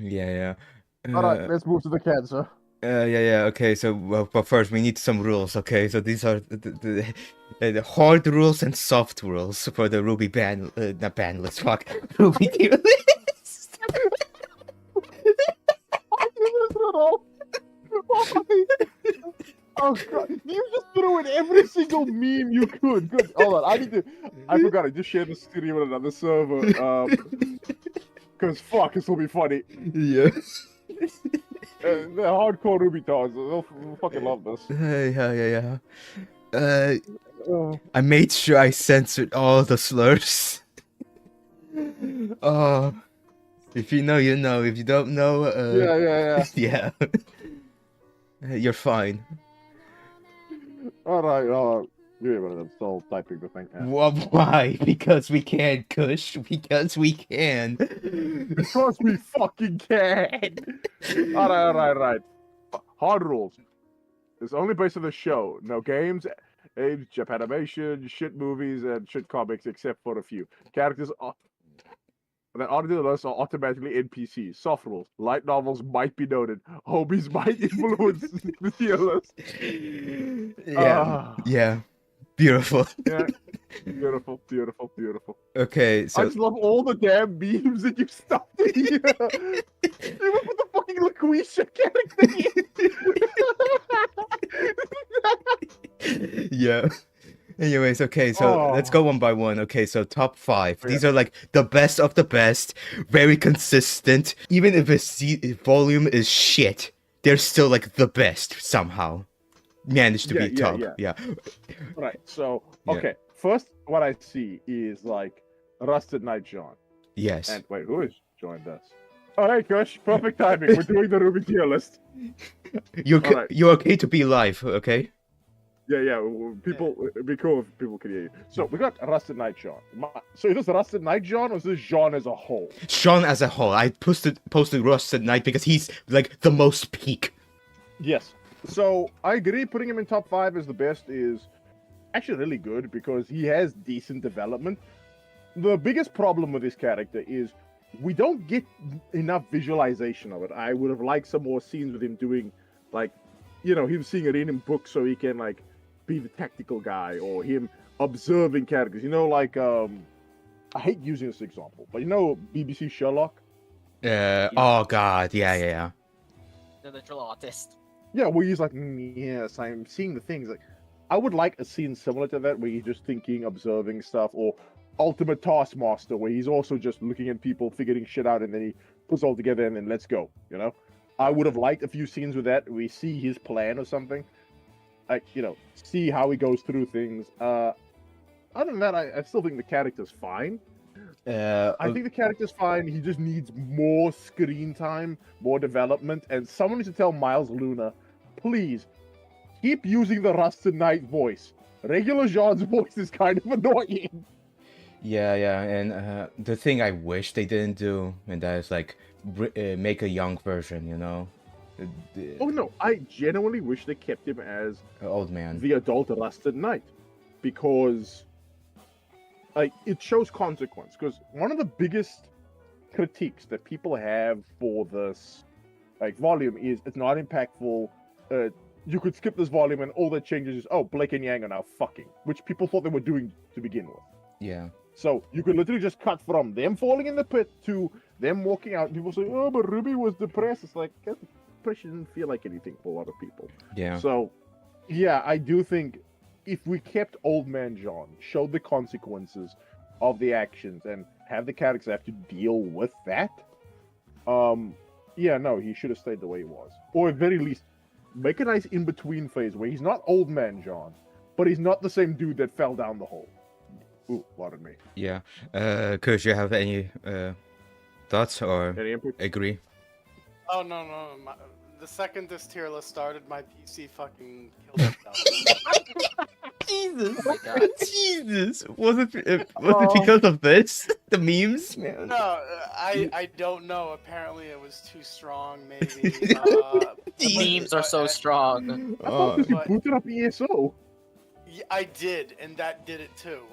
Yeah, yeah. All right, let's move to the cancer. Yeah. Okay, so but first we need some rules. Okay, so these are the hard rules and soft rules for the Ruby ban, not ban list. Fuck, Ruby tier list. I did this at all. Why? Oh god, you just threw in every single meme you could. Good. Hold on, I forgot. I just shared the studio with another server. Cause fuck, this will be funny. Yeah. The hardcore Ruby tars, they'll fucking love this. Yeah. Uh, I made sure I censored all the slurs. Oh, if you know, you know. If you don't know, yeah. yeah, you're fine. All right. Give me a minute. I'm still typing the thing. Yeah. Why? Because we can, Kush. Because we can. Because we fucking can. All right. Hard rules. It's only based on the show. No games, apes, Japanimation, shit movies, and shit comics, except for a few. Characters that aren't in the list are automatically NPCs. Soft rules. Light novels might be noted. Homies might influence the tier list. Yeah. Beautiful. Yeah. Beautiful. Okay, I so just love all the damn memes that you stuffed in here. You put the fucking LaQuisha character. yeah. Anyways, okay, so let's go one by one. Okay, so top 5. Yeah. These are like the best of the best, very consistent. Even if volume is shit, they're still like the best somehow. Managed to be top. Yeah. Right. So okay, first what I see is like Rusted Knight Jaune. Yes. And wait, who is joined us? Oh hey Kush, perfect timing. We're doing the Ruby tier list. You're okay to be live, okay? Yeah. People, it'd be cool if people could hear you. So we got Rusted Knight Jaune. So is this Rusted Knight Jaune or is this Jaune as a whole? Jaune as a whole. I posted Rusted Knight because he's like the most peak. Yes. So I agree. Putting him in top 5 as the best is actually really good because he has decent development. The biggest problem with this character is we don't get enough visualization of it. I would have liked some more scenes with him doing, like, him seeing it in books so he can like be the tactical guy, or him observing characters. I hate using this example, but BBC Sherlock. Oh god, yeah. The literal artist. Yeah, where he's like, yes, I'm seeing the things. Like, I would like a scene similar to that, where he's just thinking, observing stuff, or Ultimate Taskmaster, where he's also just looking at people, figuring shit out, and then he puts all together, and then let's go. I would have liked a few scenes with that. We see his plan or something, like see how he goes through things. Other than that, I still think the character's fine. I think the character's fine. He just needs more screen time, more development, and someone needs to tell Miles Luna, please, keep using the Rusted Knight voice. Regular Jaune's voice is kind of annoying. Yeah, and the thing I wish they didn't do, and that is like make a young version, Oh no, I genuinely wish they kept him as old man, the adult Rusted Knight, because it shows consequence. Because one of the biggest critiques that people have for this volume is it's not impactful. You could skip this volume and all that changes is, Blake and Yang are now fucking, which people thought they were doing to begin with. Yeah. So you could literally just cut from them falling in the pit to them walking out. People say, oh, but Ruby was depressed. It's like, depression didn't feel like anything for a lot of people. Yeah. So, yeah, I do think if we kept Old Man Jaune, showed the consequences of the actions, and have the characters have to deal with that, he should have stayed the way he was. Or at very least, make a nice in-between phase where he's not Old Man Jaune, but he's not the same dude that fell down the hole. Ooh, pardon me. Yeah. Could you have any thoughts or agree? Oh no. The second this tier list started, my PC fucking killed itself. Jesus. Oh my God. Jesus. Was it because of this? The memes? Man. No, I don't know. Apparently it was too strong, maybe. The memes are so strong. I thought you booted up ESO. I did, and that did it too.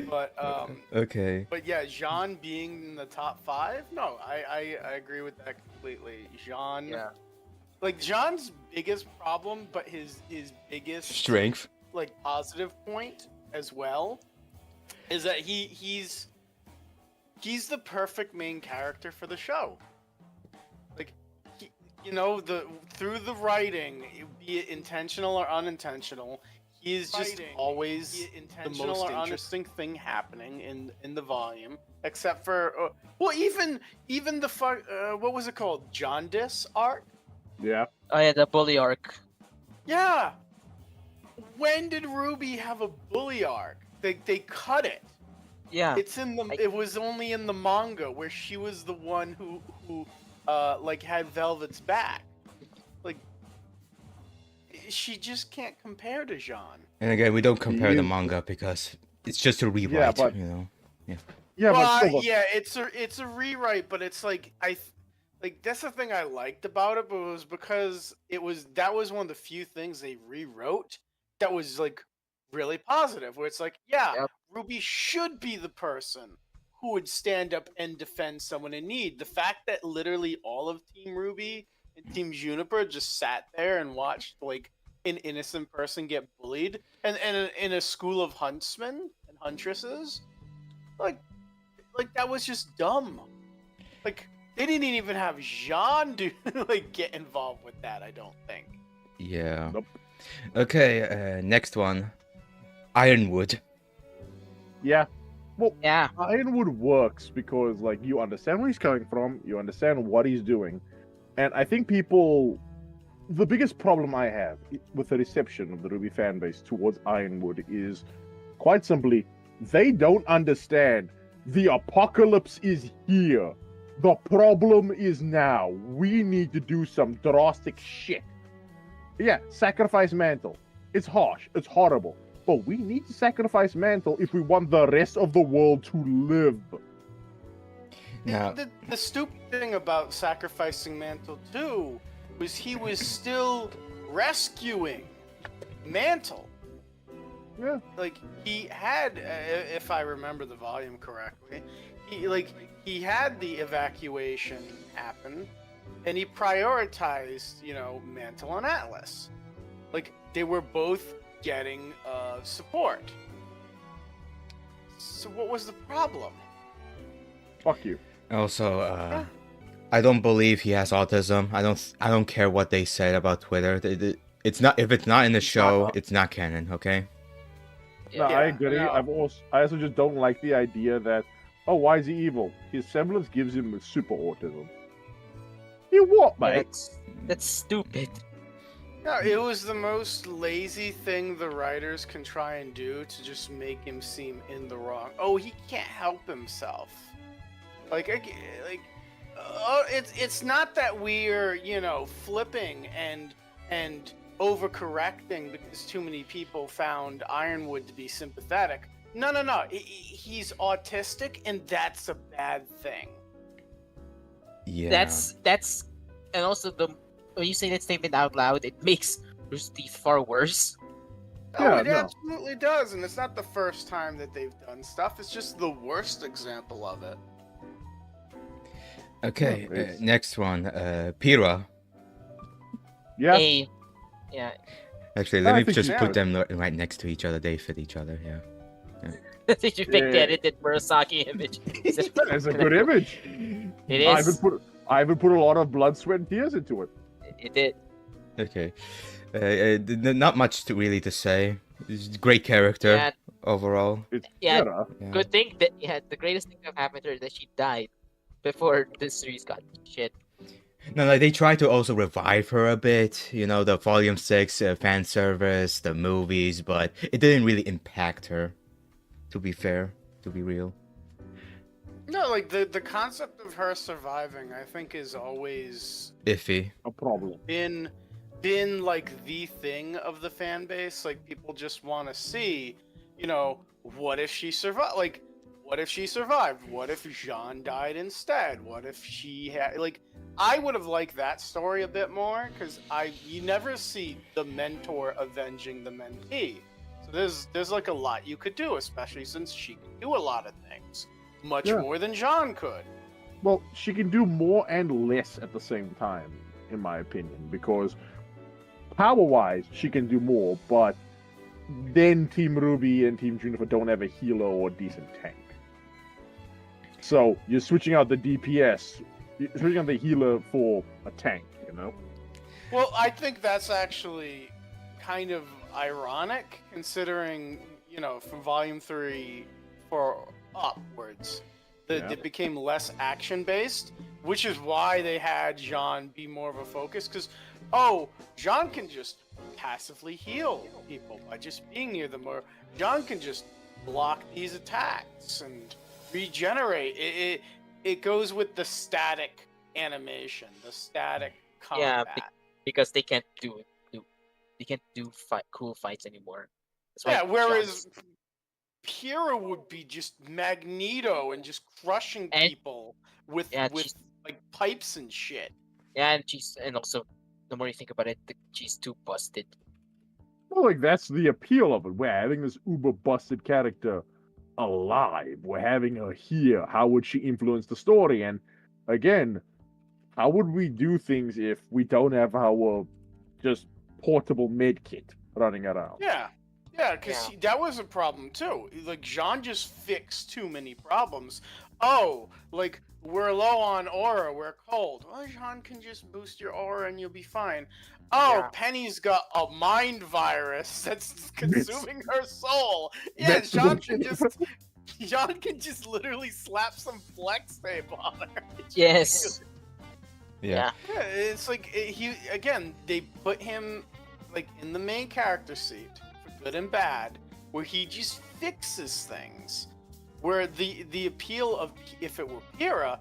But Okay. but yeah, Jaune being in the top 5, no, I agree with that completely. Jaune, Yeah. like Jaune's biggest problem, but his biggest Strength. like positive point as well is that he's the perfect main character for the show. Like through the writing, be it intentional or unintentional, he is just always the most interesting thing happening in the volume, except for even the what was it called, Jaundice arc? Yeah. Oh yeah, the bully arc. Yeah. When did Rwby have a bully arc? They cut it. Yeah. It's in the. It was only in the manga where she was the one who like had Velvet's back. Like, she just can't compare to Jaune. And again, we don't compare the You- manga because it's just a rewrite, but- you know. Yeah, well, but still, yeah, it's a rewrite, but it's like that's the thing I liked about it, but it was because that was one of the few things they rewrote that was like really positive, where it's like, yeah, Yep. Rwby should be the person who would stand up and defend someone in need. The fact that literally all of Team Rwby and Team Juniper just sat there and watched like an innocent person get bullied, and in a school of huntsmen and huntresses, like that was just dumb. Like, they didn't even have Jaune like get involved with that, I don't think. Yeah. Nope. Okay, next one. Ironwood. yeah. Well, Yeah. Ironwood works because, like, you understand where he's coming from, you understand what he's doing, and I think people. The biggest problem I have with the reception of the Rwby fan base towards Ironwood is, quite simply, they don't understand the apocalypse is here. The problem is now. We need to do some drastic shit. Yeah, sacrifice Mantle. It's harsh. It's horrible. But we need to sacrifice Mantle if we want the rest of the world to live. Now, The stupid thing about sacrificing Mantle too was he was still rescuing Mantle. Yeah. Like, he had, if I remember the volume correctly, he had the evacuation happen, and he prioritized, Mantle and Atlas. Like, they were both getting support. So what was the problem? Fuck you. also, I don't believe he has autism. I don't care what they said about Twitter. It's not, if it's not in the show, it's not canon. Okay. No, I agree. no. I also just don't like the idea that, oh, why is he evil? His semblance gives him super autism. You what, mate? That's stupid. No, it was the most lazy thing the writers can try and do to just make him seem in the wrong. Oh, he can't help himself. It's not that we're flipping and overcorrecting because too many people found Ironwood to be sympathetic. No. He's autistic, and that's a bad thing. Yeah. That's and also when you say that statement out loud, it makes Rooster Teeth far worse. Yeah, It no. absolutely does, and it's not the first time that they've done stuff. It's just the worst example of it. Okay. Oh, it's- Next one. Pyrrha. Yeah. Yeah. Actually, I let me think just yeah. put them right next to each other. They fit each other. Yeah. Did you pick the Yeah. edited Murasaki image? It's a good image. It I even put a lot of blood, sweat, and tears into it. It did. Okay. Not much really to say. He's a great character Yeah. overall. It's Yeah. Pyrrha. Yeah. Good thing that the greatest thing that happened to her is that she died before this series got shit. No, like, they tried to also revive her a bit. The Volume 6 fan service, the movies, but it didn't really impact her. To be fair, to be real. No, like the concept of her surviving, I think, is always Iffy. A problem. been like the thing of the fan base. Like, people just want to see, what if she survived? Like, what if she survived? What if Jaune died instead? What if she had I would have liked that story a bit more, because you never see the mentor avenging the mentee. So there's like a lot you could do, especially since she can do a lot of things, much Yeah. more than Jaune could. Well, she can do more and less at the same time, in my opinion, because power-wise, she can do more, but then Team Rwby and Team Juniper don't have a healer or a decent tank. So you're switching out the DPS, you're switching out the healer for a tank, you know? Well, I think that's actually kind of ironic, considering, you know, from Volume 3 for upwards, that Yeah. it became less action-based, which is why they had Jaune be more of a focus, because, Jaune can just passively heal people by just being near them, or Jaune can just block these attacks and regenerate. It goes with the static animation, the static Yeah, combat. because they can't do cool fights anymore. That's why Yeah, whereas Jaune's- Pyrrha would be just Magneto and just crushing And- people with Yeah, with she's- like pipes and shit. yeah, and also the more you think about it, she's too busted. Well, like, that's the appeal of it. We're having this uber-busted character alive. We're having her here. How would she influence the story? And, again, how would we do things if we don't have our just portable med kit running around? Yeah, because that was a problem too. Like Jaune just fixed too many problems. Oh, like we're low on aura, we're cold. Well, Jaune can just boost your aura and you'll be fine. Oh, Yeah. Penny's got a mind virus that's consuming her soul. Yeah, That's the Jaune can thing. just Jaune can just literally slap some flex tape on her. Yes. Yeah. Yeah, it's like they put him like in the main character seat for good and bad, where he just fixes things. Where the appeal of if it were Pyrrha,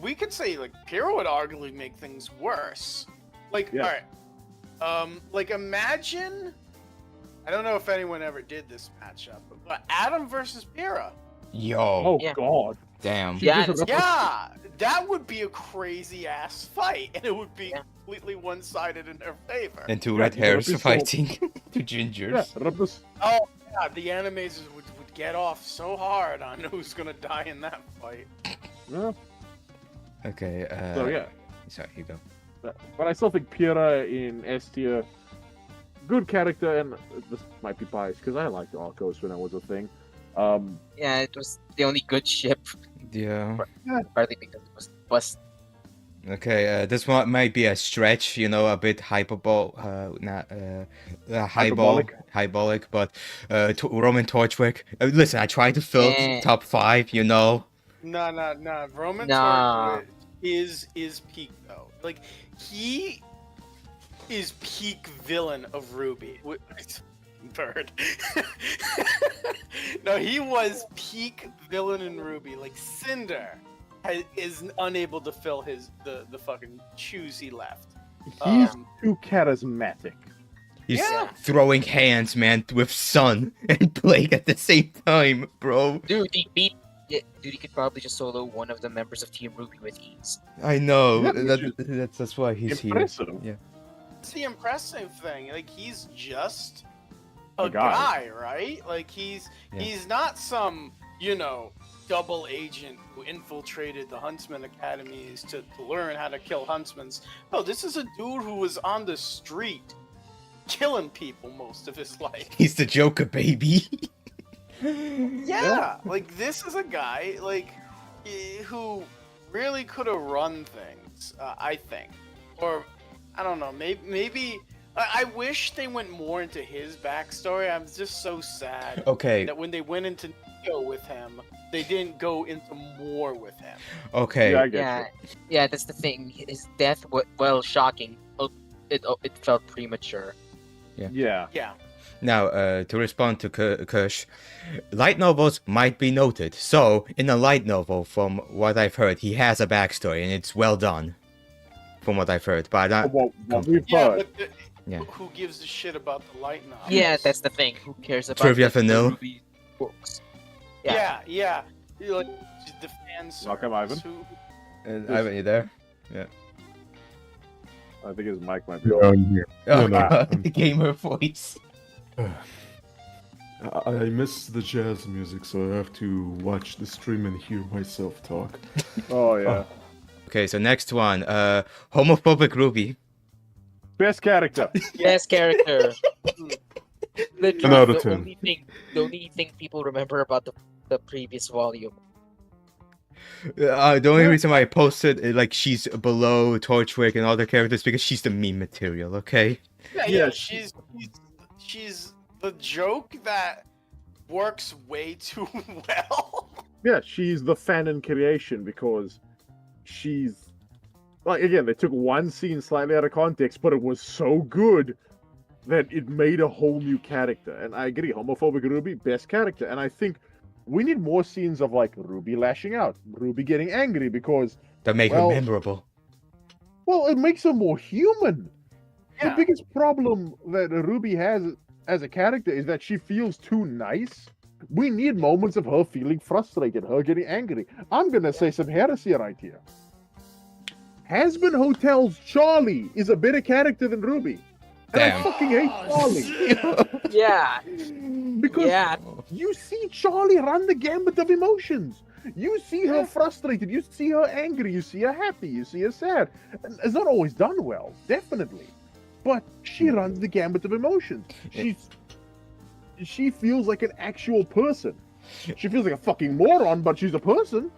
we could say like Pyrrha would arguably make things worse. Like, Yeah. all right, like imagine, I don't know if anyone ever did this matchup, but Adam versus Pyrrha. Yo. Oh, Yeah. God. Damn. She Yeah, just- Yeah, that would be a crazy ass fight, and it would be Yeah. completely one-sided in their favor. And two Yeah, red you know, hairs people- fighting two Yeah, gingers. rub this- Oh yeah, the animators would get off so hard on who's gonna die in that fight. yeah. Okay. So, yeah. Sorry, you go. But I still think Pyrrha in S tier, good character, and this might be biased because I liked Arcos when I was a thing. Yeah, it was the only good ship, Yeah. partly because it was bust. Okay. This one might be a stretch. You know, a bit hyperbolic. Hyperbolic, but Roman Torchwick. Listen, I tried to fill Eh. top 5. You know. No. Roman Nah. Torchwick is peak though. Like he is peak villain of Rwby. Bird. No, he was peak villain in Rwby. Like Cinder is unable to fill the fucking shoes he left. He's too charismatic. He's Yeah. throwing hands, man, with Sun and Blake at the same time, bro. Dude, he could probably just solo one of the members of Team Rwby with ease. I know. Yeah, which That's why he's Impressive. here. Yeah. That's the impressive thing. Like he's just a A guy. guy, right? Like Yeah. he's not some, double agent who infiltrated the Huntsman academies to learn how to kill Huntsmen. No, this is a dude who was on the street killing people most of his life. He's the Joker, baby. Yeah, like this is a guy who really could have run things. I think, or I don't know. Maybe I wish they went more into his backstory. I'm just so sad Okay. that when they went into Neo with him, they didn't go into more with him. Okay. Yeah, I get Yeah, you. yeah, that's the thing. His death, while shocking, it felt premature. Yeah. Yeah. Now, to respond to Kush, light novels might be noted. So, in a light novel, from what I've heard, he has a backstory, and it's well done. From what I've heard, but What we've Yeah, heard. but Yeah. who gives a shit about the light novel? Yeah, that's the thing. Who cares about Trivia the Vernal. Rwby books? Yeah. You're like the fan Welcome, service. Ivan. Ivan, you there? I think his mic might be Oh, on. yeah. Oh, No, no. God, the gamer voice. I miss the jazz music, so I have to watch the stream and hear myself talk. Oh yeah. Okay, so next one. Homophobic Rwby. Best character. Best character. Literally, An out of the 10. only thing people remember about the previous volume. The only reason why I posted like she's below Torchwick and other characters because she's the meme material. Okay. Yeah, she's the joke that works way too well. Yeah, she's the fanon creation because she's like, again, they took one scene slightly out of context, but it was so good that it made a whole new character. And I agree, homophobic Rwby, best character. And I think we need more scenes of like Rwby lashing out, Rwby getting angry because That make Well- her memorable. it makes her more human. Yeah. The biggest problem that Rwby has as a character is that she feels too nice. We need moments of her feeling frustrated, her getting angry. I'm gonna say some heresy right here. Hasbin Hotel's Charlie is a better character than Rwby. And I Damn. fucking hate Charlie. Yeah, Because yeah. you see Charlie run the gambit of emotions. You see her frustrated, you see her angry, you see her happy, you see her sad. And it's not always done well, definitely. But she runs the gambit of emotions. She feels like an actual person. She feels like a fucking moron, but she's a person.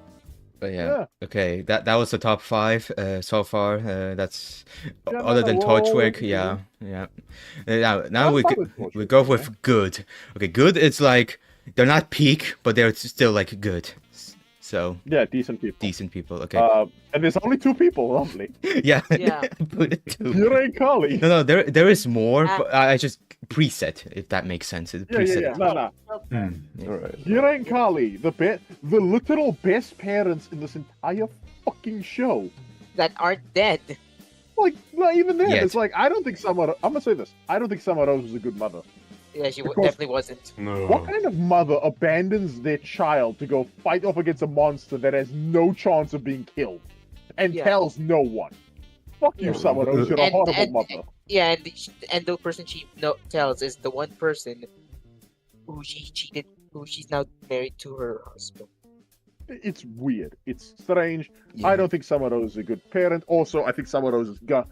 But yeah. Yeah. Okay, that was the top 5 so far. That's Yeah, other than well, Torchwick. Yeah. Now I'm we fine go, with Torchwick, we go yeah. with good. Okay, good. It's like they're not peak, but they're still like good. So Yeah, decent people. decent people. Okay. And there's only 2 people, roughly. yeah. Yeah. Put it to. Pyrrha and Kali. No, there is more, but I just preset if that makes sense. It's Yeah. preset. No. Alright. Pyrrha and Kali, the literal best parents in this entire fucking show. That aren't dead. Like, not even then. Yet. It's like, I don't think Summer... I'm gonna say this. I don't think Summer Rose was a good mother. Yeah, she Because- definitely wasn't. No. What kind of mother abandons their child to go fight off against a monster that has no chance of being killed and Yeah. tells no one? Fuck you, Yeah. Summer Rose. You're a And- horrible and- mother. Yeah, and the person she tells is the one person who she cheated, who she's now married to her husband. It's weird. It's strange. Yeah. I don't think Summer Rose is a good parent. Also, I think Summer Rose's gun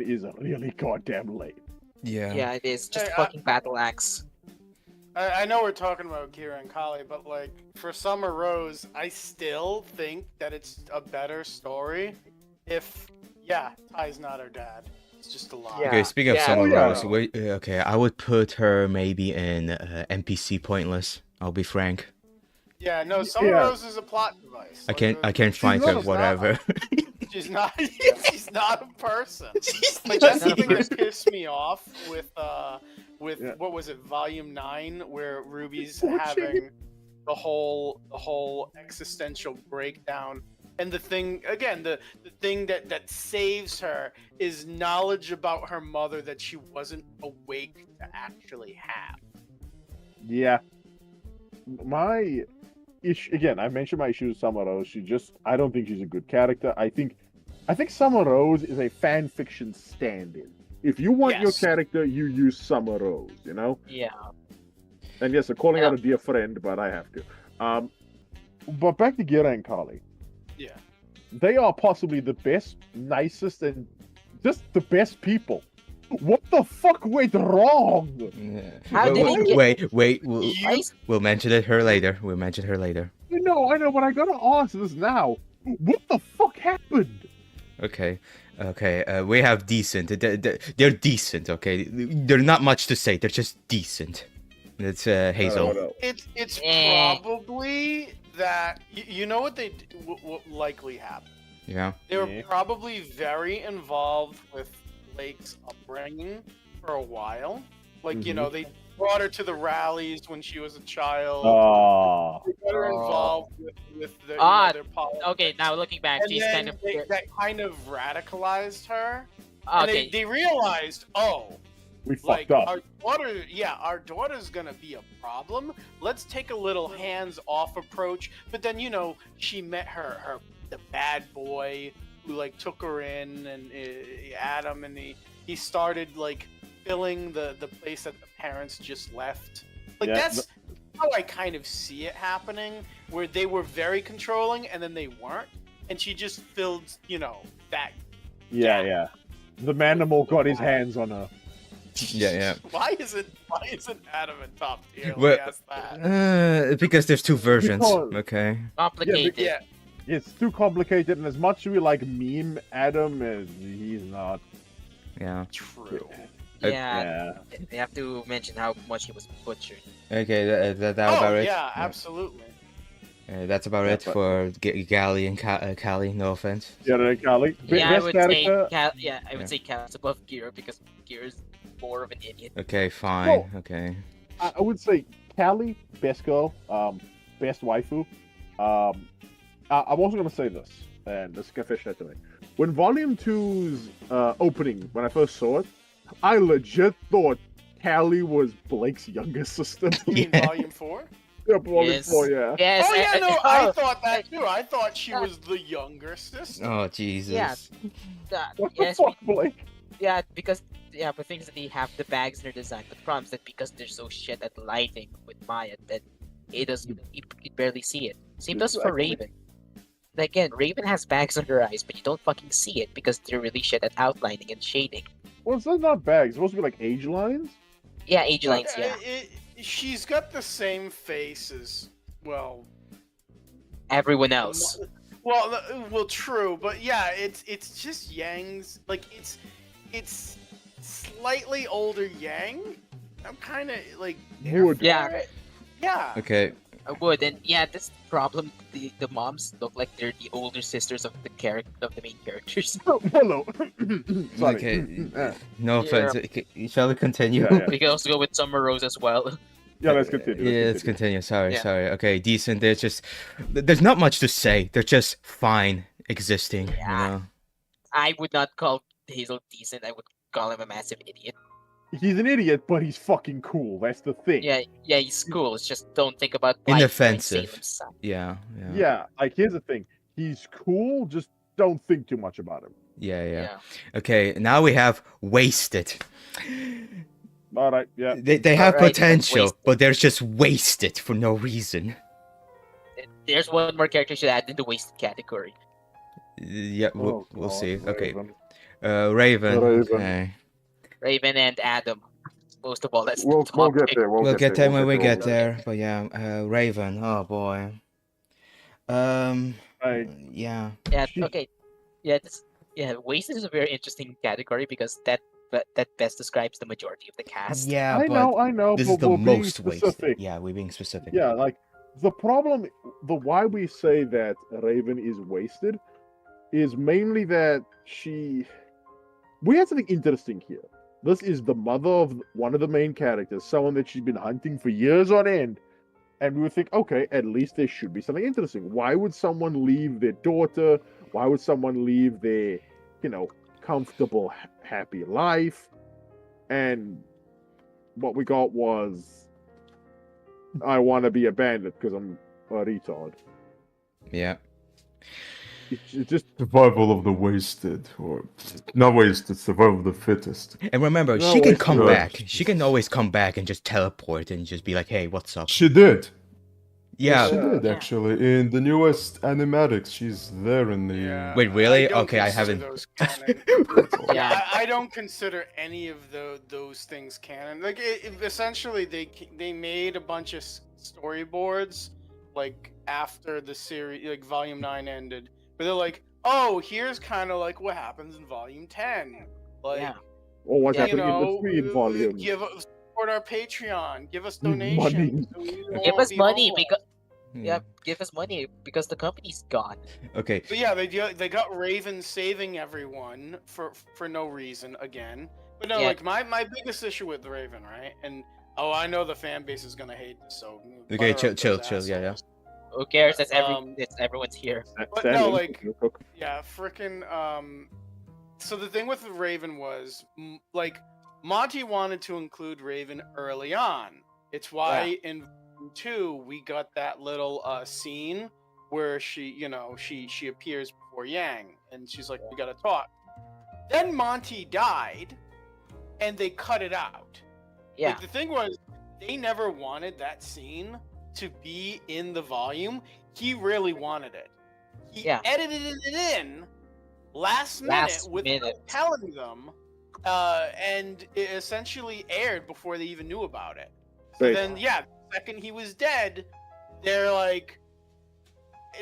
is really goddamn lame. Yeah. Yeah, it is just Hey, fucking battle axe. I know we're talking about Kira and Kali, but like for Summer Rose, I still think that it's a better story if Ty's not her dad. It's just a lie. Yeah. Okay, speaking of Yeah. Summer Oh, yeah. Rose, okay, I would put her maybe in NPC Pointless. I'll be frank. Yeah, no, Summer Yeah. Rose is a plot device. I can't find not her. a Whatever. She's not. She's not a person. She's Like not that's the a thing that person. pissed me off with Yeah. what was it, Volume 9, where Ruby's Poor having the whole existential breakdown. And the thing again, the thing that saves her is knowledge about her mother that she wasn't awake to actually have. Yeah. My issue again, I mentioned my issue with Summer Rose. I don't think she's a good character. I think Summer Rose is a fan fiction stand-in. If you want your Yes. character, you use Summer Rose, you know? Yeah. And yes, I'm calling out a dear friend, but I have to. But back to Gira and Kali. Yeah. They are possibly the best, nicest, and just the best people. What the fuck went wrong? Yeah. How did he get- Wait. Ice? We'll mention her later. I know, but I gotta ask this now. What the fuck happened? Okay. We have decent. They're decent. Okay. They're not much to say. They're just decent. It's Hazel. No. It's Eh. probably that you know what what likely happened. Yeah. They were Yeah. probably very involved with Blake's upbringing for a while. Like, you know, they brought her to the rallies when she was a child. Ah. They got her Oh. involved with the, their politics. Okay, now looking back, And she's then kind of that kind of radicalized her. okay. And they realized, oh, We like fucked up. our daughter's gonna be a problem. Let's take a little hands-off approach. But then, you know, she met the bad boy who like took her in, and Adam, and he started like filling the place that the parents just left. Like Yeah, that's how I kind of see it happening, where they were very controlling and then they weren't, and she just filled, that. Yeah. The manimal got his hands on her. Yeah. Why isn't Adam in top tier? Well, Let me ask that. because there's two versions. Because- Okay. Complicated. Yeah. It's too complicated, and as much as we like meme Adam, he's not. Yeah. True. Yeah, they have to mention how much he was butchered. Okay. That about it. Yeah, absolutely. That's about it for Gally and Callie. No offense. Yeah, Kali. Yeah, I Best would character. say I would say Cal's above Qrow because Qrow's more of an idiot. Okay. Fine. Well, Okay. I would say Callie, best girl, best waifu. I'm also gonna say this, and this is confession to me. When Volume 2's opening, when I first saw it, I legit thought Callie was Blake's younger sister. You mean Yeah. Volume 4? Yeah, Volume Yes. 4, yeah. Yes. Oh yeah, no, oh, I thought that too. I thought she was the younger sister. Oh Jesus. Yeah. What the yes, fuck, Blake? but things that they have the bags in their design. But the problem is that because they're so shit at lighting with Maya that it doesn't you barely see it. Same does for Exactly. Raven. Like, again, Raven has bags under her eyes, but you don't fucking see it because they're really shit at outlining and shading. Well, it's not bags. It's supposed to be like age lines. Yeah, age lines, yeah. She's got the same face as Everyone else. Well, true, but yeah, it's just Yang's it's slightly older Yang. I'm kind of there Wood. for Yeah. it. Yeah. Okay. I would, and yeah, that's the problem. The moms look like they're the older sisters of the main characters. Willow. Sorry. Okay. No offense. Shall we continue? Yeah. We can also go with Summer Rose as well. Yeah, let's continue. Yeah, let's continue. Sorry. Okay, decent. There's not much to say. They're just fine existing. Yeah. I would not call Hazel decent. I would call him a massive idiot. He's an idiot, but he's fucking cool. That's the thing. Yeah, he's cool. It's just don't think about life and Inoffensive. save himself. Yeah. Yeah, like here's the thing. He's cool, just don't think too much about him. Yeah. Okay, now we have wasted. Alright, yeah. They have Alright, potential, wasted. but they're just wasted for no reason. There's one more character you should add in the wasted category. Yeah, we'll Oh, God, see. Okay, Raven. Raven. Raven. Okay. Raven and Adam. Most of all, that's We'll the top get pick. there. We'll get there when we get we'll there. But yeah, Raven. Oh boy. Right. Yeah. Yeah. She- Okay. Yeah. Wasted is a very interesting category because that best describes the majority of the cast. Yeah, I but know, this but is the we're being most wasted. specific. Yeah, we're being specific. Yeah, like the problem, the why we say that Raven is wasted is mainly that we had something interesting here. This is the mother of one of the main characters, someone that she's been hunting for years on end. And we would think, okay, at least there should be something interesting. Why would someone leave their daughter? Why would someone leave their, comfortable, happy life? And what we got was, I want to be a bandit because I'm a retard. Yeah. It's just Survival of the wasted, or not wasted, survival of the fittest. And remember, No, she can it's come good. back. She can always come back and just teleport and just be like, "Hey, what's up?" She did. Yeah. She did actually. In the newest animatics, she's there in the. Yeah. Wait, really? don't Okay, I consider haven't. those canon. Yeah. I don't consider any of those things canon. Like, essentially, they made a bunch of storyboards after the series, Volume 9 ended. But they're like, oh, here's kind of like what happens in Volume 10. Yeah. or what's Yeah, happening in between volumes. Give us support our Patreon. Give us Money. donations. so we won't Give us be money homeless. because give us money because the company's gone. Okay. So yeah, they got Raven saving everyone for no reason again. But no, Yeah. my biggest issue with Raven, right? And I know the fan base is gonna hate this, so Okay, fire up chill, those yeah. assholes. Who cares? It's everyone's here. But no, yeah, freaking. So the thing with Raven was, Monty wanted to include Raven early on. It's why in 2 we got that little scene where she appears before Yang, and she's like, "We gotta talk." Then Monty died, and they cut it out. Yeah. Like, the thing was, they never wanted that scene to be in the volume, he really wanted it. He Yeah. edited it in last Last without minute. telling them, and it essentially aired before they even knew about it. So Wait. then, yeah, the second he was dead, they're like,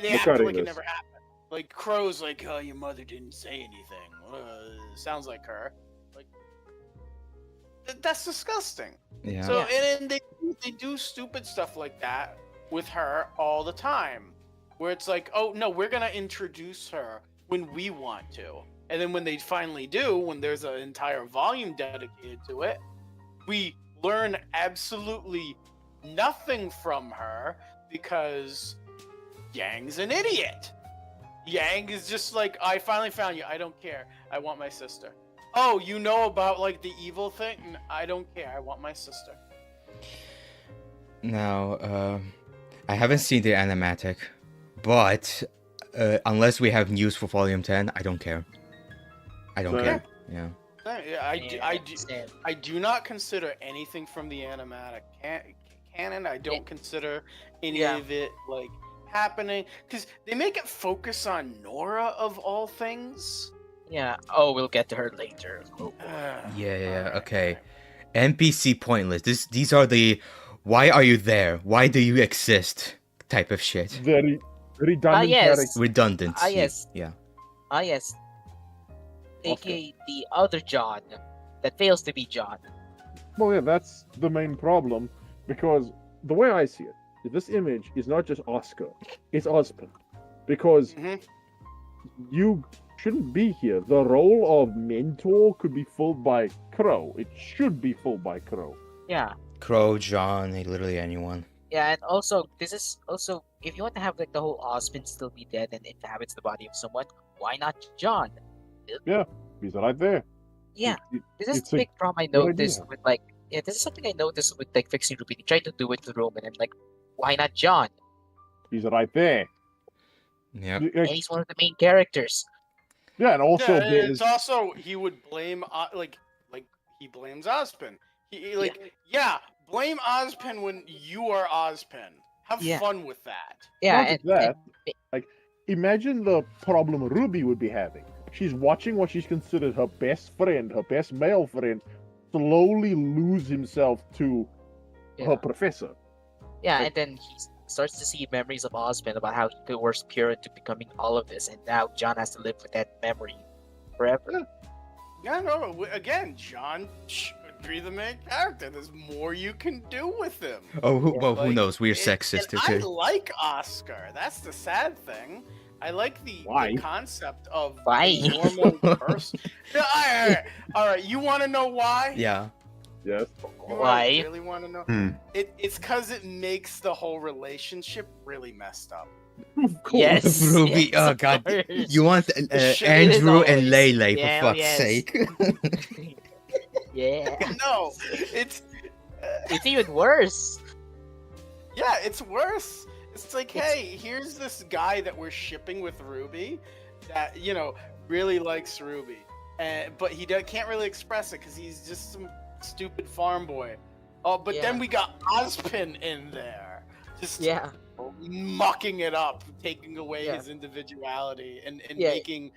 they We're act cutting like it this. never happened. Like Crow's like, oh, your mother didn't say anything. Sounds like her. Like, that's disgusting. Yeah. So and then they do stupid stuff like that with her all the time, where it's like, oh no, we're gonna introduce her when we want to, and then when they finally do, when there's an entire volume dedicated to it, we learn absolutely nothing from her because Yang's an idiot. Yang is just like, I finally found you. I don't care. I want my sister. Oh, you know about like the evil thing? I don't care. I want my sister. Now, I haven't seen the animatic, but unless we have news for Volume 10, I don't care. I don't Same. care. Yeah. I do not consider anything from the animatic canon. I don't consider any of it like happening because they make it focus on Nora of all things. Yeah. Oh, we'll get to her later. Oh, Yeah. Okay. NPC pointless. These are the why are you there? Why do you exist? Type of shit. Very redundant yes. character. Redundant. Yes. Yeah. Yes. AKA the other John that fails to be John. Well, yeah, that's the main problem because the way I see it, this image is not just Oscar, it's Ozpin. Because you shouldn't be here. The role of mentor could be filled by Qrow. It should be filled by Qrow. Yeah. Qrow, Jaune, literally anyone. Yeah, and also this is also if you want to have like the whole Ozpin still be dead and inhabits the body of someone, why not John? He's right there. Yeah. This is It's the a big problem I good noticed idea. with like this is something I noticed with like fixing Rwby. They tried to do it to Roman and like why not John? He's right there. Yeah. And he's one of the main characters. Yeah, and also Yeah, there's it's also he would blame like he blames Ozpin. He blame Ozpin when you are Ozpin. Have Yeah. fun with that. Yeah, not just that. Like, imagine the problem Rwby would be having. She's watching what she's considered her best friend, her best male friend, slowly lose himself to her professor. Yeah, Like- and then he starts to see memories of Ozpin about how he coerced Pyrrha into becoming all of this, and now John has to live with that memory forever. Yeah, no. Again, John should be the main character. There's more you can do with him. Oh, who Like, knows? We're and- sexist and I too. like Oscar. That's the sad thing. I like the Why? concept of Why? a normal person. No, all right. You want to know why? Yeah. Yes. You Why? really want to know? Hmm. It's because it makes the whole relationship really messed up. Of course. Yes. Rwby, yes, oh of god. course. You want Shit, Andrew it is and always- Lele, Yeah, for fuck's yes. sake. Yeah. No, it's It's even worse. yeah, it's worse. It's like, It's- hey, here's this guy that we're shipping with Rwby, that really likes Rwby, but he can't really express it because he's just some stupid farm boy. Oh, but then Yeah. we got Ozpin in there, just Yeah. mucking it up, taking away Yeah. his individuality and Yeah. making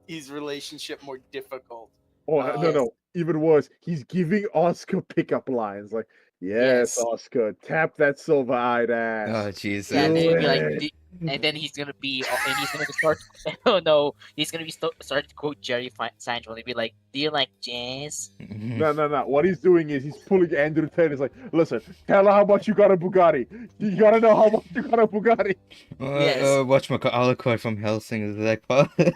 his relationship more difficult. Oh, Yes. no. Even worse, he's giving Oscar pickup lines like, yes, Yes. Oscar, tap that silver-eyed ass. Oh Jesus. Yeah, and then he'd be like, it. and then he's gonna be, and he's gonna start. Oh no, he's gonna be start to quote Jerry Seinfeld. He'd be like, "Do you like jazz?" No. What he's doing is he's pulling Andrew Tate. He's like, listen, tell her how much you got a Bugatti. You gotta know how much you got a Bugatti. Yes. Whatchamacallit, Alaquoy from Helsing is like, Rwby.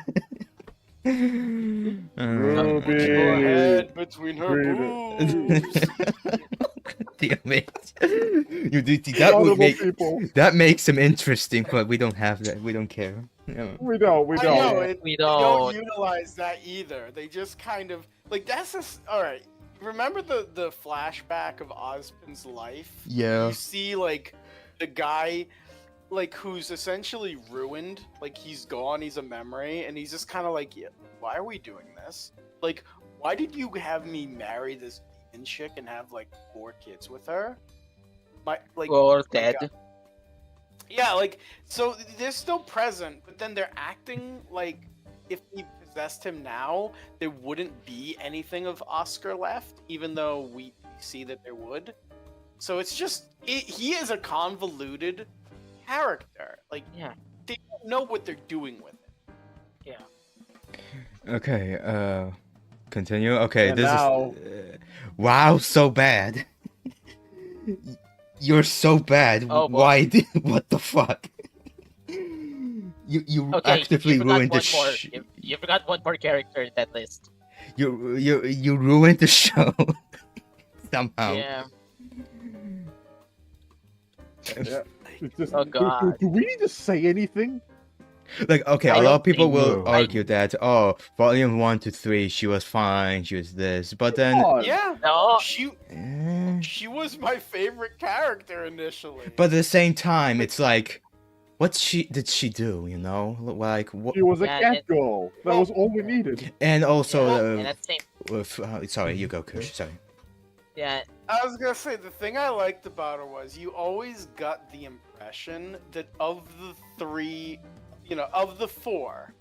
Your head between her Breathe boobs. Damn it. You do that Honorable would make people. that makes him interesting, but we don't have that. We don't care. Yeah. We don't. I know, We they don't. don't utilize that either. They just kind of like that's just all right. Remember the flashback of Ozpin's life? Yeah. You see like the guy like who's essentially ruined, like he's gone, he's a memory, and he's just kind of like, yeah, why are we doing this? Like, why did you have me marry this demon chick and have like 4 kids with her? My like Or my dead. God. Yeah, like, so they're still present, but then they're acting like if we possessed him now, there wouldn't be anything of Oscar left, even though we see that there would. So it's just, he is a convoluted character. Like, Yeah. they don't know what they're doing with it. Yeah. Okay, continue. Okay, And this now- is wow, so bad. You're so bad. Oh, boy. Why? What the fuck? You Okay, actively you forgot ruined the one more. sh- You forgot one more character in that list. you ruined the show somehow. Yeah. Yeah. It's just, Oh, God. do we need to say anything? Like, okay, I a lot don't of people think will so. argue that, oh, volume 1 to 3, she was fine, she was this, but then, God. Yeah, No. she was my favorite character initially. but at the same time, it's like, what did she do, you know? Like, what, She was a Yeah, cat it- girl. That was all we needed. and also, Yeah, and at the same. sorry, you go, Kush, sorry. Yeah. I was gonna say, the thing I liked about her was you always got the impression that of the three, of the four,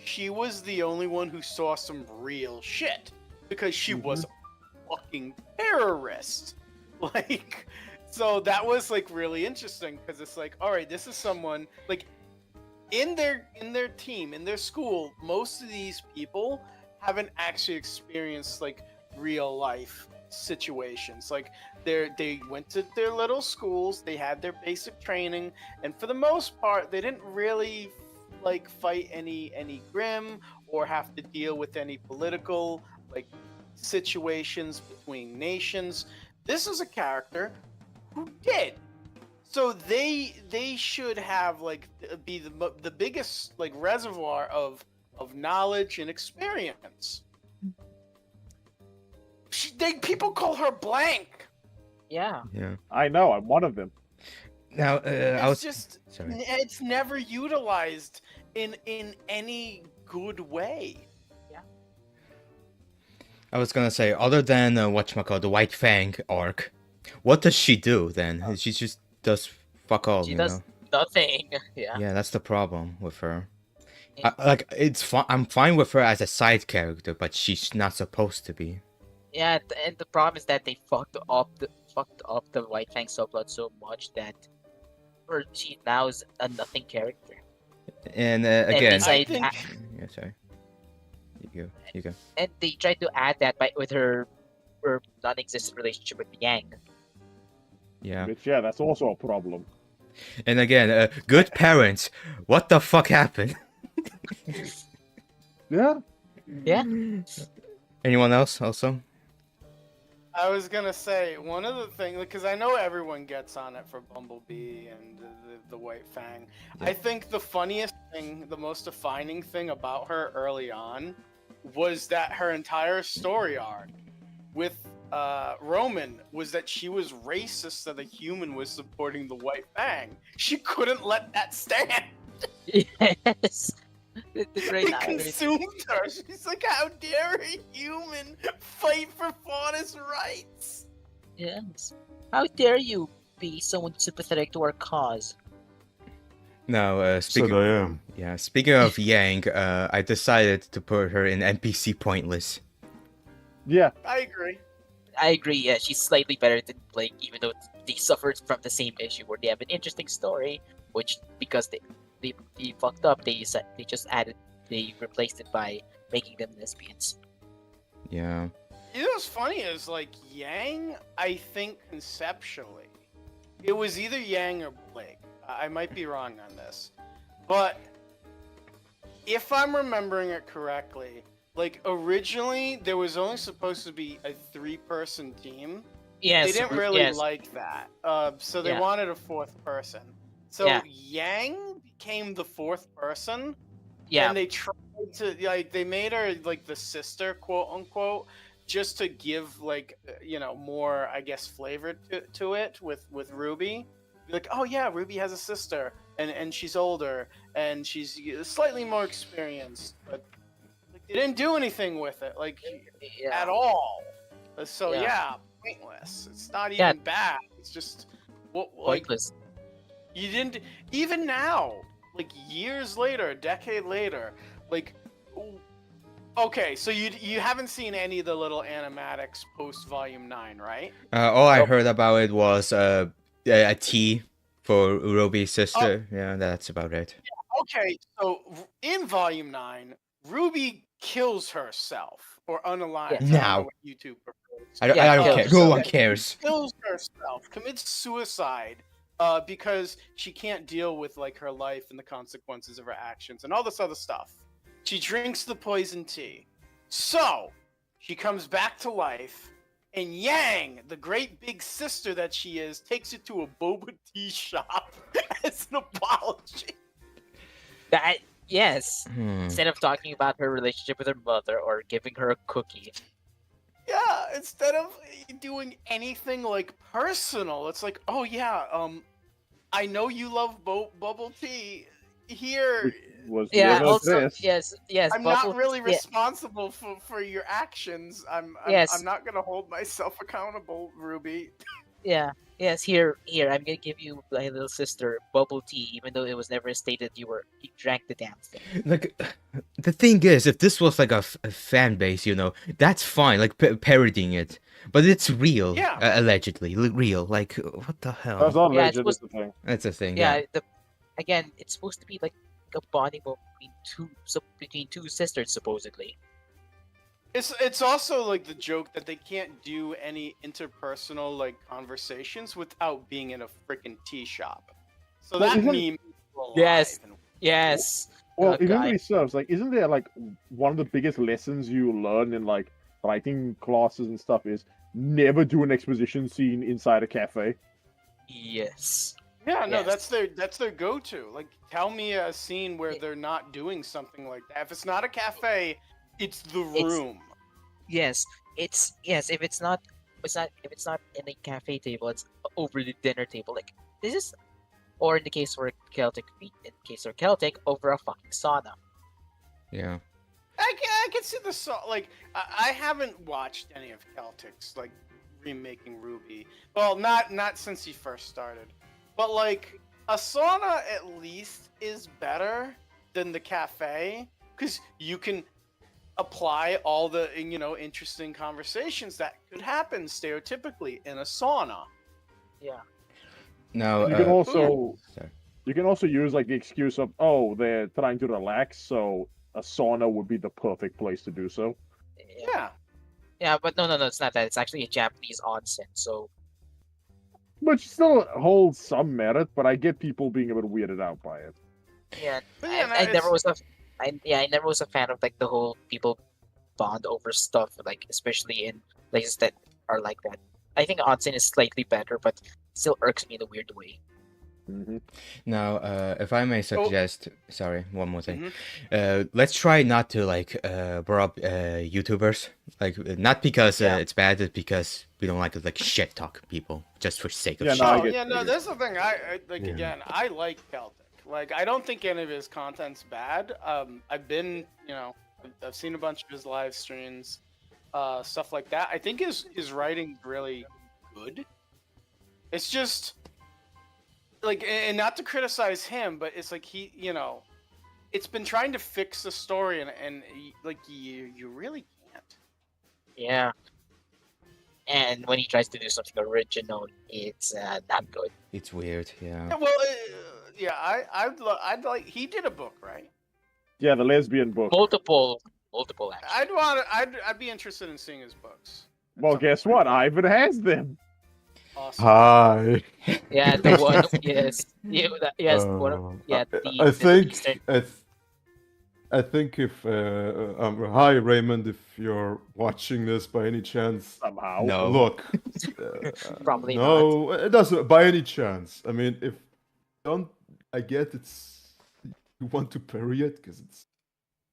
she was the only one who saw some real shit because she was a fucking terrorist. Like, so that was like really interesting because it's like, all right, this is someone like in their team, in their school, most of these people haven't actually experienced like real life situations. Like they went to their little schools, they had their basic training, and for the most part they didn't really like fight any grim or have to deal with any political like situations between nations. This is a character who did. So they should have like be the biggest like reservoir of knowledge and experience. People call her blank. Yeah. Yeah. I know, I'm one of them. Now, I was... Sorry. It's never utilized in any good way. I was gonna say, other than whatchamacallit, the White Fang arc, what does she do then? She just does fuck all, She you does know? nothing. Yeah. Yeah, that's the problem with her. Yeah. Like, it's fine. I'm fine with her as a side character, but she's not supposed to be. Yeah, and the problem is that they fucked up the White Fang subplot so much that she now is a nothing character. And And again, they I think yeah, sorry. You go. and they tried to add that with her non-existent relationship with Yang. Yeah. Which, yeah, that's also a problem. And again, good parents. What the fuck happened? Yeah. Yeah. Anyone else also? I was gonna say one of the things, because I know everyone gets on it for Bumblebee and the White Fang. Yeah. I think the funniest thing, the most defining thing about her early on, was that her entire story arc with Roman was that she was racist that a human was supporting the White Fang. She couldn't let that stand. Yes. The great It irony. consumed her. She's like, how dare a human fight for faunus rights? Yes. How dare you be someone sympathetic to our cause? No, Said speaking... I am. Yeah, speaking of Yang, I decided to put her in NPC Pointless. Yeah. I agree. I agree. Yeah, she's slightly better than Blake, even though they suffered from the same issue where they have an interesting story, which because they fucked up, they replaced it by making them lesbians. Yeah. You know what's funny is like Yang, I think conceptually, it was either Yang or Blake. I might be wrong on this, but if I'm remembering it correctly, like originally there was only supposed to be a 3-person team. Yes, They didn't really yes. like that, so they Yeah. wanted a 4th person. So Yeah. Yang became the 4th person. Yeah, And they tried to like they made her like the sister, quote unquote, just to give like more, I guess, flavor to it with Rwby. Like, oh yeah, Rwby has a sister and she's older and she's slightly more experienced, but like, they didn't do anything with it like yeah. at all. So Yeah. yeah, pointless. It's not Yeah. even bad. It's just like Pointless. You didn't even now, like years later, a decade later, like. Okay, so you haven't seen any of the little animatics post Volume 9, right? All I Nope. heard about it was a tea for Rwby's sister. Yeah, that's about it. Okay, so in Volume 9, Rwby kills herself or unalives. Yes. I don't know Now. what YouTube prefers. I don't Yeah, care. kills No herself. one cares. Kills herself, commits suicide, because she can't deal with like her life and the consequences of her actions and all this other stuff. She drinks the poison tea. So she comes back to life, and Yang, the great big sister that she is, takes it to a boba tea shop as an apology. That yes. Hmm. Instead of talking about her relationship with her mother or giving her a cookie. Yeah, instead of doing anything like personal, it's like, oh yeah, I know you love bubble tea. Here, Was Yeah. never Also, this. yes. I'm Bubble- not really yeah, responsible for your actions. I'm Yes. not gonna hold myself accountable, Rwby. Yeah. Yes. Here. I'm gonna give you my little sister bubble tea, even though it was never stated you drank the damn thing. Like, the thing is, if this was like a fan base, that's fine, like parodying it. But it's real, Yeah. allegedly real. Like, what the hell? That's not Yeah, it's legend, is the thing. That's a thing. Yeah. Again, it's supposed to be like a bonding between two sisters, supposedly. It's also like the joke that they can't do any interpersonal like conversations without being in a freaking tea shop. So Well, that isn't- meme. is alive Yes. and- Yes. Well, God, if guy. memory serves, like, isn't there like one of the biggest lessons you learn in like writing classes and stuff is never do an exposition scene inside a cafe? Yes. Yeah, no, Yes. that's their go-to. Like, tell me a scene where Yeah. they're not doing something like that. If it's not a cafe, it's the It's- room. Yes. If it's not in a cafe table, it's over the dinner table. Like this is, or in the case where Celtic, over a fucking sauna. Yeah. I can see the like I haven't watched any of Celtic's like remaking Rwby. Well, not since he first started, but like a sauna at least is better than the cafe because you can apply all the interesting conversations that could happen stereotypically in a sauna. Yeah. Now, You can also sorry. you can also use like the excuse of, oh, they're trying to relax, so a sauna would be the perfect place to do so. Yeah. Yeah, but no, it's not that. It's actually a Japanese onsen. So Which still holds some merit, but I get people being a bit weirded out by it. yeah, But yeah, no, I never it's- was I never was a fan of like the whole people bond over stuff, like especially in places that are like that. I think onsen is slightly better, but still irks me in a weird way. Hmm Now, if I may suggest, sorry, one more thing. Mhm. Let's try not to like bring up YouTubers, like not because Yeah. it's bad, it's because we don't like to like shit talk people just for sake of Yeah, shit. no, I Oh, get yeah, you, no, I get that's the thing. I like Yeah. again. I like Celtic. Like, I don't think any of his content's bad. I've been, I've seen a bunch of his live streams, stuff like that. I think his writing's really good. It's just like, and not to criticize him, but it's like it's been trying to fix the story, and like you really can't. Yeah. And when he tries to do something original, it's not good. It's weird, yeah. Yeah, well, yeah, I'd like. He did a book, right? Yeah, the lesbian book. Multiple actually. I'd be interested in seeing his books. at Well, some guess point. what? Ivan has them. Awesome. Hi. Yeah, the one. Yes. One of, yeah. I think Eastern- I think if hi Raymond, if you're watching this by any chance, Somehow. No. look. Probably no, it doesn't. By any chance, I mean, if don't, I get it's you want to parry it because it's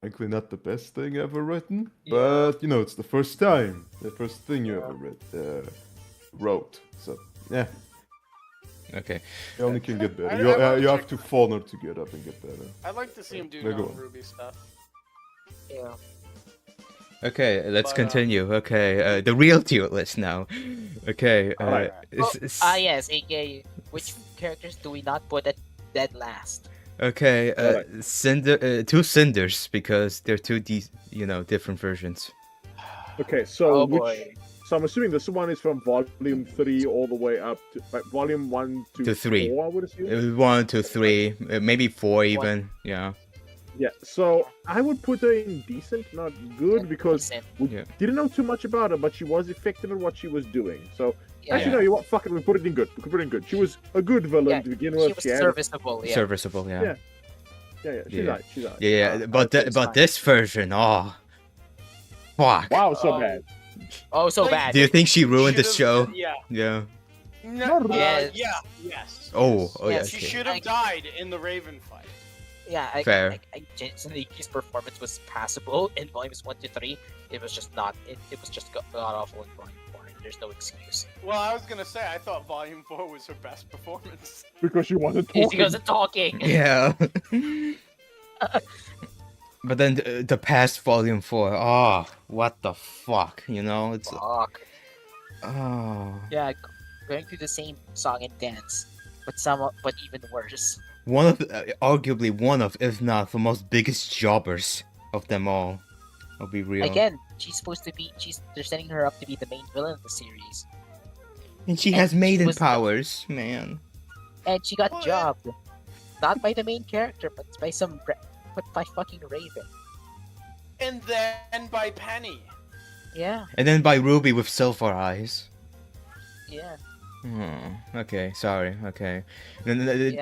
frankly not the best thing ever written, Yeah. but it's the first time, the first thing you ever wrote. So yeah, Okay. you only can get better. I You, want to you have check- to fall to get up and get better. I'd like to see him do Yeah, go on. non-Rwby stuff. Yeah. Okay, let's But, continue. Okay, the real tier list now. Okay, Alright. it's- Yes, aka which characters do we not put at dead last? Okay, Alright. Cinder, two Cinders because they're two different versions. Okay, so Oh which? boy. So I'm assuming this one is from volume 3 all the way up to like volume 1 To 3. 4, I would assume. 1 to 3, maybe 4 even. Yeah. Yeah, so I would put her in decent, not good, because Decent. we Yeah. didn't know too much about her, but she was effective at what she was doing. So Yeah, actually, no, you know what? Fuck it, we put it in good. We could put it in good. She was a good villain Yeah, to begin she with. was She had- serviceable. Yeah. Serviceable. Yeah. Yeah. yeah, she's Yeah. alright. She's alright. Yeah. But it's fine. this version, oh, fuck. Wow, so Oh. bad. Oh, so Like, bad. Do you think she ruined the Should've- show? Yeah. Yeah. No, Yes. yes. Oh, oh Yeah, yes. She okay. should have died in the Raven fight. Yeah, Fair. genuinely, his performance was passable in volumes 1 to 3. It was just not. It was just god awful in volume 4. There's no excuse. Well, I was gonna say I thought Volume 4 was her best performance. Because she wasn't He talking. wasn't talking. Yeah. But then the past volume 4, oh, what the fuck, It's Fuck. oh, Yeah, going through the same song and dance, but even worse. one of arguably one of, if not the most biggest jobbers of them all. I'll be real. Again, she's supposed to be. They're setting her up to be the main villain of the series, And she and has she maiden was the- powers, man. and she got Well, jobbed, not by the main character, but by fucking Raven. And then by Penny. Yeah, And then by Rwby with silver eyes. yeah. Okay, sorry. Okay. Yeah.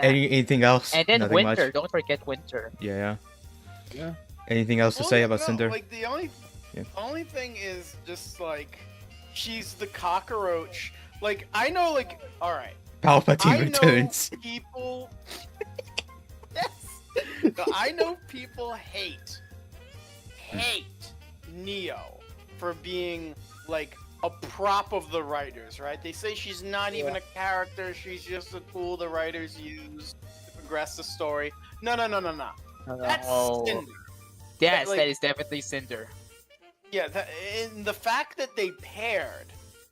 Anything else? And then Nothing Winter. much? Don't forget Winter. Yeah. Yeah. Anything else to Well, say about no, Cinder? Like the Yeah. only thing is just like she's the cockroach. Like I know, like all right. Palpatine I returns. know people. Yes. No, I know people hate Neo for being like a prop of the writers, right? They say she's not even a character; she's just a tool the writers use to progress the story. No. That's Cinder. Yes, like- that is definitely Cinder. Yeah, and the fact that they paired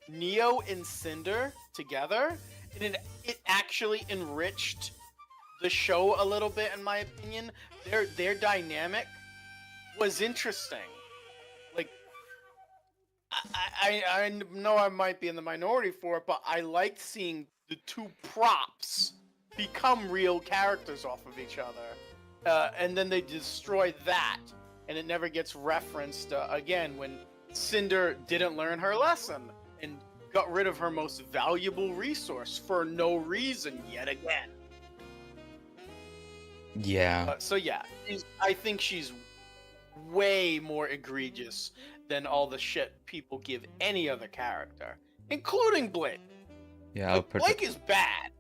Neo and Cinder together, and it actually enriched the show a little bit, in my opinion. Their dynamic was interesting. Like, I know I might be in the minority for it, but I liked seeing the two props become real characters off of each other, and then they destroy that. And it never gets referenced again when Cinder didn't learn her lesson and got rid of her most valuable resource for no reason yet again. Yeah. So yeah, I think she's way more egregious than all the shit people give any other character, including Blake. Yeah. Like, Blake is bad.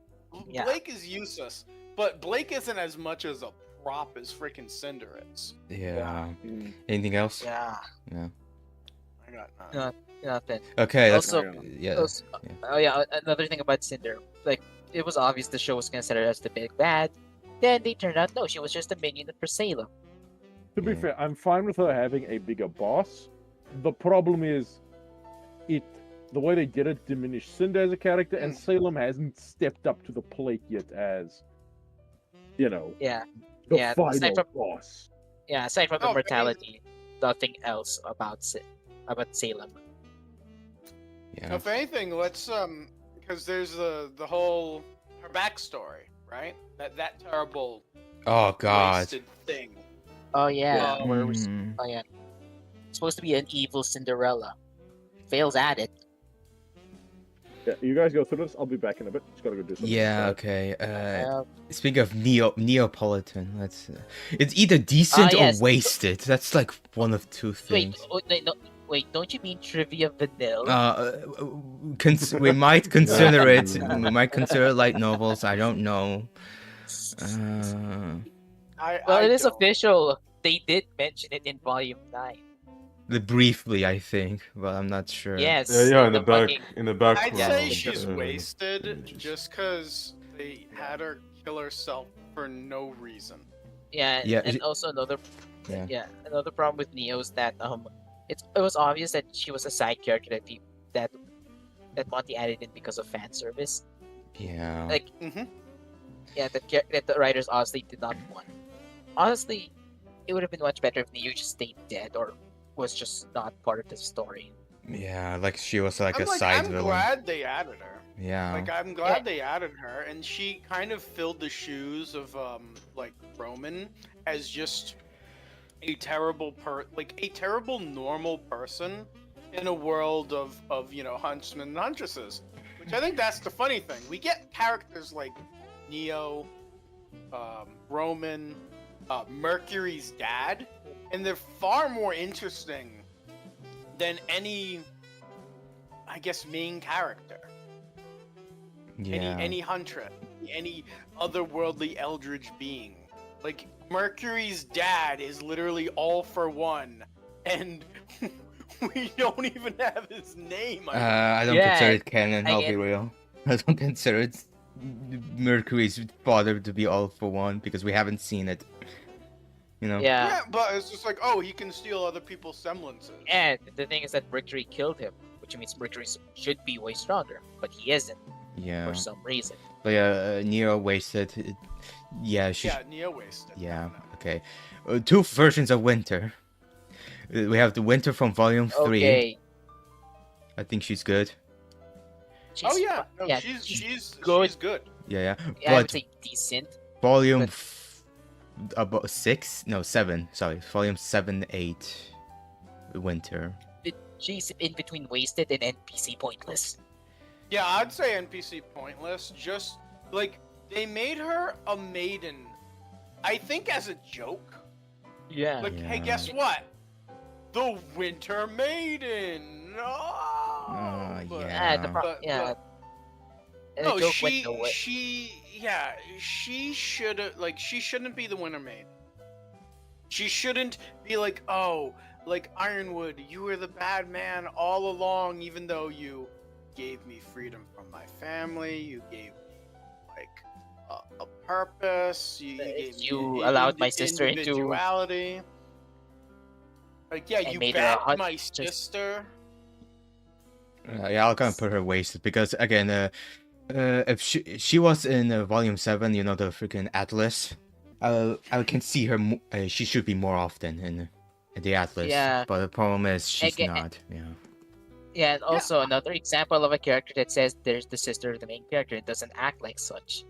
Yeah. Blake is useless, but Blake isn't as much as a prop as freaking Cinder is. Yeah. Mm. Anything else? Yeah, I got nothing. Okay. Let's. Also, yeah. Also, oh yeah, another thing about Cinder, like it was obvious the show was gonna set her as the big bad. Then they turned out no, she was just a minion for Salam. To be Yeah. fair, I'm fine with her having a bigger boss. The problem is, the way they did it diminished Cinder as a character, and Salem hasn't stepped up to the plate yet as, Yeah, the Yeah, final aside from- boss. yeah. Aside from the Oh, mortality, nothing else about Salem. Yeah. If anything, let's because there's the whole her backstory, right? That terrible Oh God. wasted thing. Oh yeah, Yeah. where was Mm. oh yeah, supposed to be an evil Cinderella, fails at it. Yeah, you guys go through this. I'll be back in a bit. Just gotta go do something. Yeah. Uh, Okay. Uh, Speaking of Neapolitan, it's either decent yes. or wasted. That's like one of two wait, things. wait, don't you mean trivia vanilla? We might consider it. We might consider light novels. I don't know. Well, I it is don't. official. They did mention it in Volume 9. Briefly, I think, but I'm not sure. Yes. Yeah, in the back, fucking- in the back. I'd Yeah. say row, she's uh, wasted images. just because they had her kill herself for no reason. Yeah, Yeah, and it- also another Yeah. another problem with Neo is that it was obvious that she was a side character that Monty added in because of fan service. Yeah. Like, Mm-hmm. that the writers honestly did not want. Honestly, it would have been much better if Neo just stayed dead or was just not part of the story. Yeah, like she was like I'm a side I'm villain. glad they added her. Yeah. Like I'm glad they added her, and she kind of filled the shoes of like Roman as just a terrible normal person in a world of huntsmen and huntresses. Which I think that's the funny thing. We get characters like Neo, Roman, Mercury's dad, and they're far more interesting than any, I guess, main character. Yeah. Any huntress, any otherworldly eldritch being. Like Mercury's dad is literally all for one, and we don't even have his name. I don't Yeah, consider it canon, I I'll get- be real. I don't consider it Mercury's father to be all for one because we haven't seen it. You know? Yeah, but it's just like, oh, he can steal other people's semblances. And the thing is that Mercury killed him, which means Mercury should be way stronger, but he isn't Yeah. for some reason. But yeah, Nero wasted. Yeah, she. Yeah, Neo wasted. Yeah. Okay. Two versions of Winter. We have the Winter from Volume 3. Okay. I think she's good. Oh yeah, no, yeah, she's good. She's good. Yeah. I would But say decent. Volume but- about 6? No, 7. Sorry. Volume 7, 8. Winter. She's in between wasted and NPC pointless. Yeah, I'd say NPC pointless. Just like they made her a maiden, I think as a joke. Yeah. Like, hey, Yeah. guess what? The Winter Maiden. No. But- yeah. And the No, joke went nowhere. she should have she shouldn't be the Winter Maiden. She shouldn't be like, oh, like Ironwood, you were the bad man all along, even though you gave me freedom from my family, you gave me like a purpose, you gave me You allowed my sister into- individuality. Like, yeah, And you made her a backed my just- sister. Yeah, I'll kind of put her wasted because again, if she was in Volume 7, you know, the freaking Atlas, I can see her. She should be more often in the Atlas. Yeah. But the problem is she's Again- not. Yeah. Yeah, and also another example of a character that says there's the sister of the main character. It doesn't act like such.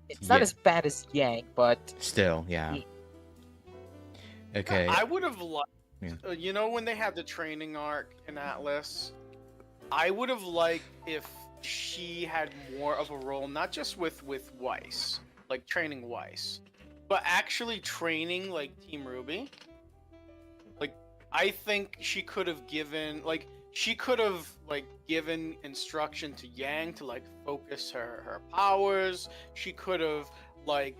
It's not Yeah. as bad as Yang, but Still, yeah. Yeah. Okay. I would have liked, Yeah. you know, when they have the training arc in Atlas, I would have liked if she had more of a role, not just with Weiss, like training Weiss, but actually training like Team Rwby. Like, I think she could have given given instruction to Yang to like focus her powers. She could have like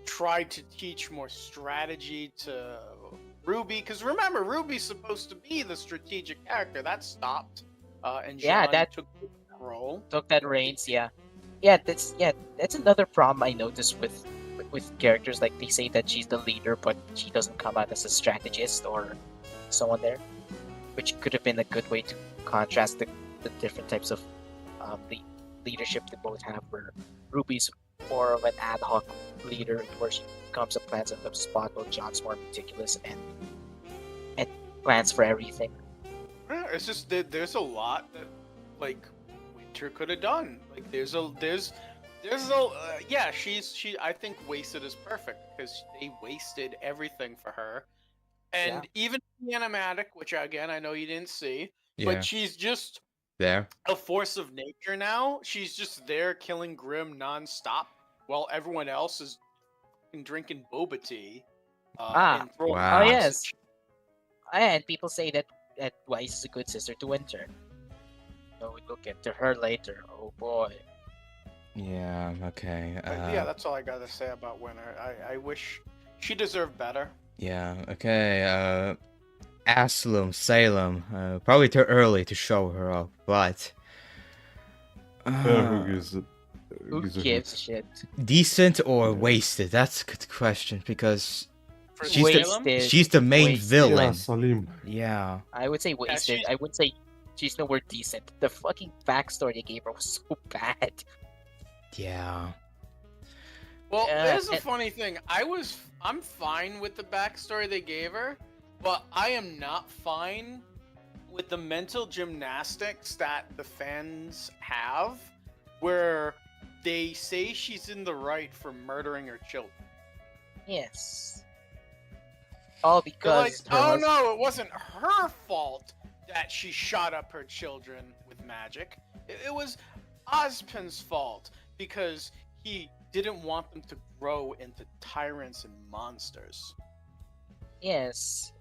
tried to teach more strategy to Rwby, because remember, Ruby's supposed to be the strategic character. That stopped, and Yeah, Jaune that- took that role. took that reins. Yeah, that's another problem I noticed with characters. Like they say that she's the leader, but she doesn't come out as a strategist or someone there, which could have been a good way to contrast the different types of leadership they both have. Where Ruby's more of an ad hoc leader, where she comes up, plans on the spot, while Jaune's more meticulous and plans for everything. Yeah, it's just that there's a lot that like Winter could have done. Like there's a she I think wasted is perfect because they wasted everything for her, and even the animatic, which again I know you didn't see, Yeah. but she's just There. a force of nature now. She's just there killing Grim nonstop while everyone else is drinking boba tea. And throwing Wow. Oh rocks yes, and people say that Weiss is a good sister to Winter. So we look into her later. Oh boy. Yeah. Okay. But yeah, that's all I gotta say about Winter. I wish she deserved better. Yeah. Okay. Salem. Probably too early to show her off, but. Who gives a Who gives a shit? Decent or wasted? That's a good question because For She's the- Salem, she's the main Wasted. Yeah, villain. Salim. Yeah. I would say wasted. she's- I would say she's nowhere decent. The fucking backstory they gave her was so bad. Yeah. Well, Yeah, there's a and- funny thing. I'm fine with the backstory they gave her, but I am not fine with the mental gymnastics that the fans have, where they say she's in the right for murdering her children. Yes. All They're because like, her oh hus- no, it wasn't her fault that she shot up her children with magic. It was Ozpin's fault because he didn't want them to grow into tyrants and monsters. Yes.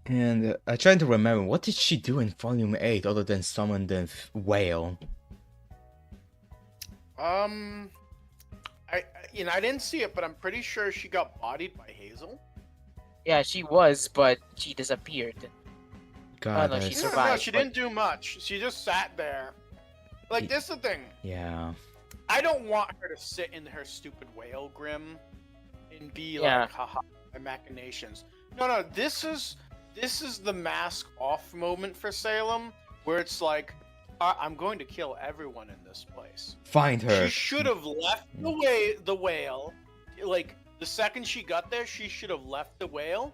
And I trying to remember, what did she do in Volume 8 other than summon the whale? I didn't see it, but I'm pretty sure she got bodied by Hazel. Yeah, she was, but she disappeared. God, no, she that's... No, survived, she but- didn't do much. She just sat there. Like, this is the thing. Yeah. I don't want her to sit in her stupid whale grim and be Yeah. like, haha, my machinations. No, this is the mask off moment for Salem, where it's like, I'm going to kill everyone in this place. Find her. She should have left the whale. Like, the second she got there, she should have left the whale.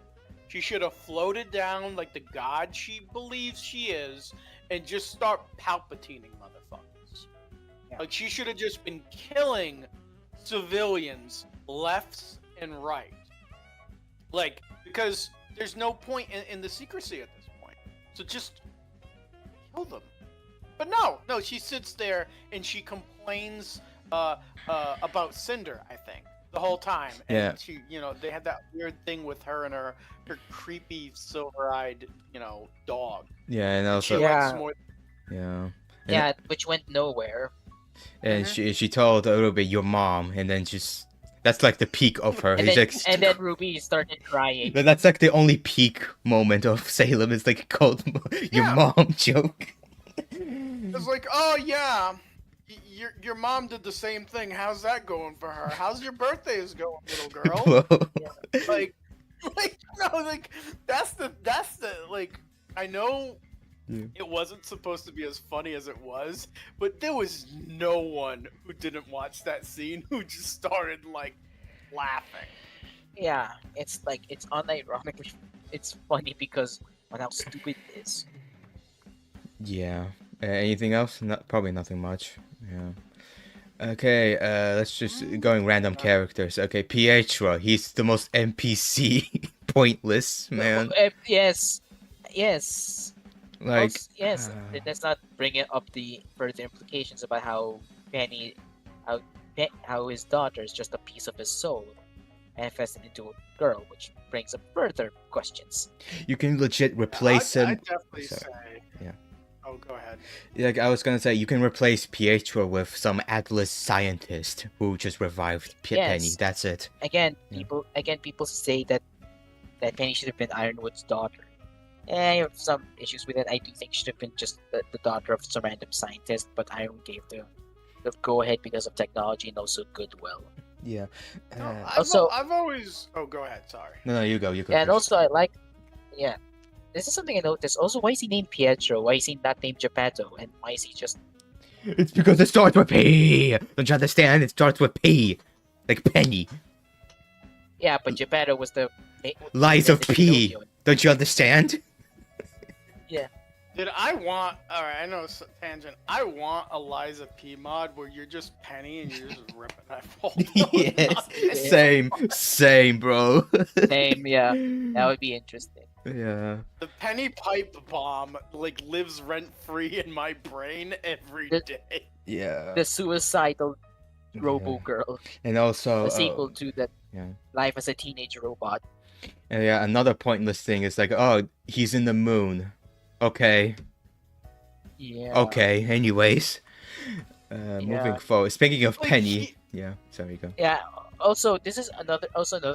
She should have floated down like the god she believes she is, and just start palpatining motherfuckers. Yeah. Like, she should have just been killing civilians left and right. Like, because there's no point in the secrecy at this point. So just kill them. But no, she sits there and she complains about Cinder, I think, the whole time. And Yeah. she, they had that weird thing with her and her creepy silver-eyed, dog. Yeah, and She also... Yeah. likes more. Yeah. Yeah, which went nowhere. And Mhm. she told Rwby, your mom, and then just... That's like the peak of her. And He's then, like... and then Rwby started crying. That's like the only peak moment of Salem. It's like called your Yeah. mom joke. It's like, oh yeah, your mom did the same thing. How's that going for her? How's your birthdays going, little girl? like that's the like, I know Yeah. it wasn't supposed to be as funny as it was, but there was no one who didn't watch that scene who just started like laughing. Yeah, it's like, it's unironically, it's funny because of how stupid it is. Yeah. Anything else? Probably nothing much. Yeah. Okay, let's just going random characters. Okay, Pietro. He's the most NPC pointless man. Yes. Like, Also, yes. Let's not bring it up the further implications about how how his daughter is just a piece of his soul, manifested into a girl, which brings up further questions. you can legit replace him. I'd definitely Sorry. say. Yeah. Oh, go ahead. Like I was gonna say, you can replace Pietro with some Atlas scientist who just revived Penny. Yes. That's it. Again, Yeah. people say that Penny should have been Ironwood's daughter. I have some issues with it. I do think she should have been just the daughter of some random scientist, but Ironwood gave the go ahead because of technology and also goodwill. Yeah. No, Also- I've always. Oh, go ahead. Sorry. No, you go. You go. And first. also, I like, yeah, this is something I noticed. Also, why is he named Pietro? Why is he not named Geppetto? And why is he just It's because it starts with P. Don't you understand? It starts with P, like penny. yeah? But Geppetto was the Lies of the P. Pinocchio. Don't you understand? Did I want? All right, I know it's a tangent. I want a Liza P mod where you're just Penny and you're just ripping that whole. Yes. Same, bro. Name, yeah, that would be interesting. Yeah. The Penny pipe bomb like lives rent free in my brain every The- day. Yeah. The suicidal Robo Yeah. Girl, And also, the sequel to that yeah. Life as a Teenage Robot. And yeah, another pointless thing is like, oh, he's in the moon. Okay. Yeah. Okay. Anyways, moving forward. Speaking of Like, Penny, he- yeah. Sorry, go. Yeah. Also, this is another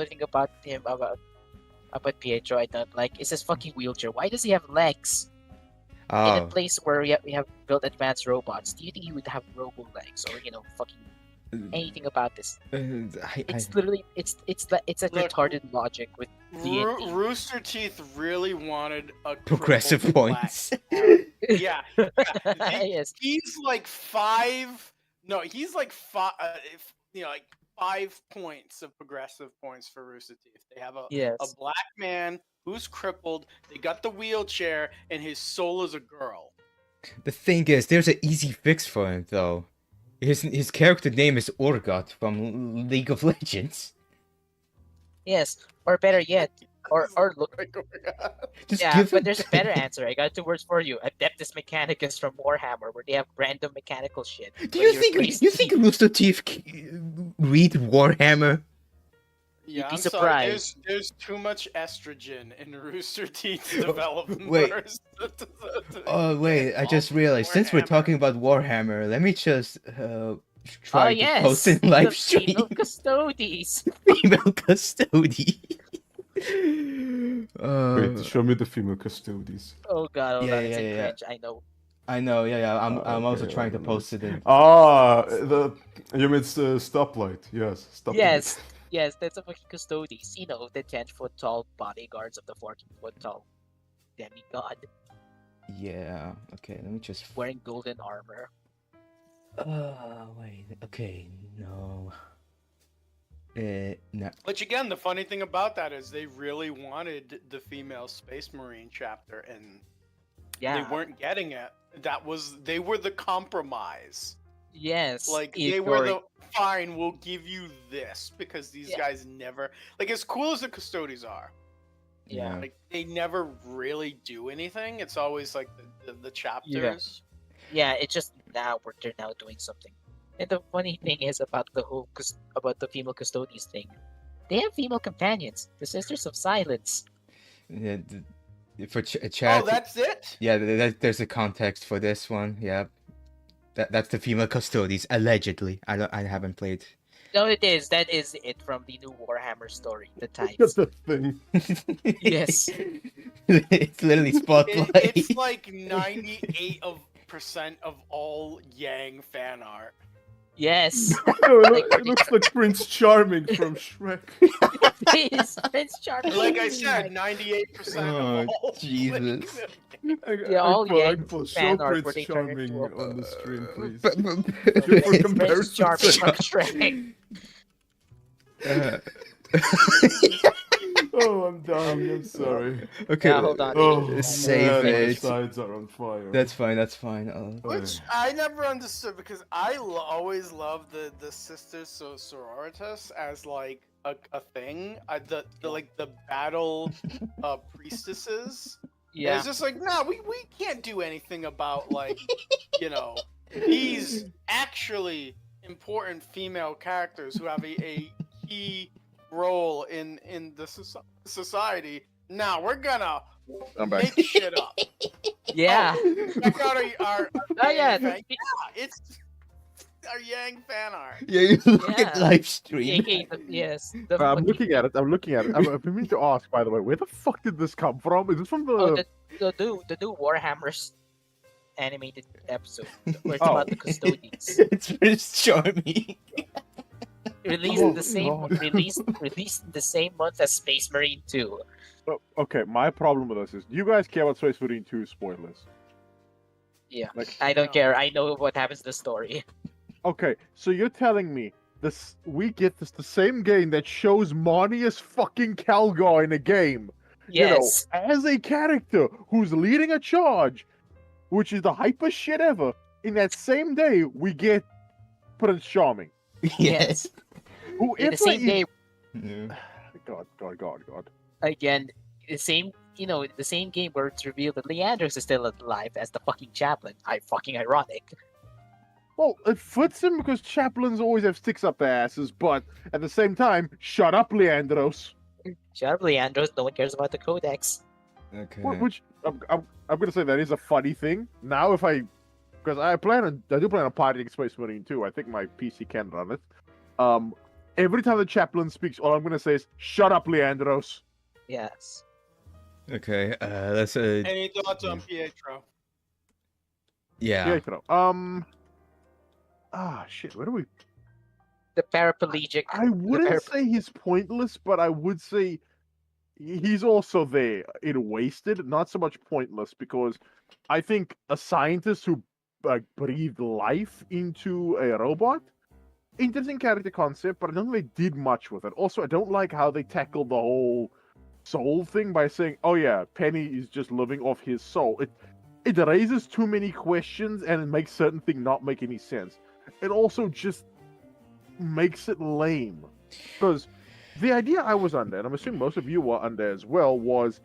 thing about him about Pietro I don't like is his fucking wheelchair. Why does he have legs? In a Oh, place where we have built advanced robots, do you think he would have robo legs or fucking anything about this? It's literally it's a Look, retarded logic with D&D. Rooster Teeth really wanted a progressive crippled black- points. Yeah, Yes. he's like 5. No, he's like 5. Like 5 points of progressive points for Rooster Teeth. They have a Yes. black man who's crippled. They got the wheelchair, and his soul is a girl. The thing is, there's an easy fix for him, though. His character name is Orgot from League of Legends. Yes. Or better yet, or look. Just Yeah, give but him there's a better answer. I got 2 words for you. Adeptus Mechanicus from Warhammer, where they have random mechanical shit. Do Where you think replace you think Rooster Teeth read Warhammer? Yeah, be I'm surprised. sorry. There's too much estrogen in Rooster Teeth's development. wait. Oh wait, I just realized since we're Warhammer. talking about Warhammer, let me just try to yes, post in live the stream. female custodies. Female custody. Wait, show me the female custodies. Oh god, Yeah, it's yeah, in yeah. cringe. I know. I know, yeah. I'm also Okay, trying to let me post it in. Ah, you mean it's stoplight? Yes, stoplight. Yes, that's a fucking custodies. You know, the 10-foot tall bodyguards of the 14-foot tall demigod Yeah. Okay, let me just. wearing golden armor. Wait. Okay, no. No. Which again, the funny thing about that is they really wanted the female Space Marine chapter, and Yeah. they weren't getting it. They were the compromise. Yes. Like if they were you're- the fine. We'll give you this because these Yeah. guys never like as cool as the custodies are. Yeah. Like they never really do anything. It's always like the chapters. Yeah, it's just they're now doing something. And the funny thing is about about the female custodies thing. They have female companions, the Sisters of Silence. Yeah. For chat. Oh, that's it. Yeah, there's a context for this one. Yeah. That's the female custodies allegedly. I haven't played. No, it is. That is it from the new Warhammer story, the That's Tides. the thing. Yes. It's literally spotlight. It's like 98% of all Yang fan art. Yes. Oh, it looks like Prince Charming from Shrek. It is Prince Charming. Like I said, 98% Oh, of all. Jesus. Yeah, all Yang Ironwood, show fan art where Prince they turn Charming into a- on the stream, please. But- Just for Prince comparison's Charming sake. from Shrek. Oh, I'm done. I'm sorry. Okay. Yeah, hold on. Oh, Save man, it. my sides are on fire. That's fine. Which I never understood because I always loved the sisters sororitas as like a thing. The like the battle priestesses. Yeah. It's just like no, we can't do anything about like these actually important female characters who have a key role in the society. Now we're gonna I'm back. make shit up. Yeah. Check out our Oh, yeah. it's our Yang fan art. Yeah, you look at Yeah. live stream. Yes. I'm fucking- looking at it. I'm I've been meaning to ask, by the way, where the fuck did this come from? Is this from the? Oh, the new Warhammer's animated episode where it's Oh. about the custodians. It's Prince Charming. Released Oh, the same God. released the same month as Space Marine 2. Oh, okay, my problem with this is, do you guys care about Space Marine 2 spoilers? Yeah. Like, I don't No. care. I know what happens in the story. okay, so you're telling me we get the same game that shows Marnie as fucking Calgar in a game, Yes. as a character who's leading a charge, which is the hyper shit ever. In that same day, we get Prince Charming, Yes. who In the it's like, same day, Yeah. God. again, the same game where it's revealed that Leandros is still alive as the fucking chaplain. Fucking ironic. Well, it fits him because chaplains always have sticks up their asses, but at the same time, shut up, Leandros. Shut up, Leandros. No one cares about the Codex. Okay. Which I'm gonna say that is a funny thing. Now, because I do plan on pirating Space Marine 2. I think my PC can run it. Every time the chaplain speaks, all I'm gonna say is, "Shut up, Leandros." Yes. Okay. Let's. Any thoughts on Pietro? Yeah. Pietro. Shit. Where do we? The paraplegic. I wouldn't say he's pointless, but I would say he's also there in wasted. Not so much pointless because I think a scientist who breathed life into a robot interesting character concept, but I don't think they did much with it. Also, I don't like how they tackled the whole soul thing by saying, "Oh yeah, Penny is just living off his soul." It raises too many questions and it makes certain things not make any sense. It also just makes it lame because the idea I was under, and I'm assuming most of you were under as well, was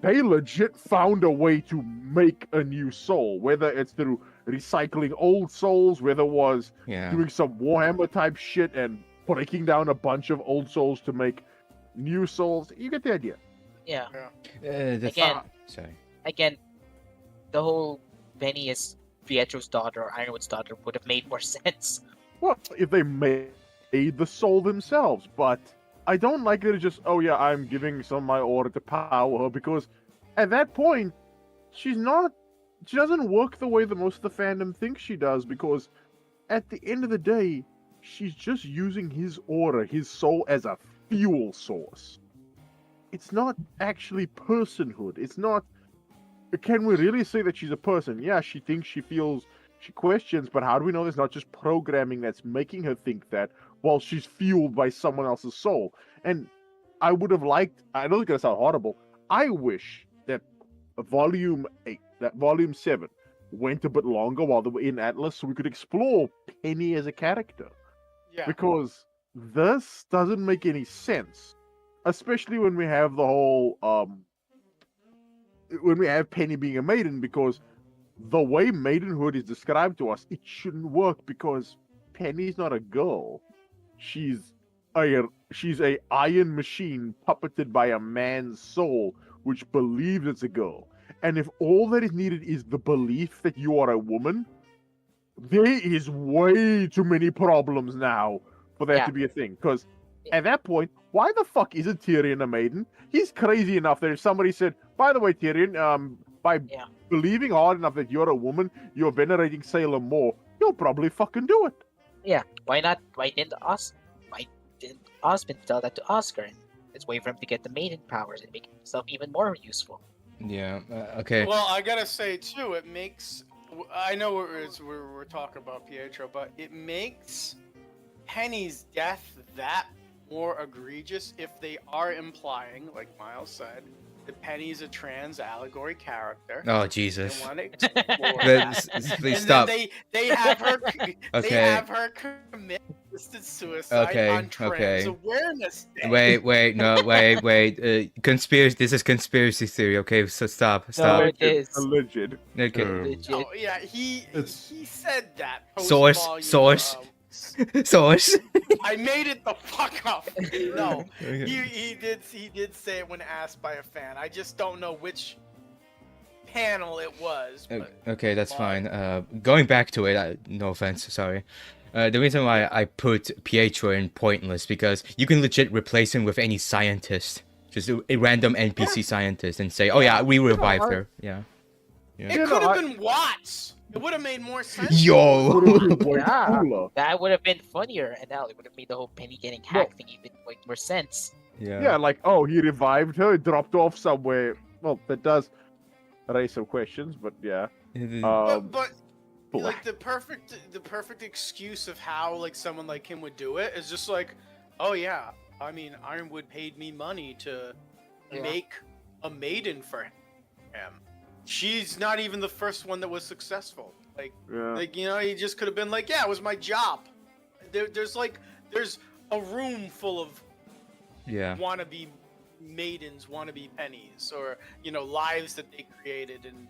they legit found a way to make a new soul, whether it's through recycling old souls, whether it was Yeah. doing some Warhammer type shit and breaking down a bunch of old souls to make new souls. You get the idea. Yeah. The Again, sorry. again, the whole Penny as Pietro's daughter or Ironwood's daughter would have made more sense. Well, if they made the soul themselves, but I don't like that it's just, oh yeah, I'm giving some of my order to power her, because at that point, she doesn't work the way that most of the fandom thinks she does, because at the end of the day, she's just using his order, his soul, as a fuel source. It's not actually personhood. It's not. Can we really say that she's a person? Yeah, she thinks, she feels, she questions, but how do we know there's not just programming that's making her think that while she's fueled by someone else's soul? And I would have liked, I know it's going to sound horrible, I wish that Volume 8, that Volume 7, went a bit longer while they were in Atlas so we could explore Penny as a character. Yeah. Because this doesn't make any sense. Especially when we have the whole, when we have Penny being a maiden, because the way maidenhood is described to us, it shouldn't work because Penny's not a girl. She's a iron machine puppeted by a man's soul, which believes it's a girl. And if all that is needed is the belief that you are a woman, there is way too many problems now for that to be a thing. Because at that point, why the fuck isn't Tyrian a maiden? He's crazy enough that if somebody said, by the way, Tyrian, by believing hard enough that you're a woman, you're venerating Salam more, you'll probably fucking do it. Yeah, why not? Why didn't Ozpin tell that to Oscar? And it's a way for him to get the maiden powers and make himself even more useful. Yeah. Okay. Well, I gotta say too, it makes. I know we're talking about Pietro, but it makes Penny's death that more egregious if they are implying, like Miles said, that Penny's a trans allegory character. Oh Jesus! They want to explore Please and stop. Then they have her. Okay. They have her commit assisted suicide on Trans Awareness Day. Wait. Conspiracy. This is conspiracy theory. Okay, so stop. No, it is. Alleged. Okay. Legit. Oh yeah, he said that. Source. Source. I made it the fuck up. No, Okay. he did say it when asked by a fan. I just don't know which panel it was. But Okay, that's fine. Going back to it, no offense, sorry. The reason why I put Pietro in pointless because you can legit replace him with any scientist, just a random NPC scientist, and say, "Oh yeah, we revived her." Yeah. It could have been Watts. It would have made more sense. Yo. Cooler. That would have been funnier, and now it would have made the whole Penny getting hacked thing even make more sense. Yeah, like, oh, he revived her, dropped off somewhere. Well, that does raise some questions, but yeah. But like the perfect excuse of how like someone like him would do it is just like, oh yeah, I mean Ironwood paid me money to make a maiden for him. She's not even the first one that was successful. Like he just could have been like, yeah, it was my job. There's a room full of wannabe maidens, wannabe pennies, or lives that they created, and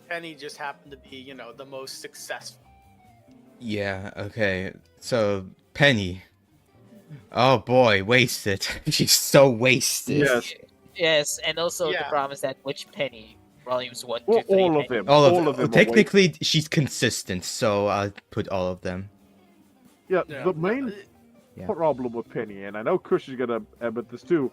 Penny just happened to be the most successful. Yeah. Okay. So Penny. Oh boy, wasted. She's so wasted. Yes, and also the problem is that which Penny. Volumes 1, 2, 3. All of them. All of them. Technically, she's consistent, so I'll put all of them. Yeah, the main problem with Penny, and I know Kush is gonna admit this too.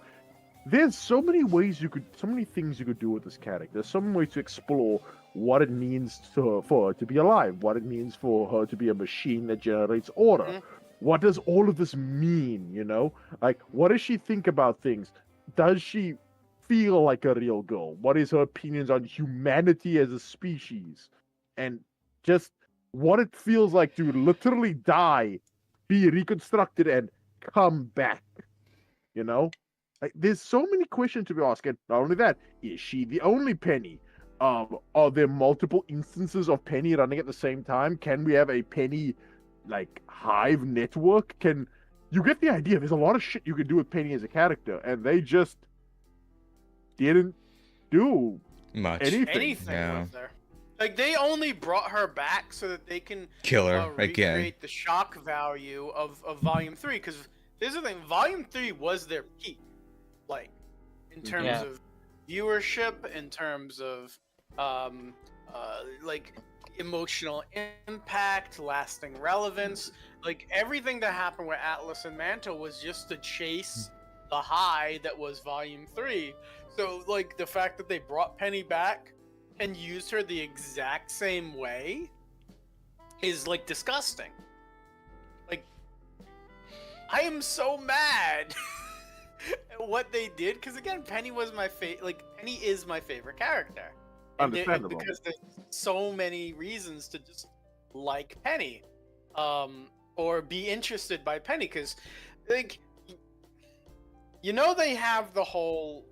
There's so many things you could do with this character. There's so many ways to explore what it means for her to be alive, what it means for her to be a machine that generates order. Mm-hmm. What does all of this mean? Like, what does she think about things? Does she feel like a real girl? What is her opinions on humanity as a species? And just what it feels like to literally die be reconstructed and come back. You know, like there's so many questions to be asked. And not only that, is she the only Penny? Are there multiple instances of Penny running at the same time? Can we have a Penny like hive network? Can you get the idea? There's a lot of shit you could do with Penny as a character, and they just didn't do Much. Anything Yeah. with her. Like they only brought her back so that they can Kill her again. recreate the shock value of Volume 3. Because here's the thing: Volume 3 was their peak, like in terms Yeah. of viewership, in terms of like emotional impact, lasting relevance. Like everything that happened with Atlas and Mantle was just to chase the high that was Volume 3. So like the fact that they brought Penny back and used her the exact same way is like disgusting. Like I am so mad at what they did, because again, Penny was my Penny is my favorite character. Understandable. Because there's so many reasons to just like Penny, or be interested by Penny, because like they have the whole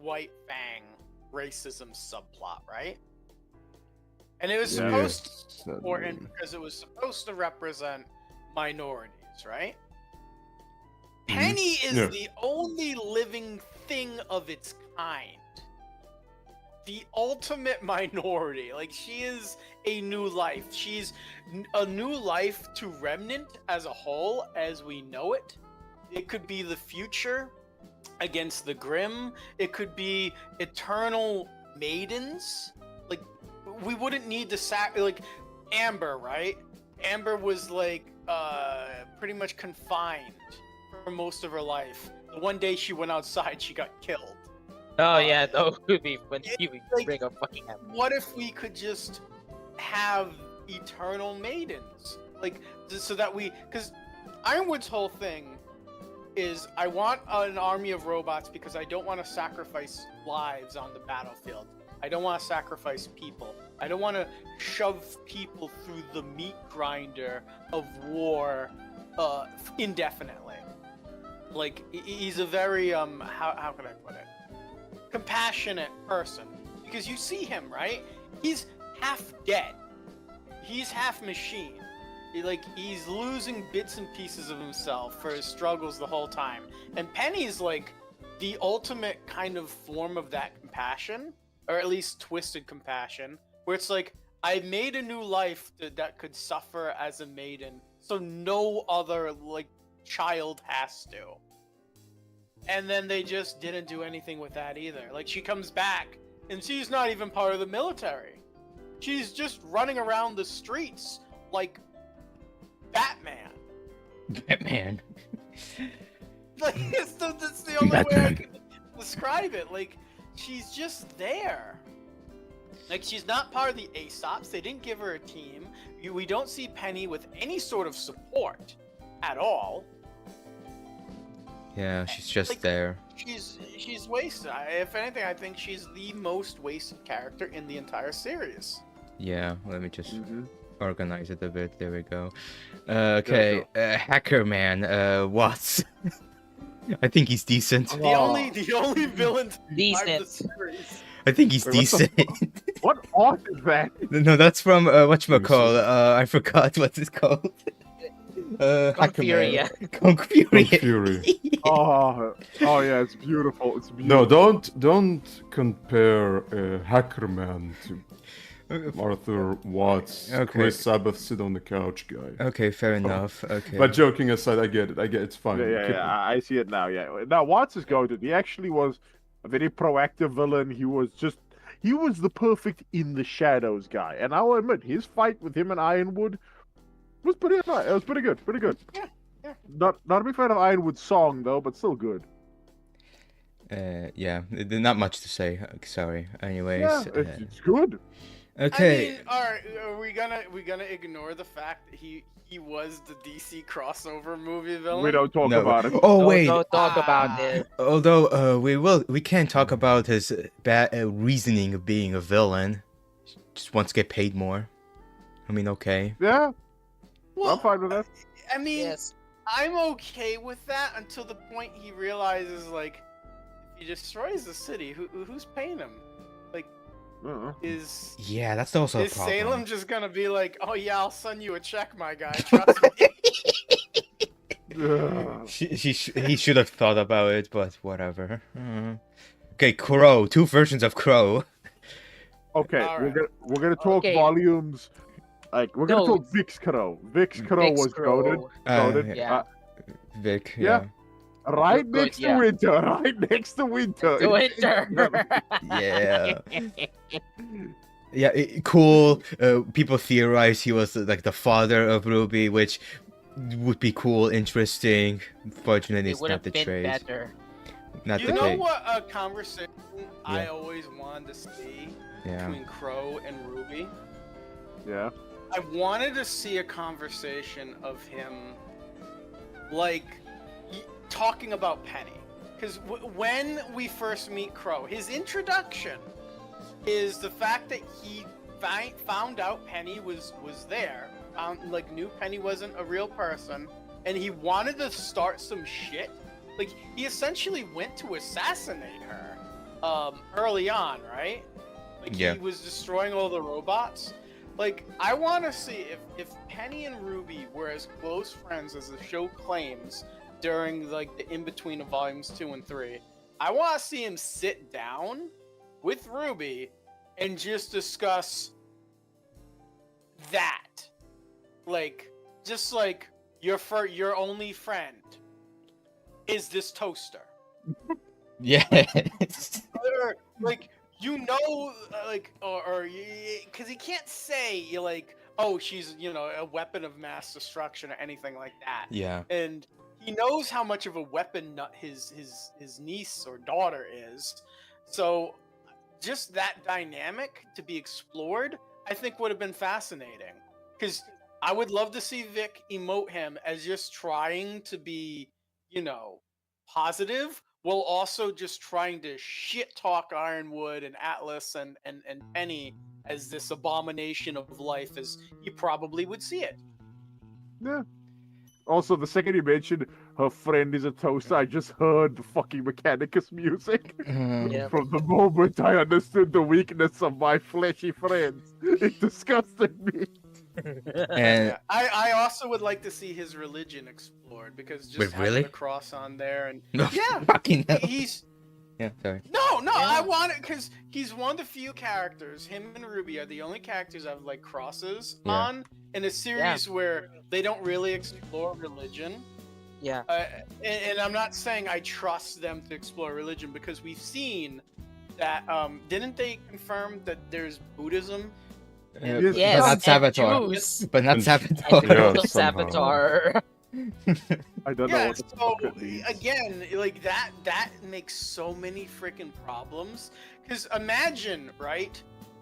White Fang racism subplot, right? And it was Yeah. supposed Yes, to be important because it was supposed to represent minorities, right? Penny is Yeah. the only living thing of its kind. The ultimate minority. Like, she is a new life. She's a new life to Remnant as a whole, as we know it. It could be the future against the Grimm. It could be eternal maidens. Like, we wouldn't need to like Amber, right? Amber was like pretty much confined for most of her life. The one day she went outside, she got killed. Oh yeah, that would be when you like- bring up fucking him. What if we could just have eternal maidens? Like, so that because Ironwood's whole thing is, I want an army of robots because I don't want to sacrifice lives on the battlefield. I don't want to sacrifice people. I don't want to shove people through the meat grinder of war indefinitely. Like, he's a very, how can I put it? Compassionate person. Because you see him, right? He's half dead. He's half machine. He's losing bits and pieces of himself for his struggles the whole time. And Penny's like the ultimate kind of form of that compassion, or at least twisted compassion, where it's like, I made a new life that could suffer as a maiden, so no other child has to. And then they just didn't do anything with that either. Like, she comes back and she's not even part of the military. She's just running around the streets like Batman. Batman. Like, that's the only way I can describe it. Like, she's just there. Like, she's not part of the Aesops. They didn't give her a team. We don't see Penny with any sort of support at all. Yeah, she's just there. She's wasted. If anything, I think she's the most wasted character in the entire series. Yeah, let me just Mm-hmm. organize it a bit. There we go. Okay, Hacker Man, Watts. I think he's decent. The only villain to survive the Decent. series. I think he's Wait, what the decent. What art is that? No, that's from whatchamacall. I forgot what it's called. Hacker Man. Confuria. Confuria. Fury. Oh yeah, it's beautiful. It's beautiful. No, don't compare Hackerman to Arthur Watts, Okay. Chris Sabbath sit on the couch guy. Okay, fair enough. Okay. But joking aside, I get it. It's fine. Yeah, I see it now. Yeah, now Watts is goated. He actually was a very proactive villain. He was the perfect in the shadows guy. And I'll admit, his fight with him and Ironwood was pretty nice. It was pretty good. Yeah. Not a big fan of Ironwood's song though, but still good. Yeah, not much to say. Sorry. Anyways. Yeah, it's good. Okay. I mean, alright, are we gonna ignore the fact that he was the DC crossover movie villain? We don't talk No. about it. Oh wait. Don't talk about it. Although we can't talk about his bad reasoning of being a villain. Just wants to get paid more. I mean, okay. Yeah, Well, I'm fine with that. I mean, Yes. I'm okay with that until the point he realizes, like, if he destroys the city, who's paying him? Like, is Yeah, that's also a is problem. Salem just gonna be like, oh yeah, I'll send you a check, my guy, trust me? He should have thought about it, but whatever. Okay, Qrow. 2 versions of Qrow. Okay, Alright. we're gonna talk Okay. volumes. Like we're gonna No. talk Vix Qrow. Vix Qrow was Qrow. goaded. Goaded. Yeah. Vic, Yeah. yeah. Right Good, next yeah. to Winter. Right next to Winter. The winter. Yeah. Yeah, cool. People theorize he was like the father of Rwby, which would be cool, interesting. Fortunately, It it's would not have the been trade. better. Not You the know case. what a conversation I Yeah. always wanted to see Yeah. between Qrow and Rwby? Yeah. I wanted to see a conversation of him, like, talking about Penny. Because when we first meet Qrow, his introduction is the fact that he found out Penny was there, like, knew Penny wasn't a real person, and he wanted to start some shit. Like, he essentially went to assassinate her early on, right? Like, Yeah. he was destroying all the robots. Like, I want to see if Penny and Rwby were as close friends as the show claims during, like, the in-between of volumes 2 and 3. I want to see him sit down with Rwby and just discuss that. Like, just like, your only friend is this toaster. Yes. Or, like, you know, like, or because he can't say, like, oh, she's, you know, a weapon of mass destruction or anything like that. Yeah. And he knows how much of a weapon his niece or daughter is. So just that dynamic to be explored, I think would have been fascinating. Because I would love to see Vic emote him as just trying to be, you know, positive, while also just trying to shit talk Ironwood and Atlas and Penny as this abomination of life as he probably would see it. Yeah. Also, the second you mentioned her friend is a toaster, I just heard the fucking Mechanicus music. Yeah. From the moment I understood the weakness of my fleshy friends, it disgusted me. And Yeah. I also would like to see his religion explored, because just Wait, having really? the cross on there and no, Yeah. fucking hell. he's Yeah, sorry. no, Yeah. I want it because he's one of the few characters. Him and Rwby are the only characters I've like crosses Yeah. on in a series where they don't really explore religion. Yeah. And I'm not saying I trust them to explore religion, because we've seen that. Didn't they confirm that there's Buddhism? Yes, Yes. But not and Saboteur. Jews. But not And- Saboteur. Yeah, And somehow. Saboteur. I don't know Yeah, what the so fuck it means. again, like that makes so many freaking problems. Because imagine, right?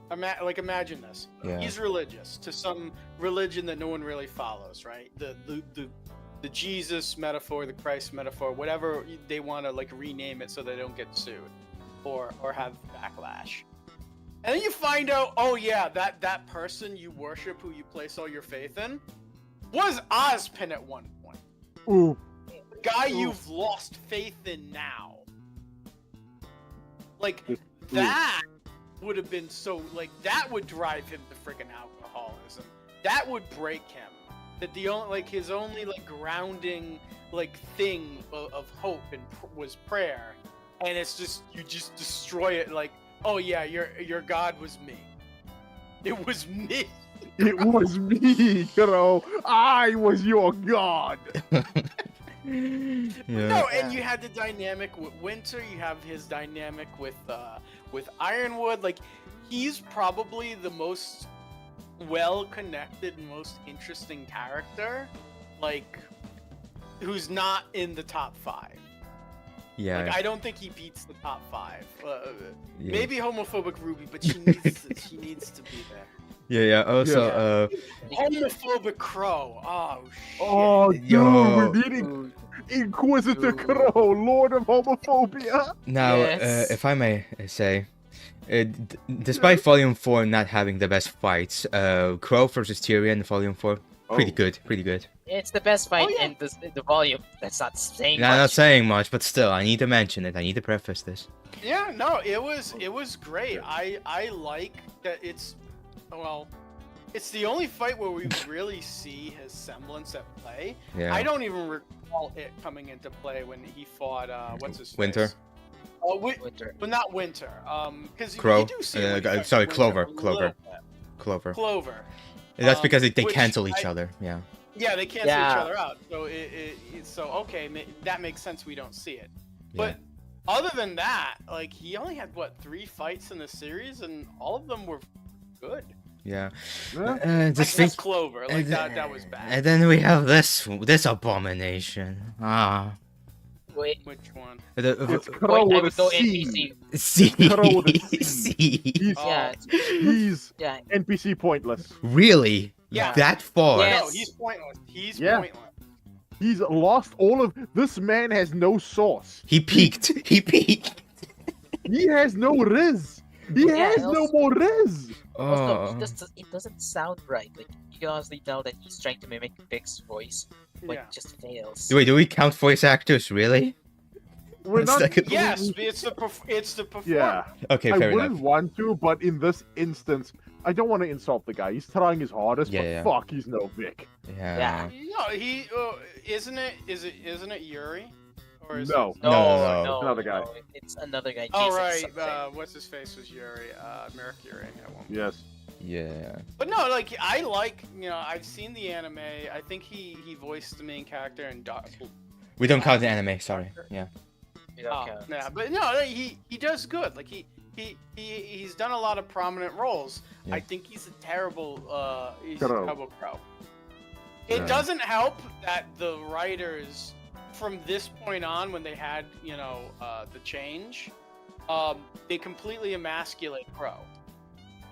Imagine this. Yeah. He's religious to some religion that no one really follows, right? The Jesus metaphor, the Christ metaphor, whatever they want to like rename it so they don't get sued or have backlash. And then you find out, oh yeah, that person you worship, who you place all your faith in, was Ozpin at one point. Ooh. The guy you've lost faith in now. Like, that would have been so, like, that would drive him to freaking alcoholism. That would break him. That the only, like, his only, like, grounding, like, thing of hope was prayer. And it's just, you just destroy it, like, oh yeah, your God was me. It was me. It was me, Qrow. I was your god. Yeah. No, and you had the dynamic with Winter. You have his dynamic with Ironwood. Like, he's probably the most well-connected and most interesting character. Like, who's not in the top 5. Yeah. Like, I don't think he beats the top 5. Yeah. Maybe homophobic Rwby, but she needs to be there. Yeah. Also, Homophobic Qrow. Oh shit. Oh, dude, Yo. we need Inquisitor Qrow, Lord of Homophobia. now, Yes. if I may say, despite Volume 4 not having the best fights, Qrow versus Tyrian, Volume 4, Pretty Oh. good, pretty good. It's the best fight yeah. in the volume. That's not saying I'm not much. saying much, but still, I need to mention it. I need to preface this. Yeah, no, it was great. I like that it's the only fight where we really see his semblance at play. Yeah. I don't even recall it coming into play when he fought what's his face? Winter. Winter. But not Winter. Because Qrow. you do see him when he fights Sorry, Winter Clover, a little Clover. bit. Clover. Clover. That's because they which cancel each I- other. Yeah. Yeah, they cancel Yeah. each other out. So so okay, that makes sense. We don't see it. Yeah. But other than that, like he only had 3 fights in the series, and all of them were good. Yeah. Yeah. Just That's think. Clover. Like that was bad. And then we have this abomination. Ah. Wait, Which one? It's wait, Qrow I with would a go C. NPC. See. Qrow with a C. See. He's, Yeah, he's yeah. NPC pointless. Really? Yeah. That far? Yeah. No, he's pointless. He's Yeah. pointless. He's lost all of. This man has no sauce. He peaked. He peaked. He has no riz. He Yeah, has and no also- more riz. Also, Oh. it doesn't sound right. Like you can honestly tell that he's trying to mimic Vic's voice, but Yeah. it just fails. Wait, do we count voice actors? Really? We're It's not. like a- Yes, it's the performance. Yeah, Okay, I fair wouldn't enough. want to, but in this instance, I don't want to insult the guy. He's trying his hardest, Yeah, but yeah. fuck, he's no Vic. Yeah. No, he isn't it Yuri? Or is No. It... No. Another guy. no, it's another guy. Oh Jason right, something. what's his face was Yuri? Mercury at one point. Yes. Yeah. But no, like I like, I've seen the anime. I think he voiced the main character in We don't count the anime. Sorry. Yeah. We don't count. yeah, but no, he does good. Like he's done a lot of prominent roles. Yeah. I think he's a terrible Qrow. Qrow. It Right. doesn't help that the writers from this point on, when they had the change, they completely emasculate Qrow.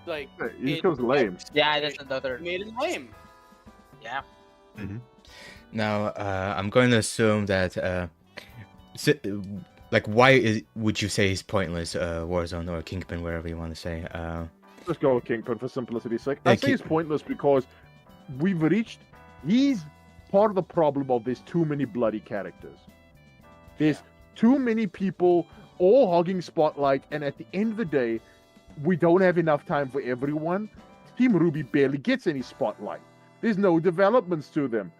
Like He just goes lame. Yeah, that's another. made him lame. Yeah. Now, I'm going to assume that, why would you say he's pointless, Warzone or Kingpin, wherever you want to say? Let's go with Kingpin for simplicity's sake. Yeah, I say he's pointless because he's part of the problem of there's too many bloody characters. There's too many people all hogging spotlight, and at the end of the day, we don't have enough time for everyone. Team Rwby barely gets any spotlight. There's no developments to them.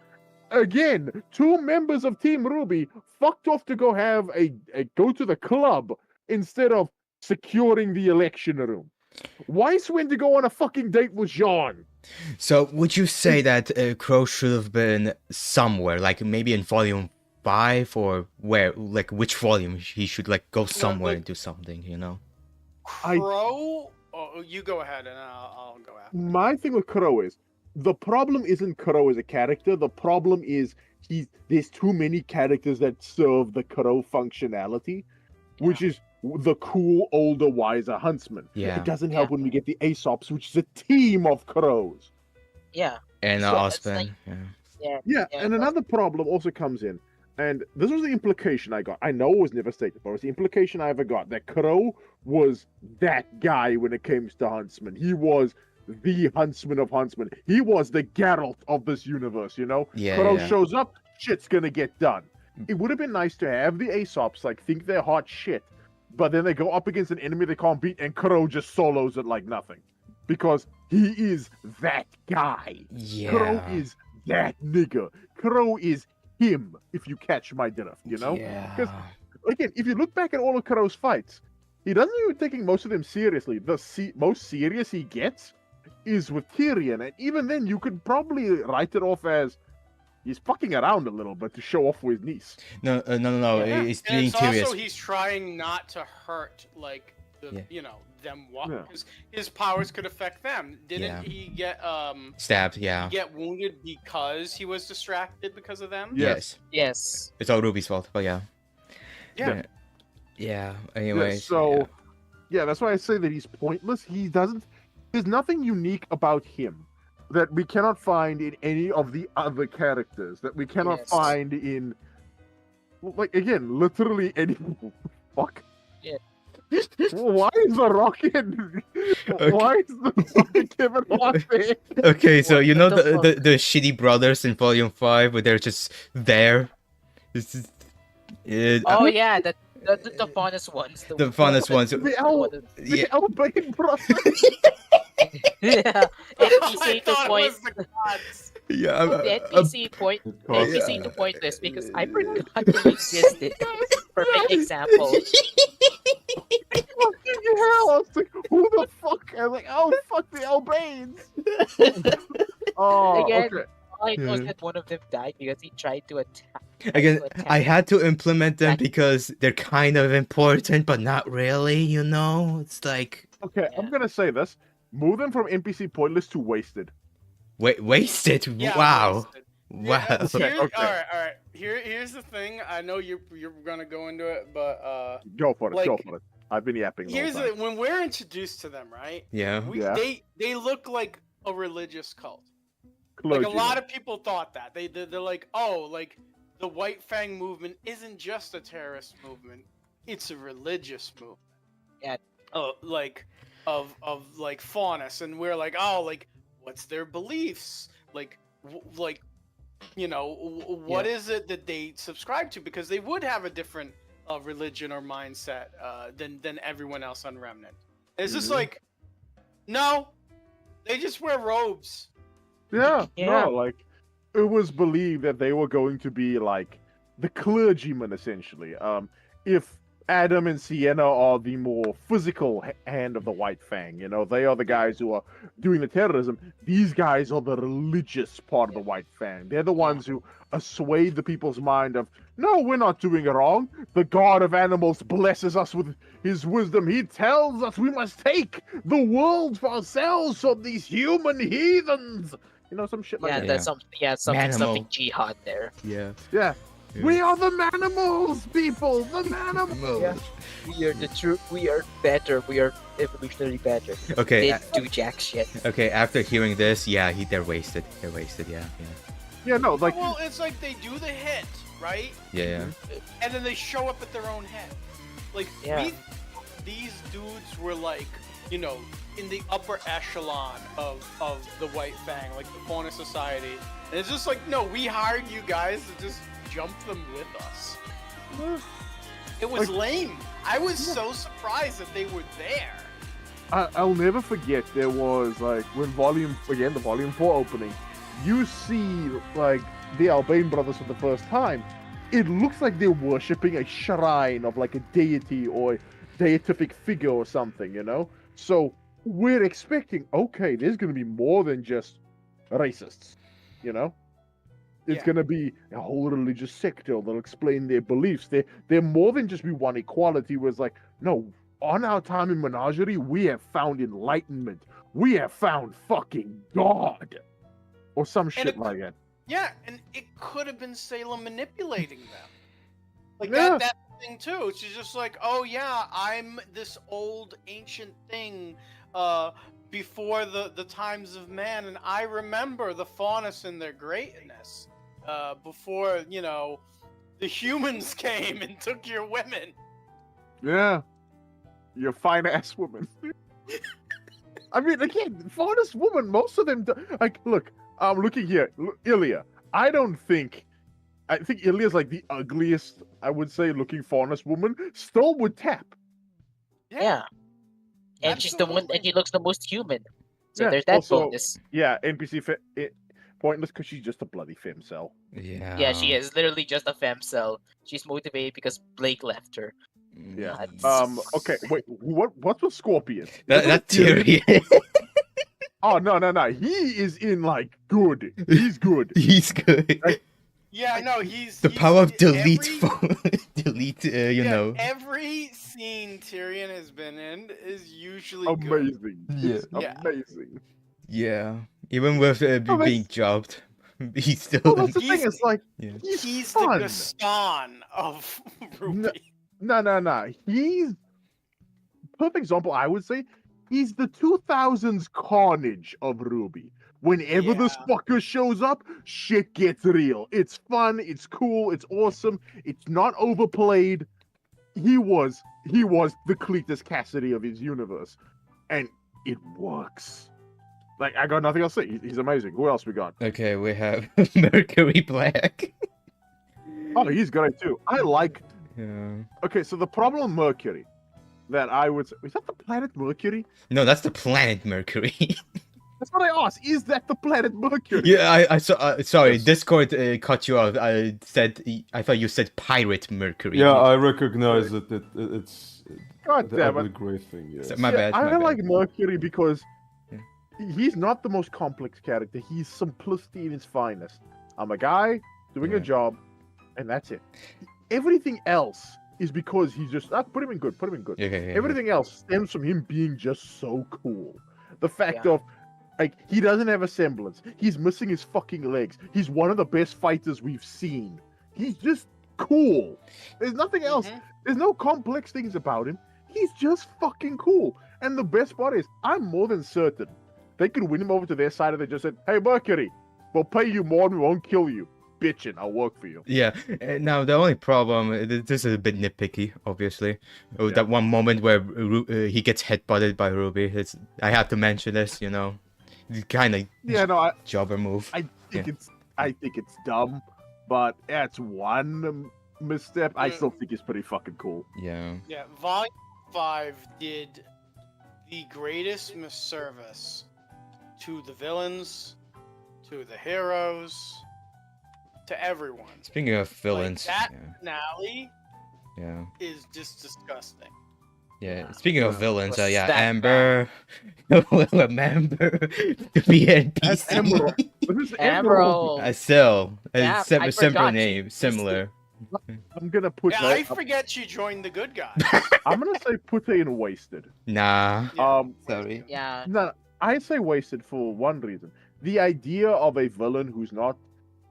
Again, 2 members of Team Rwby fucked off to go have go to the club instead of securing the election room. Weiss went to go on a fucking date with Jaune. So, would you say that Qrow should have been somewhere, like maybe in volume 5, or where, like which volume he should go somewhere and do something, Qrow. Oh, you go ahead and I'll go after. My thing with Qrow is the problem isn't Qrow as a character. The problem is there's too many characters that serve the Qrow functionality, which is the cool, older, wiser huntsman. Yeah. It doesn't help when we get the Aesops, which is a team of Qrows. Yeah. And So it's Ozpin, like- yeah. Yeah. Yeah, Yeah, and but- another problem also comes in, and this was the implication I got. I know it was never stated, but it was the implication I ever got that Qrow was that guy when it comes to huntsman. He was the huntsman of huntsmen. He was the Geralt of this universe, Yeah, Qrow yeah. shows up, shit's gonna get done. It would have been nice to have the Aesops think they're hot shit, but then they go up against an enemy they can't beat, and Qrow just solos it like nothing. Because he is that guy. Yeah. Qrow is that nigga. Qrow is him, if you catch my drift, Yeah. Again, if you look back at all of Qrow's fights, he doesn't even taking most of them seriously. The most serious he gets is with Tyrian, and even then you could probably write it off as he's fucking around a little bit to show off with his niece. No, Yeah. it's And being it's curious. also he's trying not to hurt them because his powers could affect them. Didn't Yeah. he get Stabbed, yeah. get wounded because he was distracted because of them? Yes. Yes. It's all Ruby's fault, but yeah. Yeah. Yeah, anyways. so that's why I say that he's pointless. There's nothing unique about him that we cannot find in any of the other characters, that we cannot Yes. find in, literally any. Fuck. Why is the rocket? Why is the rocket Kevin Hart there? Okay, so What you know the the shitty brothers in Volume 5 where they're just there. This is, Oh yeah, the funnest ones. the funnest ones. The Yeah. Albain Brothers. Yeah, I NPC to thought it point. was the gods. Yeah, The NPC point. Because- NPC to pointless because I forgot they existed. Perfect example. Fucking hell! I was like, who the fuck? I was like, oh fuck the Albains. Oh, Again. okay. All I know is Yeah. that one of them died because he tried to attack. Again, to attack- I had to implement them Attack- because they're kind of important, but not really. You know, it's like Okay, I'm Yeah. gonna say this. Move them from NPC pointless to wasted. wasted. Yeah, Wow, wasted. wow. Yeah, Okay. All right. Here's the thing. I know you're gonna go into it, but Go for it, go Like, for it. I've been yapping the whole here's time. it. When we're introduced to them, right? Yeah. Yeah. They look like a religious cult. Clergy. Like a lot of people thought that they're like, oh, like the White Fang movement isn't just a terrorist movement; it's a religious movement. Yeah. Like of like faunus, and we're like, oh, like what's their beliefs? Like you know, what is it that they subscribe to? Because they would have a different religion or mindset than everyone else on Remnant. It's just Mhm. like, no, they just wear robes. Yeah, Yeah. no, like it was believed that they were going to be like the clergymen essentially. If Adam and Sienna are the more physical hand of the White Fang, you know, they are the guys who are doing the terrorism. These guys are the religious part of the White Fang. They're the ones who assuade the people's mind of, no, we're not doing it wrong. The God of Animals blesses us with his wisdom. He tells us we must take the world for ourselves from these human heathens. You know, some shit like Yeah, that. that's something Manimal. jihad there. Yeah. Yeah. We are the manimals, people! The manimals! Yeah. We are the true. We are better. We are evolutionary better. Okay. They do jack shit. Okay. After hearing this, yeah, they're wasted. They're wasted. Yeah. Yeah, no, like, Well, it's like they do the hit, right? Yeah. And then they show up at their own head. Like Yeah. these dudes were like, you know, in the upper echelon of the White Fang, like the Fauna Society. And it's just like, no, we hired you guys to just jump them with us. It was lame. I was so surprised that they were there. I'll never forget, there was, like, when the Volume 4 opening, you see, like, the Albain Brothers for the first time. It looks like they're worshipping a shrine of, like, a deity or a deific figure or something, you know? So, we're expecting, okay, there's gonna be more than just racists, you know? It's Yeah. gonna be a whole religious sector. They'll explain their beliefs. They're more than just be one equality. Where it's like, no, on our time in Menagerie, we have found enlightenment. We have found fucking God, or some shit it- like that. Yeah, and it could have been Salem manipulating them. Like Yeah. that thing too. She's just like, oh yeah, I'm this old ancient thing before the times of man, and I remember the faunus and their greatness before, you know, the humans came and took your women. Yeah, you're fine ass woman. I mean, again, finest woman. Most of them, like, look, I'm looking here, Ilia. I think Ilia's like the ugliest, I would say, looking faunest woman. Still would tap. Yeah. And she's the one, and Absolutely. she looks the most human. So Yeah, there's that also- bonus. Yeah, NPC pointless because she's just a bloody femcell. Yeah. Yeah, she is literally just a femcell. She's motivated because Blake left her. Yeah. That's- Okay. Wait. What was Scorpion? That Tyrian. Oh no. He is in like good. He's good. He's good. Yeah, no, he's The he's- power of delete every- phone. Delete. You yeah, know. every scene Tyrion has been in is usually good. Amazing. It's Yeah. amazing. Yeah. Even with Oh, being jobbed, he's still. Well, that's the He's- thing. It's like Yeah. he's the fun. Gaston of Rwby. No. He's perfect example. I would say he's the 2000s Carnage of Rwby. Whenever this Yeah. fucker shows up, shit gets real. It's fun. It's cool. It's awesome. It's not overplayed. He was he was the Cletus Cassidy of his universe, and it works. Like, I got nothing else to say. He's amazing. Who else we got? Okay, we have Mercury Black. Oh, he's great too. I like. Yeah. Okay, so the problem with Mercury that I would say, is that the planet Mercury? No, that's the planet Mercury. That's what I asked. Is that the planet Mercury? Yeah, I saw. Sorry, Yes. Discord cut you off. I thought you said Pirate Mercury. Yeah, I recognize it. It's God the damn ugly it. gray thing. Yeah. My bad. I my don't bad. like Mercury because Yeah. he's not the most complex character. He's simplicity in his finest. I'm a guy doing Yeah. a job, and that's it. Everything else is because he's just put him in good. Put him in good. Okay, Everything else stems from him being just so cool. The fact Yeah. of, like, he doesn't have a semblance. He's missing his fucking legs. He's one of the best fighters we've seen. He's just cool. There's nothing else. Mhm. There's no complex things about him. He's just fucking cool. And the best part is, I'm more than certain they could win him over to their side if they just said, "Hey, Mercury, we'll pay you more and we won't kill you. Bitchin', I'll work for you." Yeah. Now the only problem, this is a bit nitpicky, obviously. Oh, Yeah. that one moment where he gets headbutted by Rwby. I have to mention this. Kind of Yeah, no, jobber move. I think it's dumb, but that's one misstep. I still think it's pretty fucking cool. Yeah. Yeah, Volume 5 did the greatest misservice to the villains, to the heroes, to everyone. Speaking of villains, that finale yeah. is just disgusting. Yeah, speaking of villains, Was yeah, that Amber, Amber, the BNPC, That's Emerald. Who's Emerald. Still, Yeah, I similar forgot she name, existed. similar. I'm gonna put. Yeah, her, I forget she joined the good guys. I'm gonna say put her in wasted. Nah, Yeah. sorry. Yeah. No, I say wasted for one reason. The idea of a villain who's not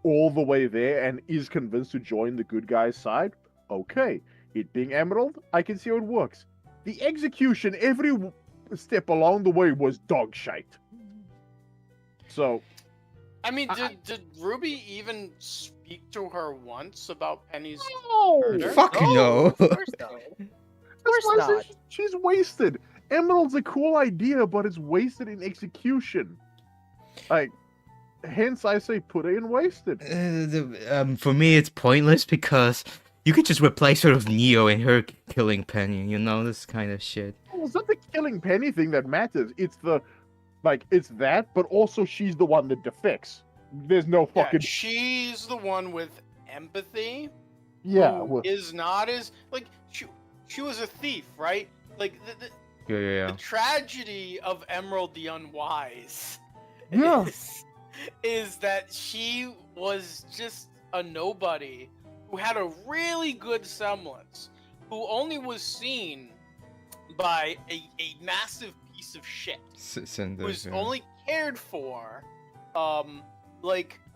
all the way there and is convinced to join the good guys' side. Okay, it being Emerald, I can see how it works. The execution, every step along the way, was dog shite. So, I mean, did Ruby even speak to her once about Penny's no, murder? Fuck no. Of course not. Of course not. She's wasted. Emerald's a cool idea, but it's wasted in execution. Like, hence I say put her in wasted. For me, it's pointless because you could just replace her with Neo and her killing Penny. This kind of shit. Well, it's not the killing Penny thing that matters. It's the, it's that, but also she's the one that defects. There's no Yeah, fucking she's the one with empathy. yeah. who Well, is not as like she was a thief, right? Like Yeah. the tragedy of Emerald the Unwise Yeah. is that she was just a nobody who had a really good semblance, who only was seen by a massive piece of shit, Cinder. who's yeah. only cared for,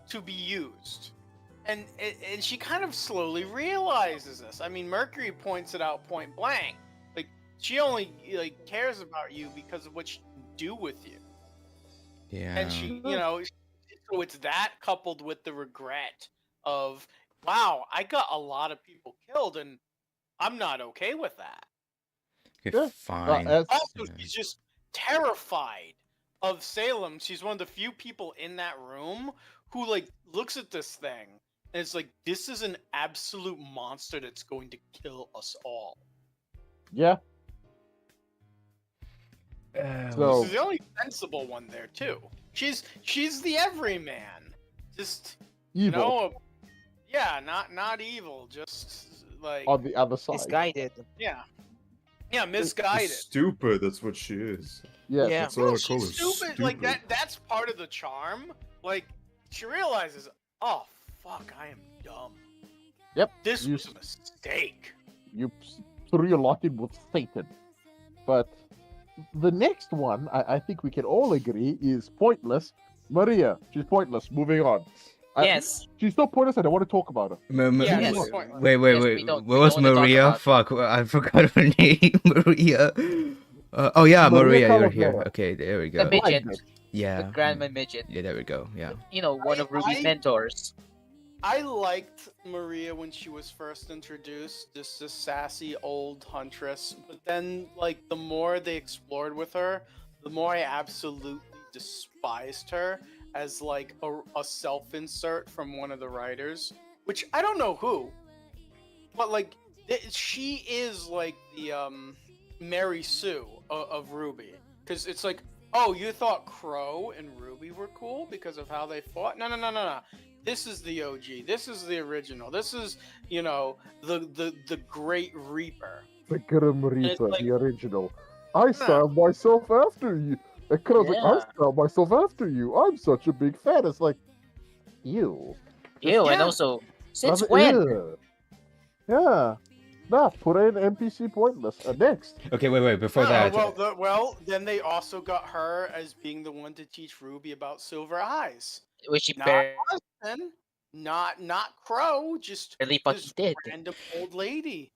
to be used. And she kind of slowly realizes this. I mean, Mercury points it out point blank. Like, she only cares about you because of what she can do with you. Yeah. And she, so it's that coupled with the regret of, wow, I got a lot of people killed, and I'm not okay with that. Okay, Yeah. fine. Also, Yeah. she's just terrified of Salam. She's one of the few people in that room who looks at this thing and it's like, this is an absolute monster that's going to kill us all. yeah. So- She's the only sensible one there too. She's the everyman, just Evil not evil, just like on the other side. Misguided. yeah, misguided. Stupid. That's what she is. Yes. Yeah. That's all No, I call her. she's stupid. Like that's part of the charm. Like, she realizes, oh fuck, I am dumb. Yep. This You was a mistake. You threw a lot in with Satan. But the next one, I think we can all agree, is pointless. Maria, she's pointless. Moving on. Yes. She's so pointless, I don't want to talk about her. Yeah, Yes. she's pointless. Wait. Yes, we What don't was wanna talk Maria? about- Fuck, I forgot her name. Maria. Oh yeah, Maria Maria, you're here. Calavera. Okay, there we The go. midget. Like The Yeah. grandma midget. Yeah, there we go. Yeah. One of Ruby's mentors. I liked Maria when she was first introduced, just this sassy old huntress. But then, like, the more they explored with her, the more I absolutely despised her as like a self-insert from one of the writers, which I don't know who, but like she is like the Mary Sue of Rwby, because it's like, oh, you thought Qrow and Rwby were cool because of how they fought? No. This is the OG. This is the original. This is, you know, the Great Reaper. The Grim Reaper, like- the original. I stabbed myself after you. And Crow's like, I Yeah. stabbed myself after you. I'm such a big fan. It's like, ew. Ew, and Yeah. also, since That's- when? ew. Yeah. Nah, put in NPC pointless. Next. Okay, wait. Before Oh, that, well, then they also got her as being the one to teach Rwby about silver eyes. Which she Not barely Ozpin, not Qrow, just fucking this did. random old lady.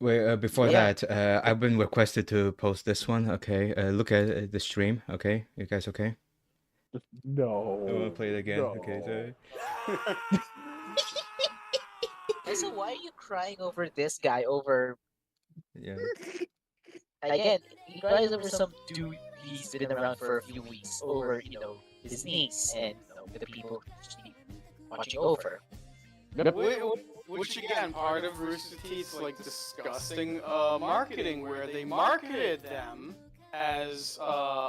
before Yeah. that, I've been requested to post this one. Okay, look at the stream. Okay, you guys okay? Just, no. I want to play it again. Okay, No. so Also, why are you crying over this guy? Over yeah. again, he cries over some dude he's been around for a few weeks. Over his niece and the people she's watching over. Which again, part of Rooster Teeth's like disgusting marketing, where they marketed them as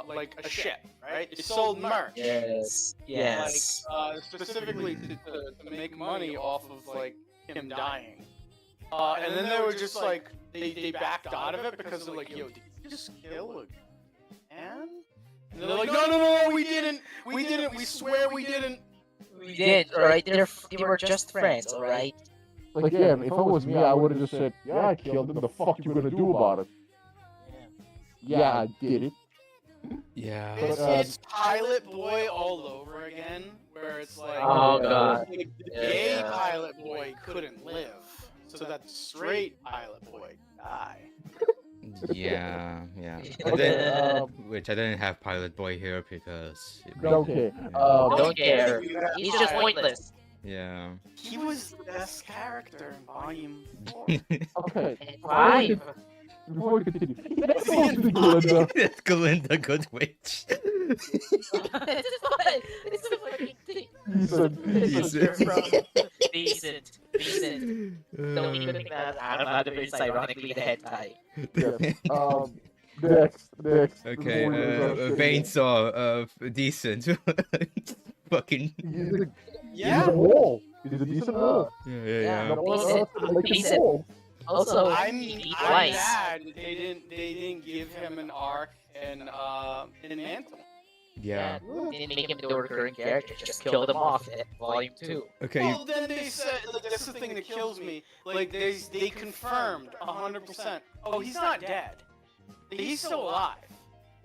like a ship, right? They sold merch. Yes. Yes. Like specifically to make money off of like him dying. And then they were just like they backed out of it because they're like, yo, did you just kill a man? And they're like, no, we didn't, we swear we didn't. We did, alright? They were just friends, alright? Again, if it was me, I would have just said, yeah, I killed him. The fuck you gonna do about it? Yeah, I did it. Yeah. It's Pilot Boy all over again, where it's like, Oh, God. like, the gay Yeah. Pilot Boy couldn't live, so that straight Pilot Boy die. Yeah. Okay, Which I didn't have Pilot Boy here because. Okay. Don't care. He's just pointless. Yeah. He was the best character in Volume 4. Okay. And 5. Before we continue, let's go to the Glynda. Glynda, good witch. It's fun. It's a fucking thing. Decent. Decent. Don't even think that I'm not the first, ironically, the head guy. Yes. Next. Okay, Before we lose our shit Bainsaw, decent. Fucking. again. He's Yeah, a wall. He's a decent wall. Yeah. No one Decent. else can make a Decent. wall. Also, I'm Weiss. mad they didn't give him an arc in Mantle. Yeah. Didn't make him the recurring character. Just killed him off at Volume 2. Okay. Well, then they said, like, that's the thing that kills me. Like, they confirmed 100%. Oh, he's not dead. He's still alive.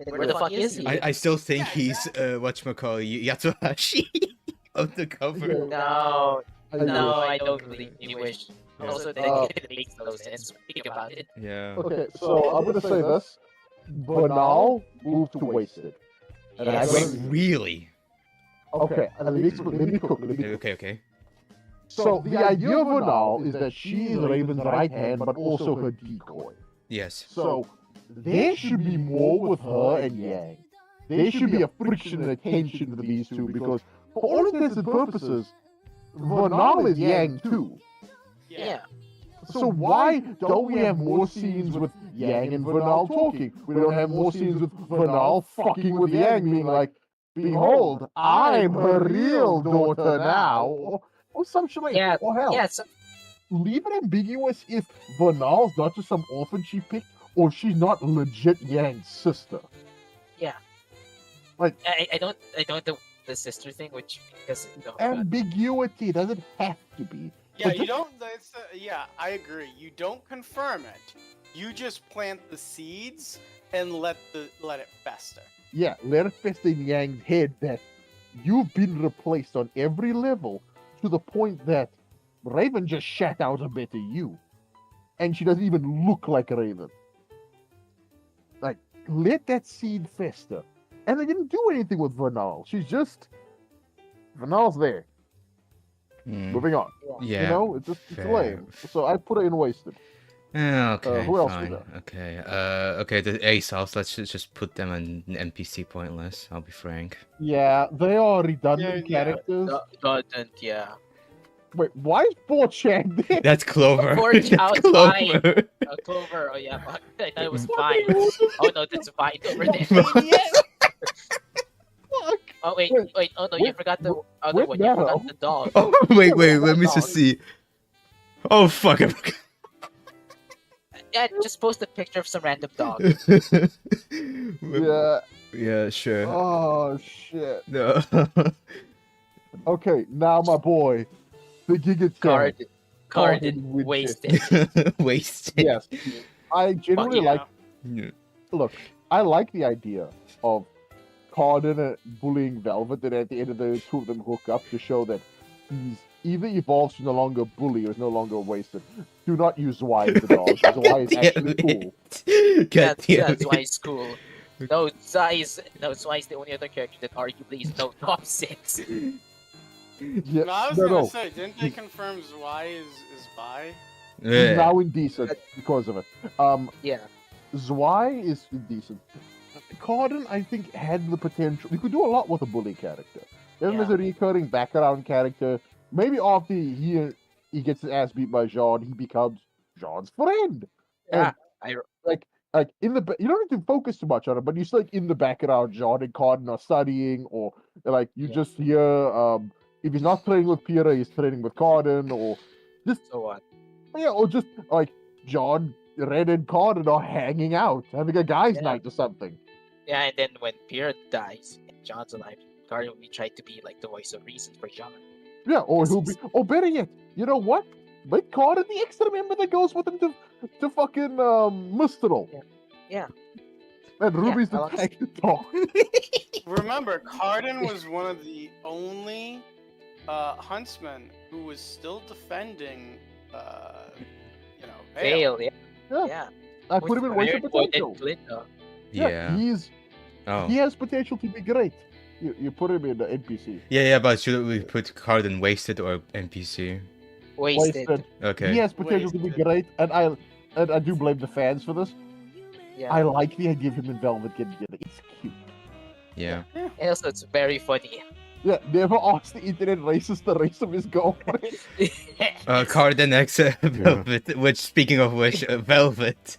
Where the fuck is he? I still think he's whatchamacallit, Yatsuhashi on the cover. No, I no, wish. I don't really wish. Yeah. Also, that makes no sense. Think about it. Yeah. Okay, so I'm gonna say this. Vernal moved to wasted. And Yes. I Wait, gotta- really? Okay, and let me cook. Okay. So the idea of Vernal is that she is Raven's right hand, but also her decoy. Yes. So there should be more with her and Yang. There should be a friction and a tension with these two because, for all intents and purposes, Vernal is Yang too. Yeah. So why don't we have more scenes with Yang and Vernal talking? We don't have more scenes with Vernal fucking with Yang, being like, "Behold, I'm her real daughter now," or some shit like Yeah, that. Or hell, Yeah, so, leave it ambiguous if Vernal's not just some orphan she picked, or she's not legit Yang's sister. I don't the sister thing, which because Ambiguity doesn't have to be. Yeah, But you don't. That's yeah, I agree. You don't confirm it. You just plant the seeds and let it fester. Yeah, let it fester in Yang's head that you've been replaced on every level to the point that Raven just shat out a better you. And she doesn't even look like Raven. Like, let that seed fester. And they didn't do anything with Vernal. She's just... Vernal's there. Moving on. Yeah. You know, it's fair. lame. So I put it in wasted. Okay, who else was fine. there? Okay. Okay, the ASOS, let's just put them on NPC pointless, I'll be frank. Yeah, they are redundant Yeah, yeah. characters. Yeah. Wait, why is 4chan there? That's Clover. Of course, That's it's Clover. fine. Clover. Oh yeah, fuck. I thought it was Vine. Oh no, that's Vine over there. Fuck. Oh wait. Oh no, you forgot the other with one. You Merlot. forgot the dog. Oh, wait, Yeah, let me just see. Oh, fuck. Yeah, just post a picture of some random dog. Yeah. Yeah, sure. Oh shit. No. Okay, now my boy, the Giga Cardin wasted. Wasted. Yes, I genuinely yeah. like. Look, I like the idea of Cardin bullying Velvet, and at the end of the two of them hook up to show that he's either evolves to no longer bully or is no longer wasted. Do not use Y as the dog. Y is actually cool. That's why it's cool. No, Zai is the only other character that arguably is no top 6. Yeah, No, I was no, gonna no. say, didn't they confirm Zwei is bi? He's Yeah. now indecent because of it. Yeah. Zwei is indecent. Cardin, I think, had the potential. You could do a lot with a bully character. Him as a recurring background character. Maybe after he gets his ass beat by Jaune, he becomes Jaune's friend. Yeah. And, like in the you don't need to focus too much on it, but you still like in the background, Jaune and Cardin are studying, or like you just hear if he's not training with Pyrrha, he's training with Cardin, or just So what? yeah, or just like Jaune, Ren, and Cardin are hanging out, having a guys' Yeah. night or something. Yeah, and then when Pyrrha dies and John's alive, Cardin will be trying to be like the voice of reason for John. Yeah, or Yes, he'll be, or better yet, you know what? Make Cardin the extra member that goes with him to fucking Mistral. Yeah. And Ruby's I the like tank to talk. Remember, Cardin was one of the only huntsmen who was still defending, Vale. Vale, yeah. Yeah. Yeah. I put him in waste of potential. Glynda. Yeah. He has potential to be great. You put him in the NPC. Yeah, but should we put Cardin wasted or NPC? Wasted. Okay. He has potential to be Wasted. great, and I do blame the fans for this. Yeah. I like the idea of him and Velvet getting together. It's cute. Yeah. And also, it's very funny. Yeah, never ask the internet racist the race of his girlfriend. Cardin X Velvet, which, speaking of which, Velvet.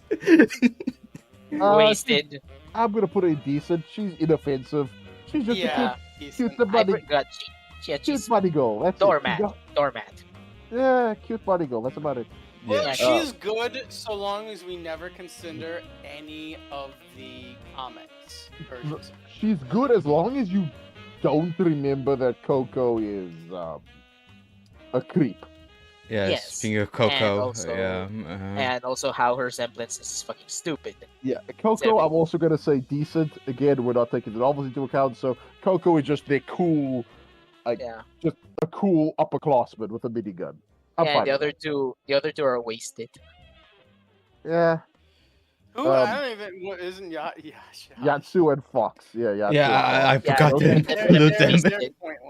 Wasted. I'm gonna put her in decent. She's inoffensive. She's just Yeah, a cute decent. the I bunny, forgot. cute She's bunny girl. That's doormat. it. Doormat. Yeah, cute bunny girl. That's about it. Well, Yeah. she's good so long as we never consider any of the comics versions. She's good as long as you don't remember that COCO is a creep. Yeah, Yes. speaking of COCO, also- yeah. And also how her semblance is fucking stupid. Yeah, COCO. I'm also gonna say decent. Again, we're not taking the novels into account, so COCO is just their cool, Yeah. a cool upperclassman with a minigun. I'm And fine. the with other two are wasted. that. Yeah, Who I don't even what isn't Yatsu and Fox. Yeah, Yatsu. Yeah, I and Fox. Yeah, forgot to they're- include they're them. wasted. pointless.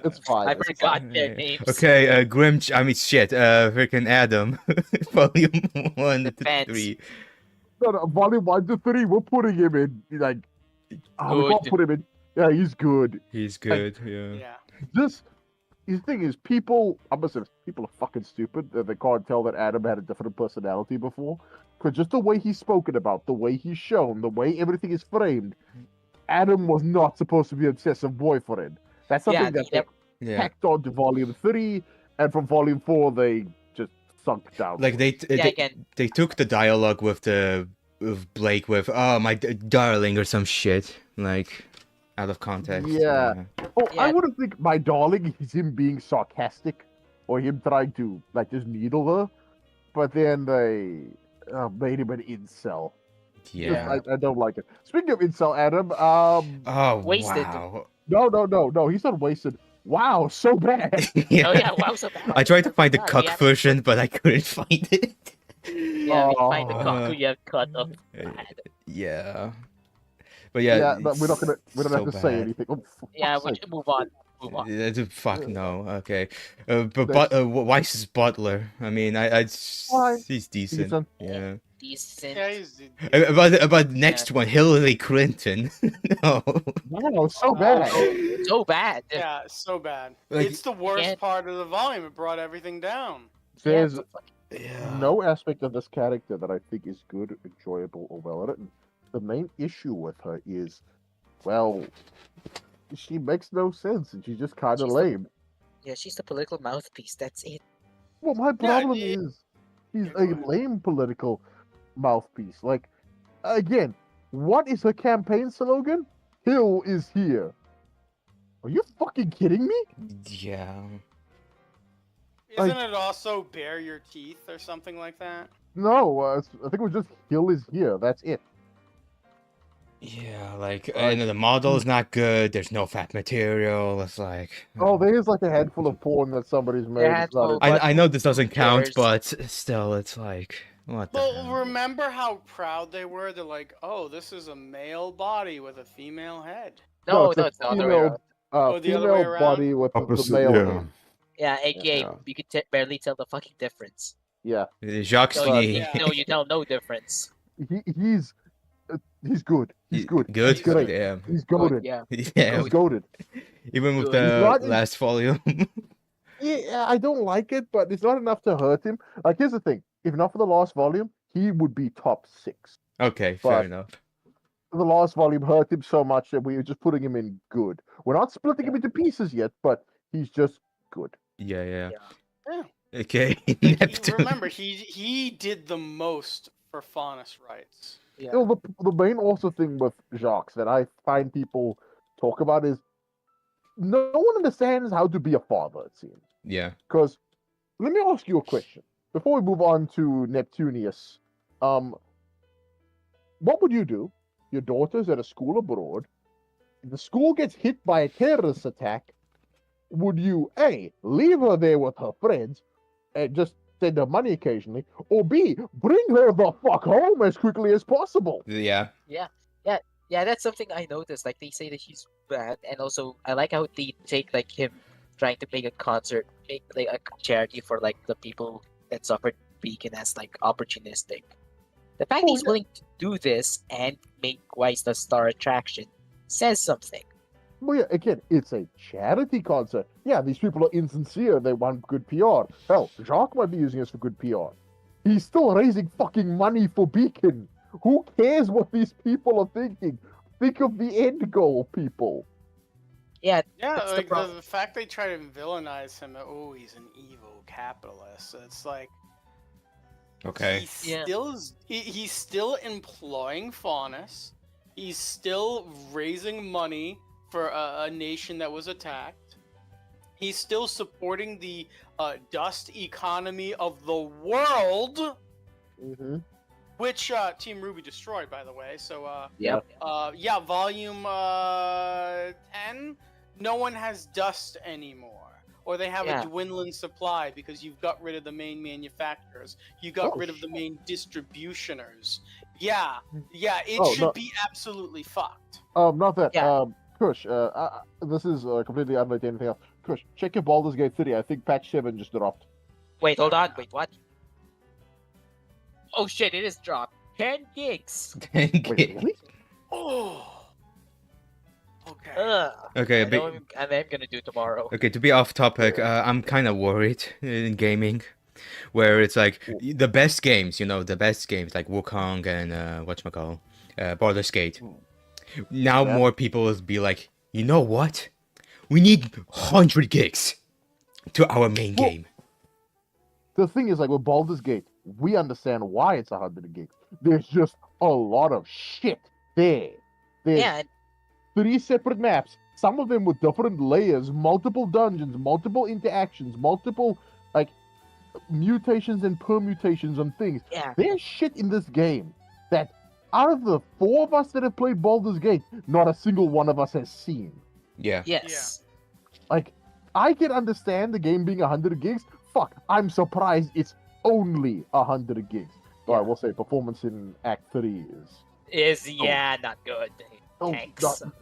It's fine. I it's forgot fine. their names. Okay, freaking Adam. Volume 1 to Depends. 3. 3. No, volume 1 to 3, we're putting him in. Like, we can't Good. put him in. Yeah, he's good. He's good, yeah. Yeah. The thing is, people are fucking stupid. They can't tell that Adam had a different personality before. Because just the way he's spoken about, the way he's shown, the way everything is framed, Adam was not supposed to be an obsessive boyfriend. That's something that they Yeah. tacked on to volume 3, and from volume 4 they just sunk down. Like they took the dialogue with Blake with my darling or some shit, like out of context. Yeah. Oh, I Yeah. wouldn't think my darling is him being sarcastic or him trying to like just needle her, but then they made him an incel. Yeah. I don't like it. Speaking of incel, Adam, Oh, Wasted. wow. no, he's not wasted. Wow, so bad. Yeah. Oh yeah, wow, so bad. I tried to find the God, cuck yeah. version, but I couldn't find it. Yeah, we find the Oh. cock you have cut off. Bad. Yeah. But yeah, Yeah, but we don't have so to say bad. anything. Oh, for Yeah, fuck's we sake. should move on. Move on. Fuck no. Okay. But Weiss's butler. I mean, Why? he's decent. Decent. Yeah. Decent. Yeah, he's. About next one, Hillary Clinton. No. Wow, so Oh, bad. So bad. Yeah, so bad. Like, It's the worst can't- part of the volume. It brought everything down. There's Yeah. no aspect of this character that I think is good, enjoyable, or well written. The main issue with her is, well, she makes no sense and she's just kind of She's the- lame. Yeah, she's the political mouthpiece. That's it. Well, my problem yeah. is he's Yeah, a go ahead. lame political mouthpiece. Like, again, what is her campaign slogan? Hill is here. Are you fucking kidding me? Yeah. Isn't Like- it also bare your teeth or something like that? No, I think it was just Hill is here. That's it. Yeah, like, and the model is not good. There's no fat material. It's like. Oh, there's like a handful of porn that somebody's made. Yeah, It's not well, a- I know this doesn't count, cares? but still, it's like, what the Well, hell? remember how proud they were? They're like, oh, this is a male body with a female head. No, it's a it's the other way female- around. Oh, the other way female around? body with the Opposite, male. yeah. head. Yeah, aka Yeah. you could barely tell the fucking difference. Yeah, Jacques No, Schnee. yeah. no, you tell no difference. he's good. He's good. Good? He's great. Yeah. He's Good, goaded. yeah. Yeah. He's goaded. Even with Good. the Not in- last volume. Yeah, I don't like it, but it's not enough to hurt him. Like, here's the thing: if not for the last volume, he would be top 6. Okay, fair But- enough. The last volume hurt him so much that we were just putting him in good. We're not splitting him into pieces yet, but he's just good. Yeah. Yeah. Okay. Like, Neptune. remember, he did the most for faunus rights. Yeah. You know, the main also thing with Jacques that I find people talk about is no one understands how to be a father, it seems. Yeah. Because let me ask you a question before we move on to Neptunius. What would you do? Your daughter's at a school abroad. If the school gets hit by a terrorist attack, would you A, leave her there with her friends and just send her money occasionally, or B, bring her the fuck home as quickly as possible? Yeah. Yeah, that's something I noticed. Like they say that he's bad, and also I like how they take like him trying to make a concert, make like a charity for like the people that suffered Beacon as like opportunistic. The fact Oh, he's yeah. willing to do this and make Weiss the star attraction says something. Well, yeah, again, it's a charity concert. Yeah, these people are insincere. They want good PR. Hell, Jacques might be using us for good PR. He's still raising fucking money for Beacon. Who cares what these people are thinking? Think of the end goal, people. Yeah, Yeah, That's the like the, problem. fact they try to villainize him. Oh, he's an evil capitalist. It's like Okay. he's still employing faunus. He's still raising money for a nation that was attacked. He's still supporting the dust economy of the world, Mm-hmm. which Team Rwby destroyed, by the way. So, yep. yeah, volume 10, no one has dust anymore. Or they have Yeah. a dwindling supply because you've got rid of the main manufacturers. You got Oh, rid of the shit. main distributioners. Yeah, it Oh, should no. be absolutely fucked. Not that. Yeah. Kush, this is completely unrelated to anything else. Kush, check your Baldur's Gate 3. I think patch 7 just dropped. Wait, hold on. Wait, what? Oh shit! It is dropped. 10 gigs. Wait, really? Oh. Okay. Ugh. Okay, I but- know I'm gonna do tomorrow. Okay, to be off topic, I'm kind of worried in gaming, where it's like the best games, the best games like Wukong and whatchamacall, Baldur's Gate. Now Yeah. more people will be like, you know what? We need 100 gigs to our main Well, game. The thing is, like with Baldur's Gate, we understand why it's 100 gigs. There's just a lot of shit there. There's Yeah, and 3 separate maps, some of them with different layers, multiple dungeons, multiple interactions, multiple like mutations and permutations and things. yeah. There's shit in this game that out of the 4 of us that have played Baldur's Gate, not a single one of us has seen. Yeah. Yes. Like, I can understand the game being 100 gigs. Fuck, I'm surprised it's only 100 gigs. But I will say performance in Act 3 is... Not good. Oh, Thanks. God.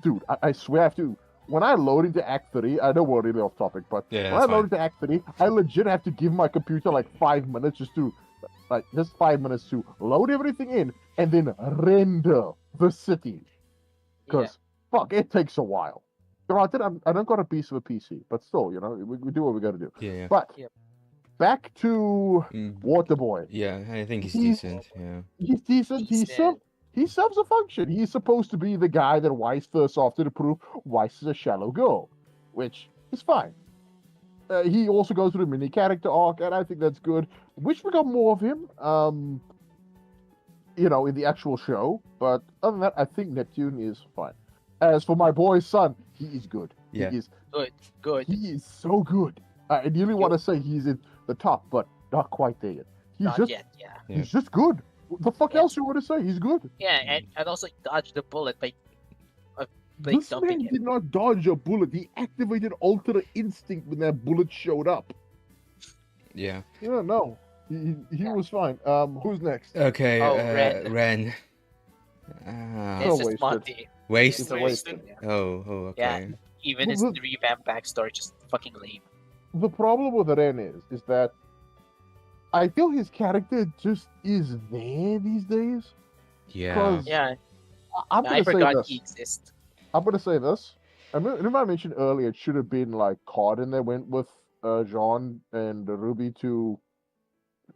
Dude, I swear I have to... when I load into Act 3, I know we're really off topic, but Yeah, when that's I load fine. into Act 3, I legit have to give my computer like 5 minutes just 5 minutes to load everything in and then render the city. Because, fuck, it takes a while. Granted, I don't got a piece of a PC, but still, you know, we do what we gotta do. Yeah. But, Yep. back to Mm, Waterboy. yeah, I think he's He's- decent. Yeah. He's decent. Decent. He serves a function. He's supposed to be the guy that Weiss thirsts after to prove Weiss is a shallow girl, which is fine. He also goes through a mini character arc, and I think that's good. Wish we got more of him, you know, in the actual show. But other than that, I think Neptune is fine. As for my boy's son, he is good. Yeah. He is Good. He is so good. I ideally want to say he's in the top, but not quite there yet. He's Not just yet. Yeah. Yeah. he's just good. What the fuck Yeah. else you want to say? He's good. Yeah, and also dodge the bullet by This dumping man him. did not dodge a bullet. He activated Ultra Instinct when that bullet showed up. Yeah. Yeah, no. He was fine. Who's next? Okay. Oh, Ren. Ren. This So is wasted. Monty. Waste. It's a Wasted. waste. Oh. Okay. Even his Well, revamped backstory just fucking lame. The problem with Ren is that I feel his character just is there these days. Yeah. 'Cause Yeah, I'm I gonna say forgot this. he exists. I'm gonna say this. Remember I mentioned earlier it should have been like Cardin that went with Jaune and Rwby to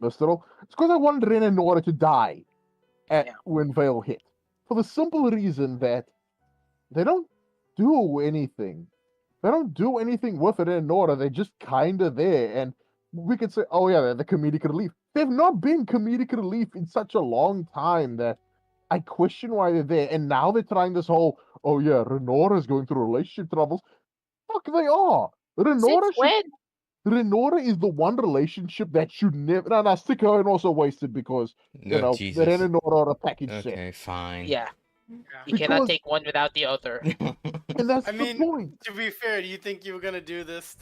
Mistral. It's because I wanted Ren and Nora to die Yeah. when Vale hit. For the simple reason that they don't do anything. They don't do anything with Ren and Nora. They're just kinda there. And we could say, oh yeah, they're the comedic relief. They've not been comedic relief in such a long time that I question why they're there. And now they're trying this whole, oh yeah, Renora's going through relationship troubles. Fuck, they are. Since when? Renora is the one relationship that should never. No, stick her and also wasted because you know Jesus. Ren and Nora are a package set, Okay, fine. Yeah, Yeah. you cannot Because- take one without the other. and that's I the mean- point. To be fair, do you think you were gonna do this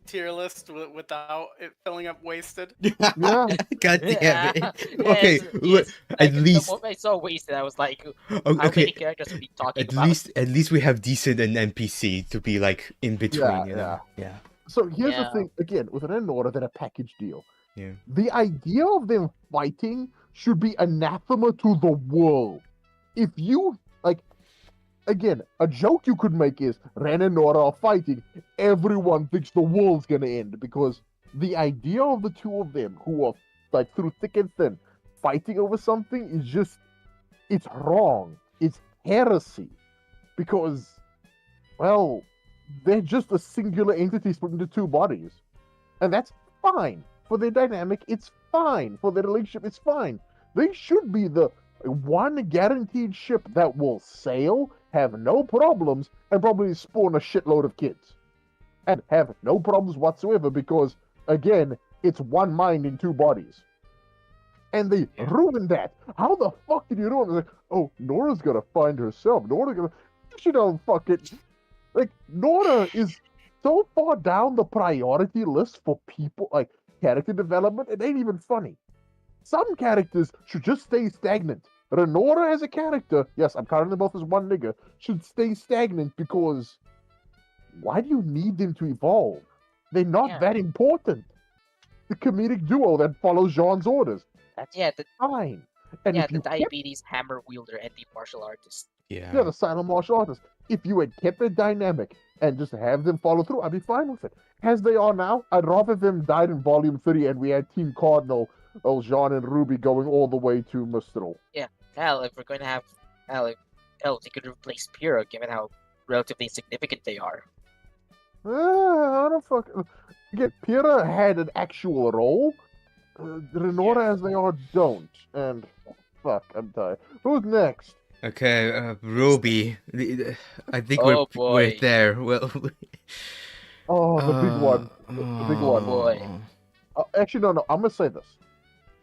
tier list without it filling up wasted? Yeah, God damn it. Yeah, Okay, yes, yes. at Like, least the moment I saw Wasted, I was like, how okay. many characters are we talking At about? least we have decent and NPC to be like in between, you know. Yeah. So here's the Yeah. thing again with Ren and Nora, they're a package deal. Yeah. The idea of them fighting should be anathema to the world. If you like, again, a joke you could make is Ren and Nora are fighting. Everyone thinks the world's gonna end because the idea of the two of them who are like through thick and thin fighting over something is just it's wrong. It's heresy because, well, they're just a singular entity split into two bodies, and that's fine for their dynamic. It's fine for their relationship. It's fine. They should be the one guaranteed ship that will sail, have no problems, and probably spawn a shitload of kids. And have no problems whatsoever because, again, it's one mind in two bodies. And they ruined that. How the fuck did you ruin it? Like, oh, Nora's gonna find herself. Nora's gonna... She don't fucking... Like, Nora is so far down the priority list for people, like, character development, it ain't even funny. Some characters should just stay stagnant. Renora as a character, yes, I'm counting them both as one nigga, should stay stagnant because why do you need them to evolve? They're not Yeah. that important. The comedic duo that follows Jean's orders. That's Yeah, the fine. And if the you kept, diabetes hammer wielder and the martial artist. Yeah. the silent martial artist, if you had kept the dynamic and just have them follow through, I'd be fine with it. As they are now, I'd rather them died in Volume 3 and we had Team Cardinal, Jaune and Rwby going all the way to Mistral. Hell, if we're going to have they could replace Pyrrha, given how relatively significant they are. I don't fuck. Again, Pyrrha had an actual role. Renora as they are don't. And fuck, I'm tired. Who's next? Okay, Rwby. I think Oh, we're boy. there. Well. Oh, the big one. The big one. Boy. Actually, no. I'm gonna say this.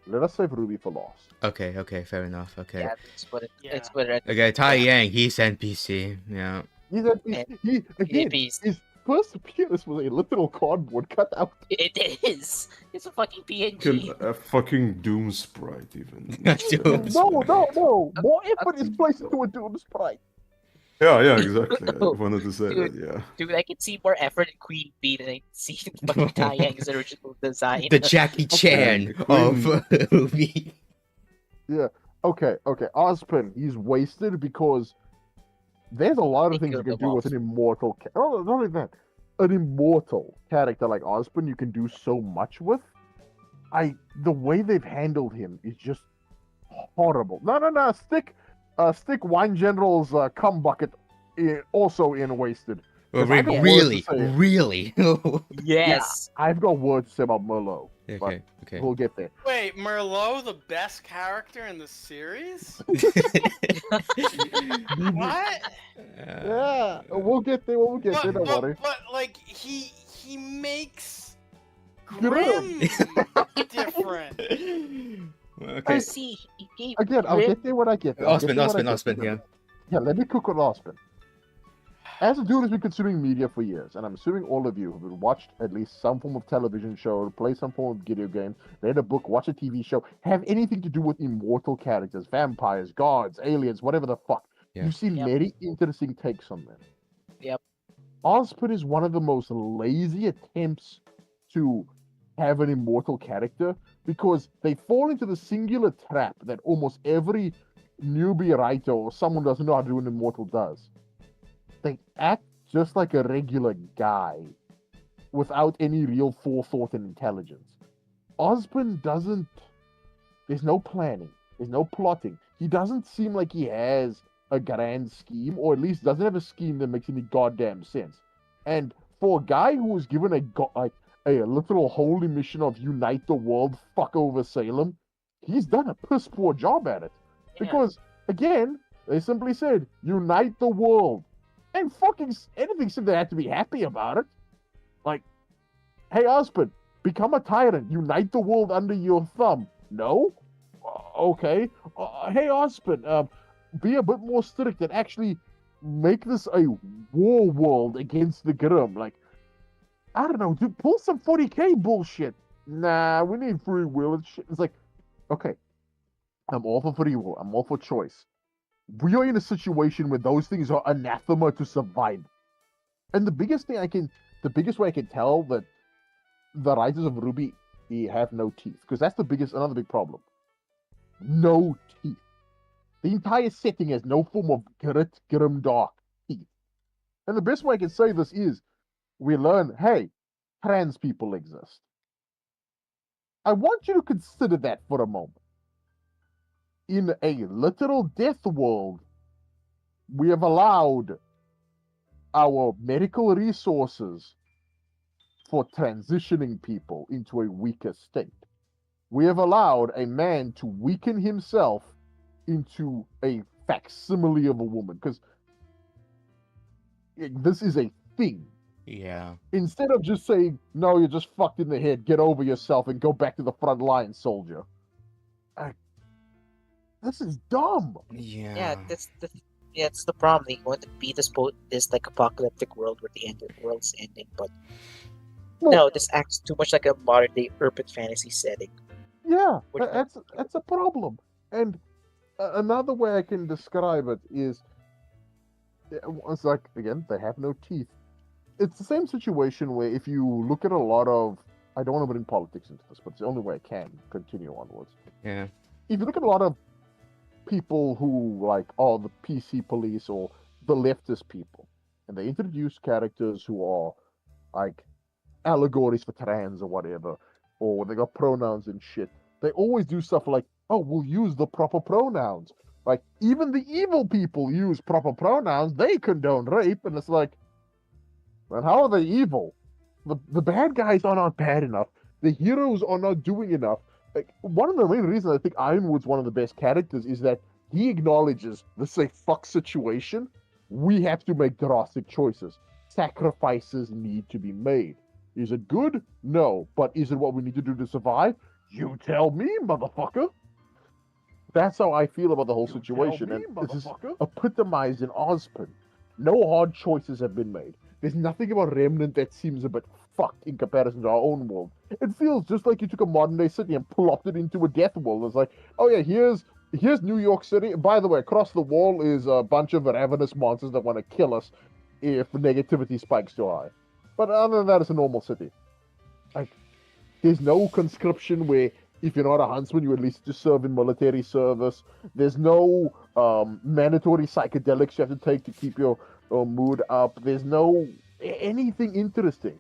Let us save Rwby for last. Okay, fair enough. Okay. Yeah, let's put it. Yeah. Let's put it. Okay, Tai Yang, he's NPC. Yeah. He's a, he again. Hippies. His first appearance was a literal cardboard cutout. It is. It's a fucking PNG. Can a fucking Doom sprite even? Dude. No. More effort is placed into a Doom sprite. Yeah, exactly. I wanted to say that. Yeah. Dude, I can see more effort in Queen Bee than I see in fucking Tai Yang's original design. The Jackie Chan of Rwby. Yeah. Okay. Ozpin, he's wasted because there's a lot of They things you killed can him do with off. an immortal. Oh, not only that, an immortal character like Ozpin, you can do so much with. The way they've handled him is just horrible. No. Stick Wine General's cum bucket also in wasted. Well, 'Cause I got words really, to say. really. Yes. I've got words to say about Merlot. Okay. We'll get there. Wait, Merlot, the best character in the series? What? Yeah, we'll get there. We'll get there. Don't worry. But like he makes Grim. different. Okay. See, he gave Again, I'll Grim- get there when I get there. Ozpin, yeah. Yeah, let me cook on Ozpin. As a dude who's been consuming media for years, and I'm assuming all of you have watched at least some form of television show, play some form of video game, read a book, watch a TV show, have anything to do with immortal characters, vampires, gods, aliens, whatever the fuck. Yeah. You've seen Yep. many interesting takes on them. Yep. Ozpin is one of the most lazy attempts to have an immortal character because they fall into the singular trap that almost every newbie writer or someone who doesn't know how to do an immortal does. They act just like a regular guy without any real forethought and intelligence. Ozpin doesn't. There's no planning. There's no plotting. He doesn't seem like he has a grand scheme, or at least doesn't have a scheme that makes any goddamn sense. And for a guy who was given a literal holy mission of unite the world, fuck over Salem, he's done a piss poor job at it. Yeah. Because, again, they simply said, unite the world. And fucking anything said they had to be happy about it. Like, hey, Ozpin, become a tyrant. Unite the world under your thumb. No? Okay. Hey, Ozpin, be a bit more strict and actually make this a war world against the Grim. Like, I don't know, dude, pull some 40k bullshit. Nah, we need free will and shit. It's like, okay, I'm all for free will. I'm all for choice. We are in a situation where those things are anathema to survive. And the biggest way I can tell that the writers of Rwby have no teeth, because that's another big problem. No teeth. The entire setting has no form of grimdark teeth. And the best way I can say this is, we learn, hey, trans people exist. I want you to consider that for a moment. In a literal death world, we have allowed our medical resources for transitioning people into a weaker state. We have allowed a man to weaken himself into a facsimile of a woman, because this is a thing. Yeah. Instead of just saying, no, you're just fucked in the head, get over yourself and go back to the front line, soldier. This is dumb. Yeah. Yeah, that's the problem. They want to be this like apocalyptic world where the end of the world's ending, but no, this acts too much like a modern day urban fantasy setting. Yeah, Which- that's a problem. And another way I can describe it is, it's like, again, they have no teeth. It's the same situation where if you look at a lot of, I don't want to bring politics into this, but it's the only way I can continue onwards. Yeah. If you look at a lot of people who are the PC police or the leftist people, and they introduce characters who are like allegories for trans or whatever, or they got pronouns and shit, they always do stuff like, oh, we'll use the proper pronouns. Like, even the evil people use proper pronouns. They condone rape, and it's like, well, how are they evil? The bad guys are not bad enough. The heroes are not doing enough. Like, one of the main reasons I think Ironwood's one of the best characters is that he acknowledges this is a fuck situation. We have to make drastic choices. Sacrifices need to be made. Is it good? No. But is it what we need to do to survive? You tell me, motherfucker. That's how I feel about the whole situation. And this is epitomized in Ozpin. No hard choices have been made. There's nothing about Remnant that seems a bit fucked in comparison to our own world. It feels just like you took a modern day city and plopped it into a death world. It's like, oh yeah, here's here's New York City. By the way, across the wall is a bunch of ravenous monsters that want to kill us if negativity spikes too high. But other than that, it's a normal city. Like, there's no conscription where if you're not a huntsman, you at least just serve in military service. There's no mandatory psychedelics you have to take to keep your mood up. There's no anything interesting.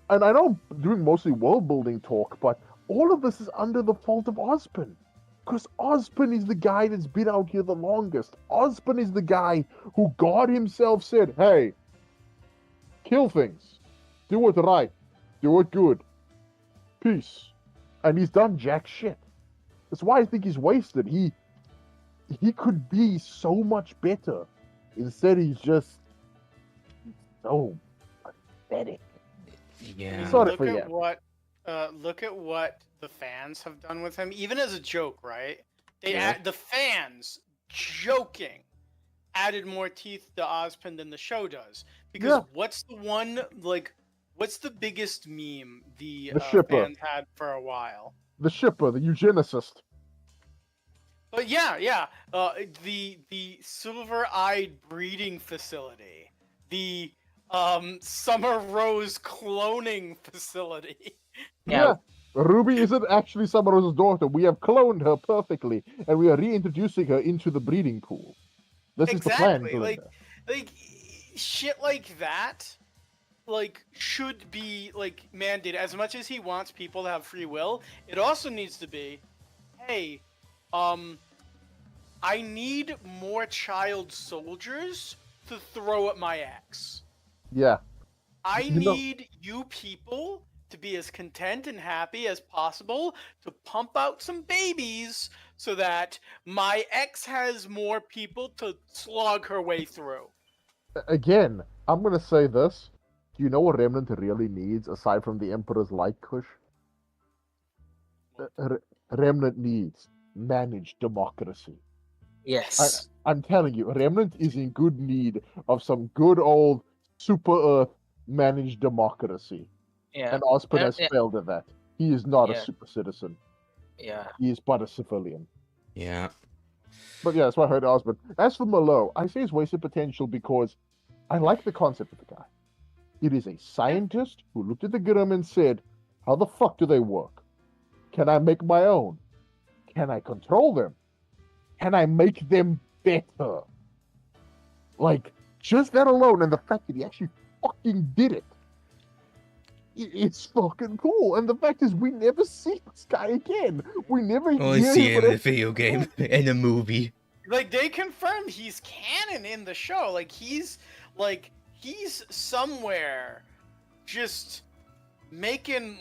And I know I'm doing mostly world building talk, but all of this is under the fault of Ozpin. Because Ozpin is the guy that's been out here the longest. Ozpin is the guy who God himself said, hey, kill things. Do it right. Do it good. Peace. And he's done jack shit. That's why I think he's wasted. He could be so much better. Instead, he's just so pathetic. Yeah. Sorry look for at you. what look at what the fans have done with him, even as a joke, right? The fans joking added more teeth to Ozpin than the show does. Because what's the biggest meme the shipper. fans had for a while? The shipper, the eugenicist. But the silver-eyed breeding facility, the Summer Rose cloning facility. Yeah. Rwby isn't actually Summer Rose's daughter. We have cloned her perfectly, and we are reintroducing her into the breeding pool. This is the plan, Glynda. Like shit like that, should be mandated. As much as he wants people to have free will, it also needs to be, hey, I need more child soldiers to throw at my ex. Yeah. I need you people to be as content and happy as possible to pump out some babies so that my ex has more people to slog her way through. Again, I'm going to say this. Do you know what Remnant really needs aside from the Emperor's Light Kush? Remnant needs managed democracy. Yes. I'm telling you, Remnant is in good need of some good old Super Earth managed democracy. Yeah. And Ozpin has failed at that. He is not a super citizen. Yeah. He is but a civilian. Yeah. But yeah, that's why I heard Ozpin. As for Merlot, I say he's wasted potential because I like the concept of the guy. It is a scientist who looked at the Grimm and said, how the fuck do they work? Can I make my own? Can I control them? Can I make them better? Like, just that alone, and the fact that he actually fucking did it. It's fucking cool. And the fact is, we never see this guy again. We never Only hear see him in in a video game, in a movie. They confirmed he's canon in the show. He's somewhere just making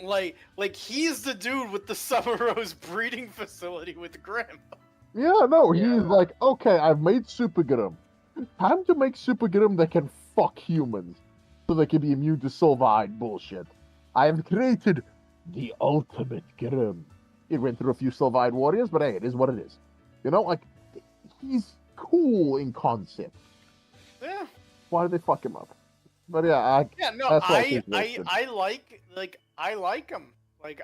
he's the dude with the Summer Rose breeding facility with Grimm. Yeah, no, he's like, okay, I've made Super Grimm. Time to make Super Grimm that can fuck humans so they can be immune to silver-eyed bullshit. I have created the ultimate Grimm. It went through a few silver-eyed warriors, but hey, it is what it is. You know, he's cool in concept. Yeah. Why did they fuck him up? But yeah, I like him.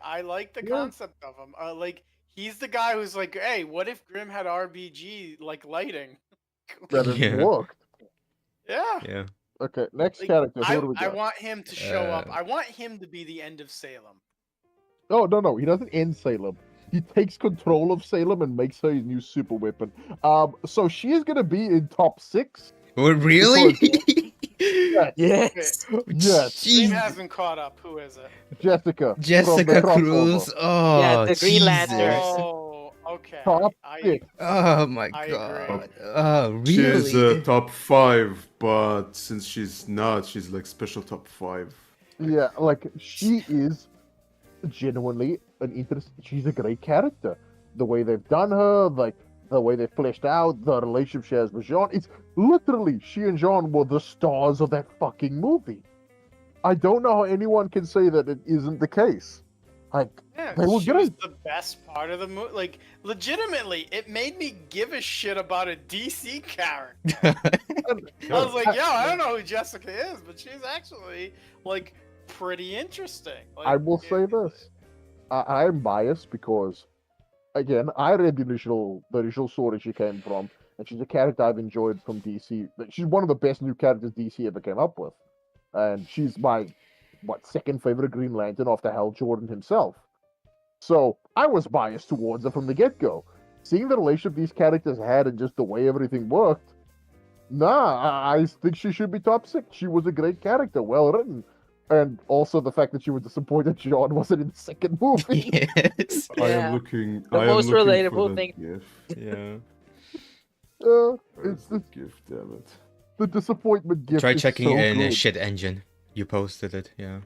I like the concept of him. He's the guy who's like, hey, what if Grimm had RBG lighting? That has worked. Yeah. Yeah. Okay, next character. Who do we I got? want him to show up. I want him to be the end of Salem. Oh, no, he doesn't end Salem. He takes control of Salem and makes her his new super weapon. So she is gonna be in top 6. Well, really? Yes. Yes. Team hasn't caught up. Who is it? Jessica. Jessica from the Cruz. crossover. Oh, Yeah, the Green Jesus. Lantern. Oh, okay. Top 6. Oh my I god. agree. Oh, She's really? top 5, but since she's not, she's special top 5. Yeah, she is genuinely an interest. She's a great character. The way they've done her, the way they fleshed out the relationship she has with Jaune. It's literally, she and Jaune were the stars of that fucking movie. I don't know how anyone can say that it isn't the case. Yeah, they were she was great. the best part of the movie. Legitimately, it made me give a shit about a DC character. I was like, yo, I don't know who Jessica is, but she's actually, pretty interesting. I will say this. I'm biased because again, I read the initial story she came from, and she's a character I've enjoyed from DC. She's one of the best new characters DC ever came up with, and she's my second favorite Green Lantern after Hal Jordan himself. So I was biased towards her from the get-go. Seeing the relationship these characters had and just the way everything worked, I think she should be top 6. She was a great character, well written. And also the fact that she was disappointed Jaune wasn't in the second movie. Yes. I Yeah. am looking. The I am most looking for relatable that thing. GIF. Yeah. It's Where's the GIF, damn it. the disappointment gift. Try is checking so in a good. shit engine. You posted it, yeah.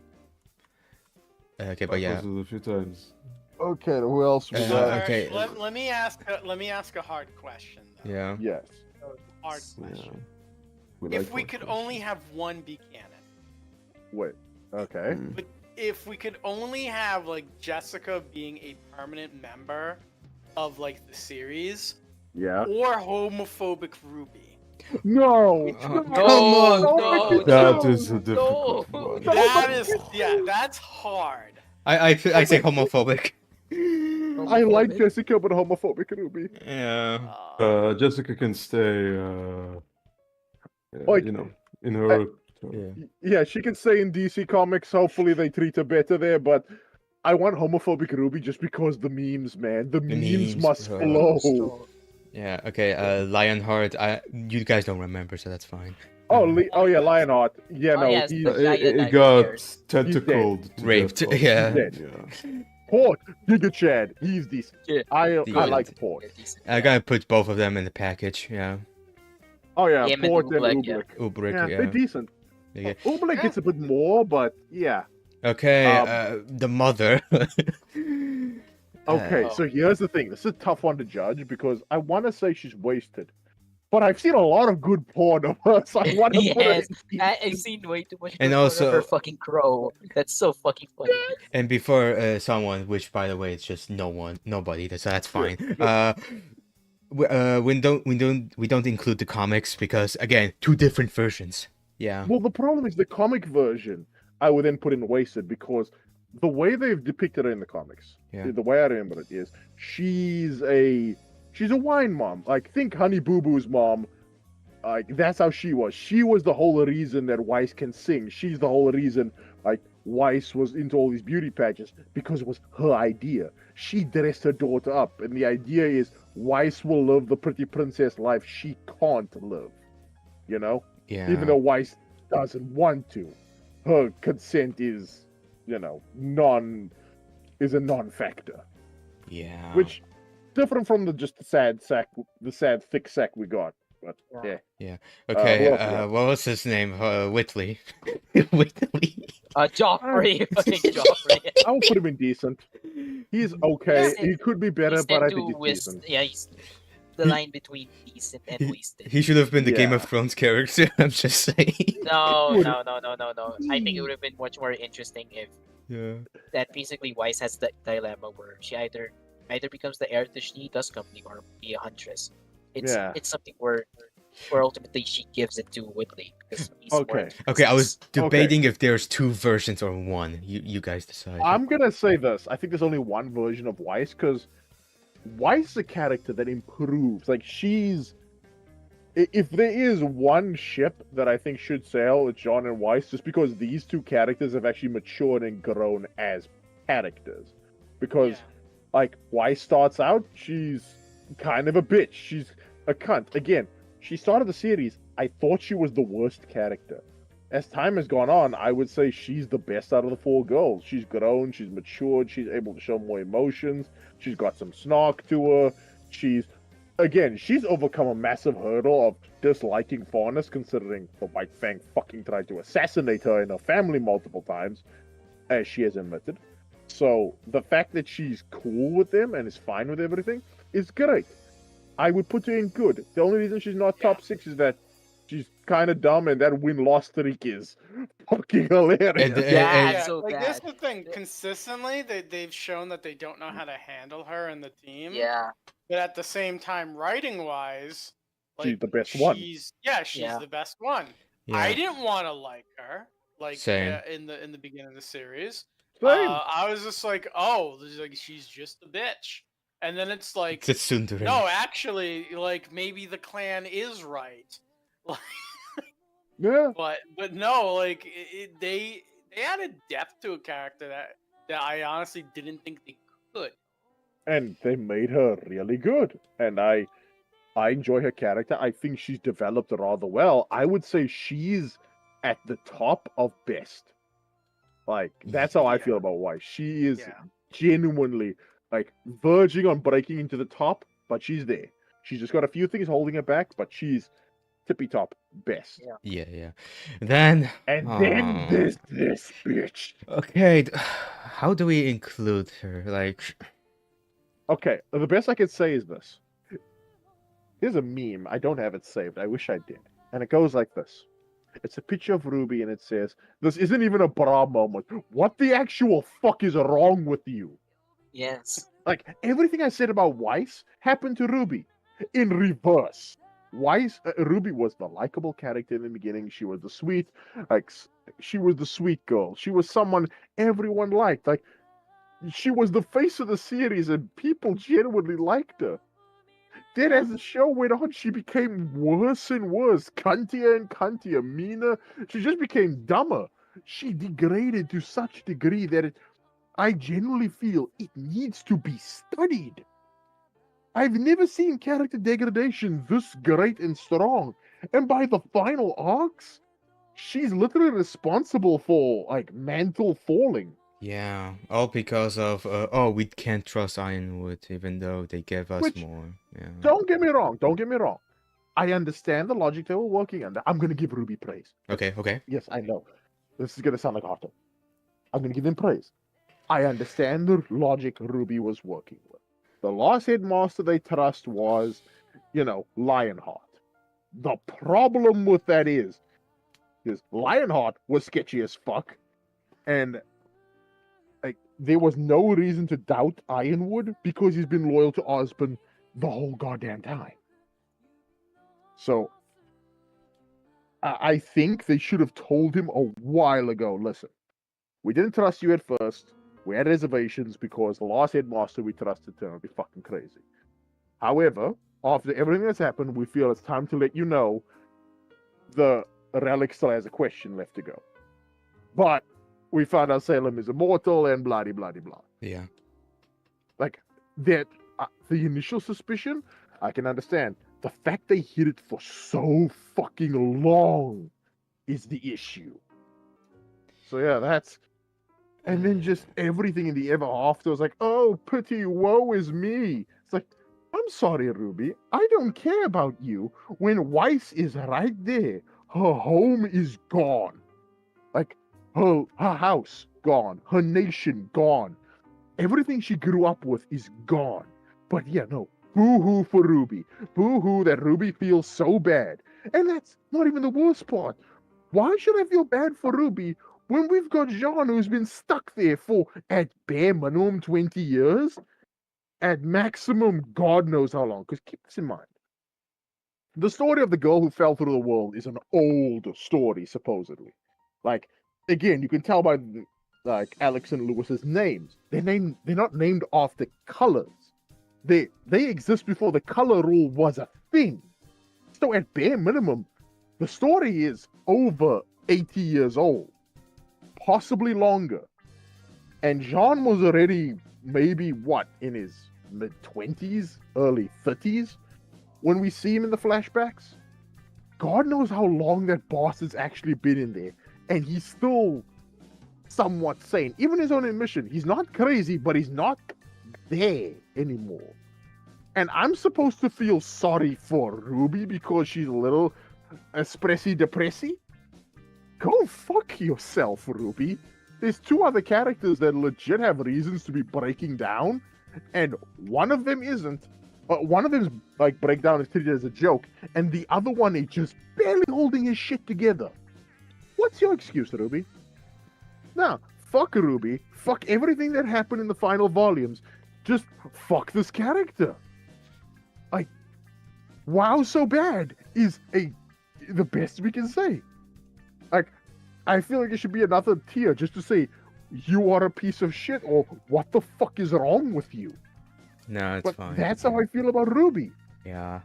Okay, but I yeah. posted it a few times. Okay, who else we Uh, got? okay. Let me ask a hard question. Though. Yeah. Yes. Hard Yeah. question. We If like we hard could questions. only have one be canon, Wait. Okay. Mm. if we could only have like Jessica being a permanent member of like the series, Yeah. or homophobic Ruby. No. Come on, no, That no. is a difficult no. one. That is that's hard. I say homophobic. I like Jessica, but homophobic Ruby. Yeah. Jessica can stay, Like, you know, in her. Yeah. Yeah, she can stay in DC Comics. Hopefully, they treat her better there. But I want homophobic Ruby just because the memes, man. The memes must bro. flow. Yeah. Okay. Lionheart. You guys don't remember, so that's fine. Oh yeah, Lionheart. Yeah, Oh, no, yes, he's the guy that It died got years. tentacled. to Raped, death. yeah. Yeah. Port. Giga Chad. He's decent. Yeah. I Decent. like Port. I gotta put both of them in the package. Yeah. Oh yeah, Him and Port and Oobleck, yeah. Oobleck. Ubrick. Yeah, Yeah. they're decent. Yeah. Oobleck gets a bit more, but yeah. Okay. The mother. Okay, Oh. so here's the thing. This is a tough one to judge because I want to say she's wasted, but I've seen a lot of good porn of her, so I want to put her. Yes, I've seen way too much. And porn of also- her fucking Qrow. That's so fucking funny. And before someone, which by the way, it's just nobody. So that's fine. We don't include the comics because again, two different versions. Yeah. Well, the problem is the comic version. I would then put in wasted because the way they've depicted her in the comics, Yeah. the way I remember it is, she's a wine mom. Like think Honey Boo Boo's mom. Like that's how she was. She was the whole reason that Weiss can sing. She's the whole reason like Weiss was into all these beauty pageants because it was her idea. She dressed her daughter up, and the idea is Weiss will live the pretty princess life she can't live. You know, Yeah. even though Weiss doesn't want to, her consent is, you know, a non-factor. Yeah. Which different from the sad thick sack we got. But yeah. Okay. who else we got? What was his name? Whitley. Whitley. Joffrey, fucking Joffrey. I will put him in decent. He's okay. Decent. He could be better, He's but I into think he's decent. yeah, he's the line between decent and wasted. He should have been the Game Yeah. of Thrones character. I'm just saying. No. I think it would have been much more interesting if Yeah. that basically Weiss has the dilemma where she either becomes the heir to Schnee Dust Company or be a huntress. It's something where ultimately she gives it to Whitley because he's more Okay. into Okay. I was business. debating if there's two versions or one. You guys decide. I'm gonna say this. I think there's only one version of Weiss because Weiss is a character that improves. Like if there is one ship that I think should sail, it's Jaune and Weiss, just because these two characters have actually matured and grown as characters. Because like Weiss starts out, she's kind of a bitch. She's a cunt. Again, she started the series. I thought she was the worst character. As time has gone on, I would say she's the best out of the four girls. She's grown, she's matured, she's able to show more emotions, she's got some snark to her. She's overcome a massive hurdle of disliking Faunus, considering the White Fang fucking tried to assassinate her and her family multiple times, as she has admitted. So the fact that she's cool with them and is fine with everything is great. I would put her in good. The only reason she's not top 6 is that she's kind of dumb, and that win-loss streak is fucking hilarious. And- Yeah, Yeah, so like bad. this is the thing. Consistently, they've shown that they don't know how to handle her and the team. Yeah, But at the same time, writing wise, like She's the best one. She's Yeah. the best one. Yeah. I didn't want to like her, like Same. in the beginning of the series. Same. I was just like, oh, this is like she's just a bitch. and then it's like, It's Cinder. no, actually, like maybe the clan is right. Yeah. But no, like they added depth to a character that I honestly didn't think they could. And they made her really good. And I enjoy her character. I think she's developed rather well. I would say she's at the top of best. Like, that's how I feel about Weiss. She is genuinely, like, verging on breaking into the top, but she's there. She's just got a few things holding her back, but she's tippy top best. Yeah. Then And then this bitch. okay, how do we include her? Like, Okay, the best I could say is this. Here's a meme. I don't have it saved. I wish I did. And it goes like this. It's a picture of Rwby and it says, "This isn't even a bra moment. What the actual fuck is wrong with you?" Yes. Like, everything I said about Weiss happened to Rwby. In reverse. Rwby was the likable character in the beginning. She was the sweet, she was the sweet girl. She was someone everyone liked. Like, she was the face of the series and people genuinely liked her. Then as the show went on, she became worse and worse, cuntier and cuntier, meaner. She just became dumber. She degraded to such a degree that I genuinely feel it needs to be studied. I've never seen character degradation this great and strong. And by the final arcs, she's literally responsible for, like, mantle falling. yeah, all because of we can't trust Ironwood, even though they gave us Which- more. Yeah. Don't get me wrong. I understand the logic they were working under. I'm going to give Rwby praise. Okay. Yes, I know. This is going to sound like a hot take. I'm going to give them praise. I understand the logic Rwby was working with. The last headmaster they trust was, Lionheart. The problem with that is Lionheart was sketchy as fuck, and there was no reason to doubt Ironwood because he's been loyal to Ozpin the whole goddamn time. So, I think they should have told him a while ago, listen, we didn't trust you at first. We had reservations because the last headmaster we trusted turned out to be fucking crazy. However, after everything that's happened, we feel it's time to let you know the relic still has a question left to go. But we found out Salam is immortal and blah blah blah. Yeah. Like, that, the initial suspicion, I can understand. The fact they hid it for so fucking long is the issue. So yeah, that's... And then just everything in the ever after was like, oh, pity, woe is me. It's like, I'm sorry, Rwby. I don't care about you when Weiss is right there. Her home is gone. Like, her house gone. Her nation gone. Everything she grew up with is gone. But yeah, no. Boo-hoo for Rwby. Boo-hoo that Rwby feels so bad. And that's not even the worst part. Why should I feel bad for Rwby when we've got Jaune who's been stuck there for, at bare minimum, 20 years? At maximum, God knows how long. Because keep this in mind. The story of the girl who fell through the world is an old story, supposedly. Like, again, you can tell by Alex and Lewis's names. They're not named after colors. They exist before the color rule was a thing. So at bare minimum, the story is over 80 years old. Possibly longer. And Jaune was already maybe, in his mid-20s, early 30s, when we see him in the flashbacks. God knows how long that bastard's actually been in there. And he's still somewhat sane. Even his own admission, he's not crazy, but he's not there anymore. And I'm supposed to feel sorry for Rwby because she's a little espressy-depressy? Go fuck yourself, Rwby. There's two other characters that legit have reasons to be breaking down, and one of them isn't. One of them's breakdown is treated as a joke, and the other one is just barely holding his shit together. What's your excuse, Rwby? Nah, fuck Rwby. Fuck everything that happened in the final volumes. Just fuck this character. Wow, so bad is the best we can say. I feel like it should be another tier just to say you are a piece of shit or what the fuck is wrong with you. No, it's But fine. that's how I feel about Rwby. Yeah.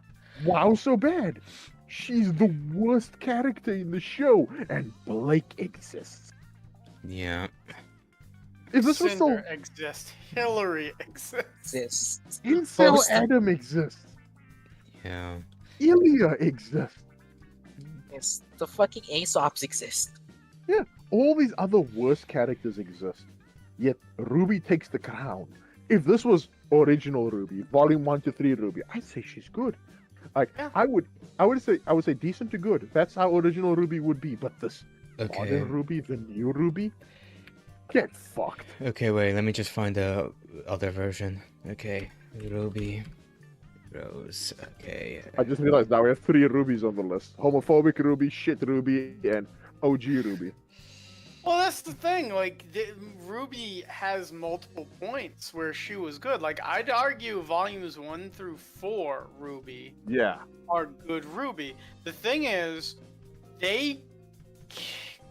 Wow, so bad. She's the worst character in the show, and Blake exists. Yeah. If this was Cinder so, exists. Hillary exists. This Incel most- Adam exists. Yeah. Ilia exists. Yes, the fucking Aesops exist. All these other worst characters exist. Yet Rwby takes the crown. If this was original Rwby, volume 1 to 3 Rwby, I'd say she's good. Like Yeah. I would say decent to good. That's how original Rwby would be. But this Okay. modern Rwby, the new Rwby, get fucked. Okay, wait, let me just find the other version. Okay. Rwby. Rose. Okay. I just realized now we have 3 Rwbys on the list: homophobic Rwby, shit Rwby, and OG Rwby. Well, that's the thing. Like, Rwby has multiple points where she was good. Like, I'd argue volumes 1 through 4 Rwby Yeah. are good Rwby. The thing is, they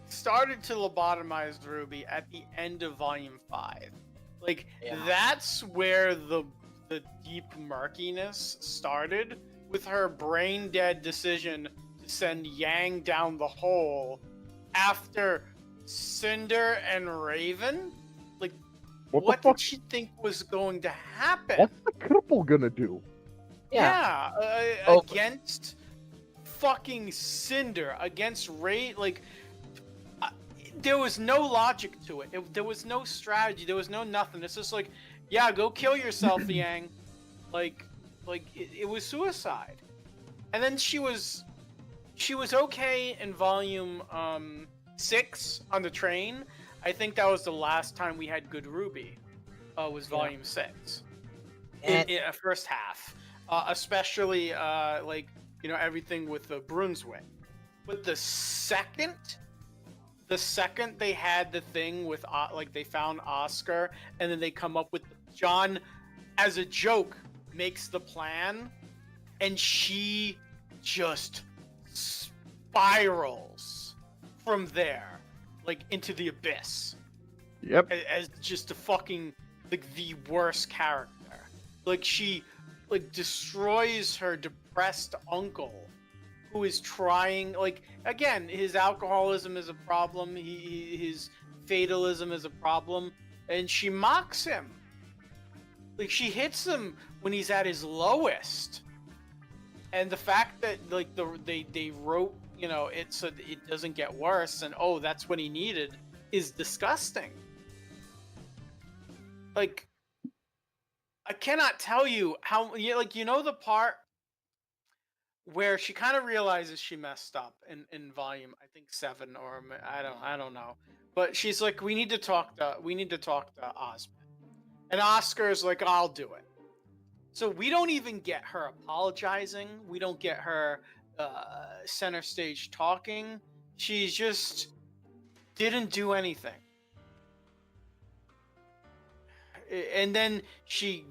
started to lobotomize Rwby at the end of volume 5. Like, Yeah. that's where the deep murkiness started, with her brain dead decision to send Yang down the hole after Cinder and Raven. Like, What what the fuck? did she think was going to happen? What's the cripple gonna do? Yeah. Yeah, against fucking Cinder, against Ray. Like, there was no logic to it. There was no strategy. There was no nothing. It's just like, yeah, go kill yourself, Yang. Like it was suicide. And then she was okay in volume 6 on the train. I think that was the last time we had good Rwby. Was volume 6 And in first half, especially like, you know, everything with the Brunswick. But the second they had the thing with like they found Oscar, and then they come up with John as a joke makes the plan, and she just spirals from there, like into the abyss, Yep. as just a fucking like the worst character. Like, she like destroys her depressed uncle, who is trying, like, again, his alcoholism is a problem, his fatalism is a problem, and she mocks him. Like, she hits him when he's at his lowest. And the fact that, like, they wrote, you know, it so it doesn't get worse, and oh, that's what he needed, is disgusting. Like, I cannot tell you how, like, you know, the part where she kind of realizes she messed up in volume, I think 7, or I don't know, but she's like, we need to talk to Ozpin, and Oscar's like, I'll do it. So we don't even get her apologizing. We don't get her center stage talking. She just didn't do anything. And then she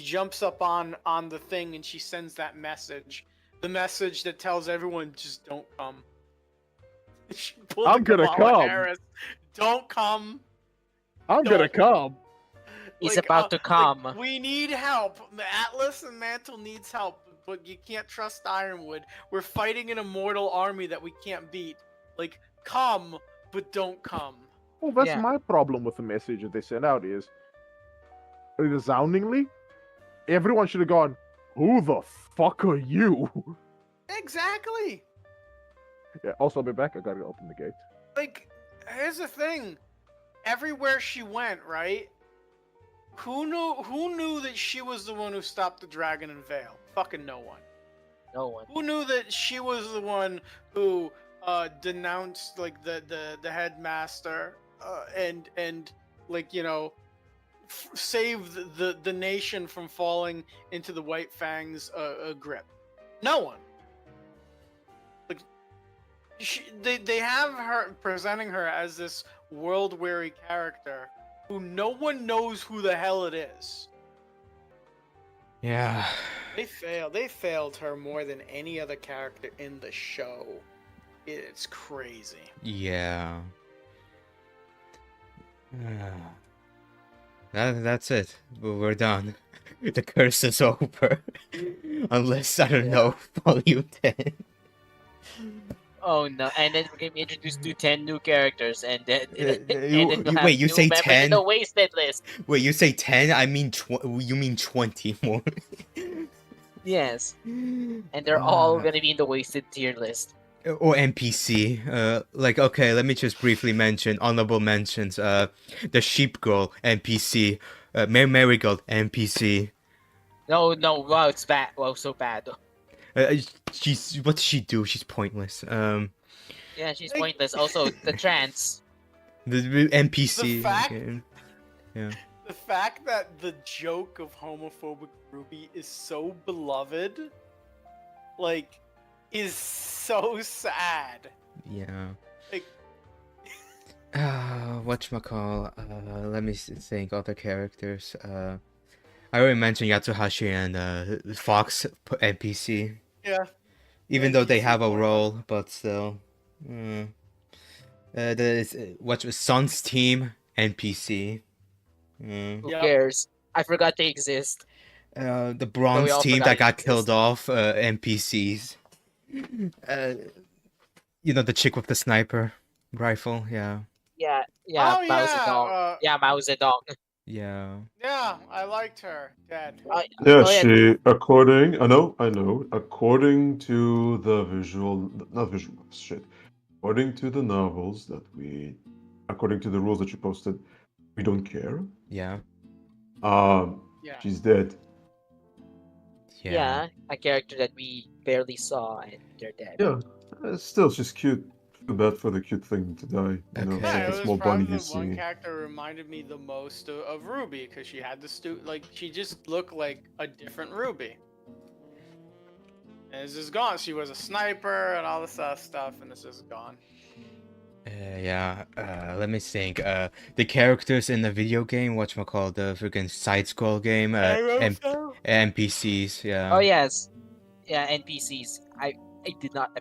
jumps up on the thing, and she sends that message. The message that tells everyone, just don't come. She pulled I'm a gonna Kamala come. Harris. Don't come. I'm gonna Don't. come. he's Like, about to come. Like, we need help. The Atlas and Mantle needs help, but you can't trust Ironwood. We're fighting an immortal army that we can't beat. Like, come, but don't come. Well, that's Yeah. my problem with the message that they sent out is, resoundingly, everyone should have gone, who the fuck are you? Exactly. Yeah, also, I'll be back. I gotta open the gate. Like, here's the thing. Everywhere she went, right? Who knew that she was the one who stopped the dragon in Vale? Fucking no one. No one. Who knew that she was the one who denounced, like, the headmaster and like, you know, saved the nation from falling into the White Fang's grip? No one. Like, they have her presenting her as this world-weary character who no one knows who the hell it is. Yeah. They failed her more than any other character in the show. It's crazy. Yeah. That's it. We're done. The curse is over. Unless, I don't Yeah. know, volume 10. Oh no! And then we're gonna be introduced to 10 new characters, and then we'll have Wait, you new say members in 10? the wasted list. Wait, you say 10? I mean, you mean 20 more. Yes, and they're all Uh, gonna be in the wasted tier list. Or NPC. Like, okay, let me just briefly mention honorable mentions. The Sheep Girl NPC. Marigold NPC. No, wow, it's bad. Wow, so bad. What does she do? She's pointless. Yeah, she's pointless. Also, the trans. The NPC. The fact- okay, Yeah. The fact that the joke of homophobic Rwby is so beloved, like, is so sad. Yeah. Like, Whatchamacall? Let me think. Other characters. I already mentioned Yatsuhashi and Fox NPC. yeah. Even though they NPC have a point. role, but still. There's what's Sun's team NPC. Who Yep. cares? I forgot they exist. The bronze all team forgot that it got exists. killed off. NPCs. You know the chick with the sniper rifle. Yeah. Yeah, Oh, Mao Zedong. Yeah, Mao Zedong. Yeah. Yeah, I liked her. Dead. Yeah, Oh, yeah. she, according, I know, according to the not visual, shit. According to the novels according to the rules that you posted, we don't care. Yeah. Yeah. She's dead. Yeah, a character that we barely saw, and they're dead. Yeah, still, she's cute. Feel bad for the cute thing to die. You know, Okay. Yeah, like it the was small probably bunny the you one see. character reminded me the most of Rwby because she had the she just looked like a different Rwby. And this is gone. She was a sniper and all this other stuff, and this is gone. Yeah. Let me think. The characters in the video game, whatchamacall, the freaking side scroll game, NPCs. Yeah. Oh yes, yeah, NPCs. I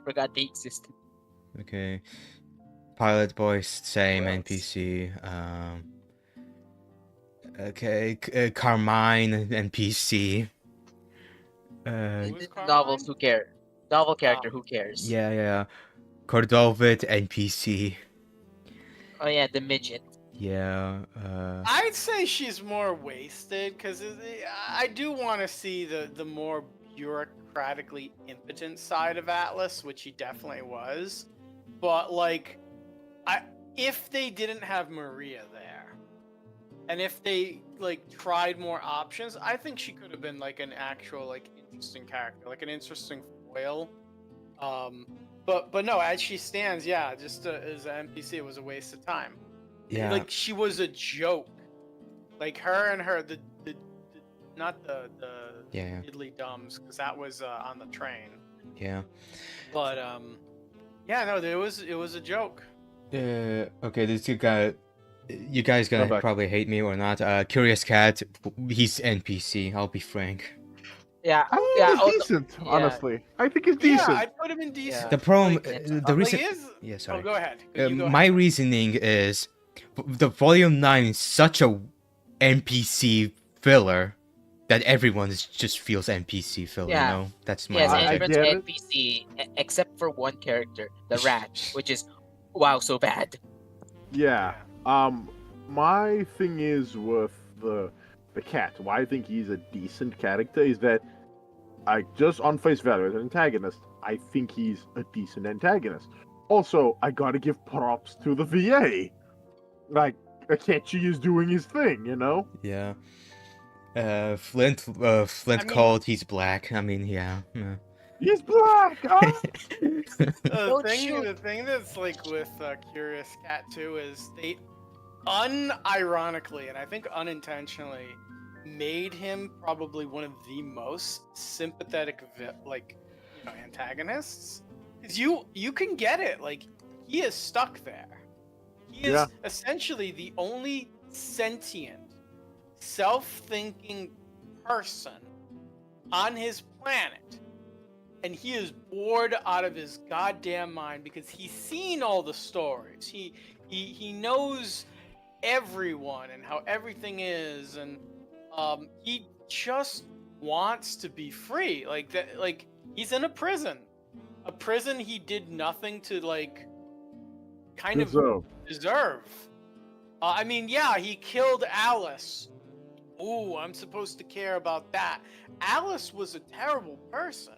forgot they existed. Okay. Pilot Boys, same Who else? NPC. Okay, Carmine NPC. Who was Novels, Carmine? who care? Novel character, who cares? Yeah. Cordovid NPC. Oh yeah, the midget. Yeah. I'd say she's more wasted because I do want to see the more bureaucratically impotent side of Atlas, which he definitely was. But like, if they didn't have Maria there, and if they like tried more options, I think she could have been like an actual like interesting character, like an interesting foil. But no, as she stands, yeah, just as an NPC, it was a waste of time. Yeah. Like she was a joke. Like her and the not the Yeah. diddly dumbs, because that was on the train. Yeah. But yeah, no, it was a joke. Okay, this you guys gonna back. probably hate me or not. Curious Cat, he's NPC. I'll be frank. Yeah, I think yeah. he's decent, yeah. honestly. I think he's Yeah, decent. I'd put him in decent. The problem, Like, the reason. Like, is... Yeah, Oh, sorry. go ahead. You go My ahead. reasoning is the volume 9 is such a NPC filler that everyone just feels NPC filler. Yeah. You know, that's my Yes, I logic. everyone's get it. NPC except for one character, the rat, which is wow, so bad. Yeah. My thing is with the cat. Why I think he's a decent character is that just on face value as an antagonist, I think he's a decent antagonist. Also, I gotta give props to the VA. Like, Akechi is doing his thing, you know? Yeah. Flint mean- called. He's black. I mean, yeah. He's black! Huh? Don't shoot. The thing that's like with Curious Cat too is they unironically and I think unintentionally made him probably one of the most sympathetic antagonists. 'Cause you can get it, like he is stuck there. He is Yeah. essentially the only sentient, self-thinking person on his planet. And he is bored out of his goddamn mind because he's seen all the stories. He knows everyone and how everything is, and he just wants to be free. Like that, like he's in a prison he did nothing to like kind of deserve. I mean, yeah, he killed Alice. Ooh, I'm supposed to care about that. Alice was a terrible person.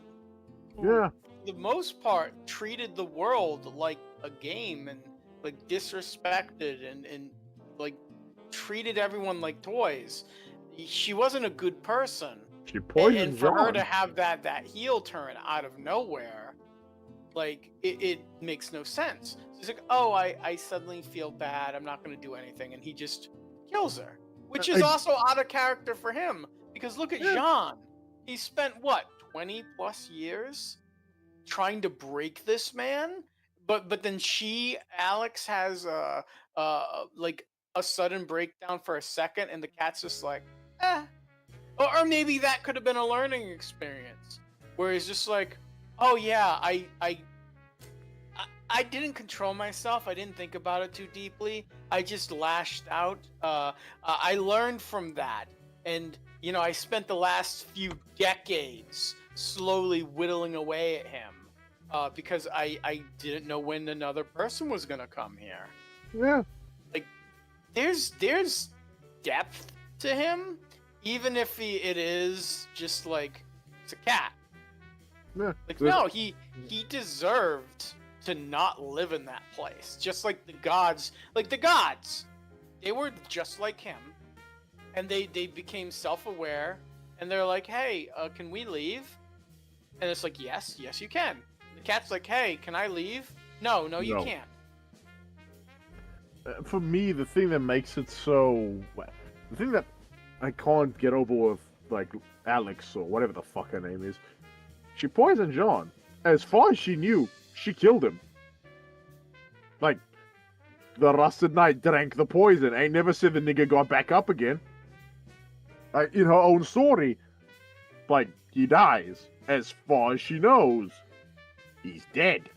Yeah. For the most part, treated the world like a game and like disrespected and like treated everyone like toys. She wasn't a good person. She poisoned And for her Jaune. to have that heel turn out of nowhere, like it makes no sense. She's like, oh, I suddenly feel bad. I'm not going to do anything, and he just kills her, which is also out of character for him. Because look at Jaune. He spent what 20 plus years trying to break this man, but then Alex has like a sudden breakdown for a second, and the cat's just like, eh. Or maybe that could have been a learning experience where he's just like, oh yeah, I didn't control myself. I didn't think about it too deeply. I just lashed out. I learned from that. And, you know, I spent the last few decades slowly whittling away at him because I didn't know when another person was going to come here. Yeah. Like, there's depth to him, even if it is just like, it's a cat. Yeah. Like, no, he deserved to not live in that place. Just like the gods. Like, the gods, they were just like him. And they became self-aware. And they're like, hey, can we leave? And it's like, yes, you can. The cat's like, hey, can I leave? No, you No. can't. For me, the thing that makes it so... The thing that I can't get over with, like, Alex, or whatever the fuck her name is, she poisoned Jaune. As far as she knew, she killed him. Like, the Rusted Knight drank the poison. Ain't never said the nigga got back up again. Like, in her own story, like, he dies. As far as she knows, he's dead.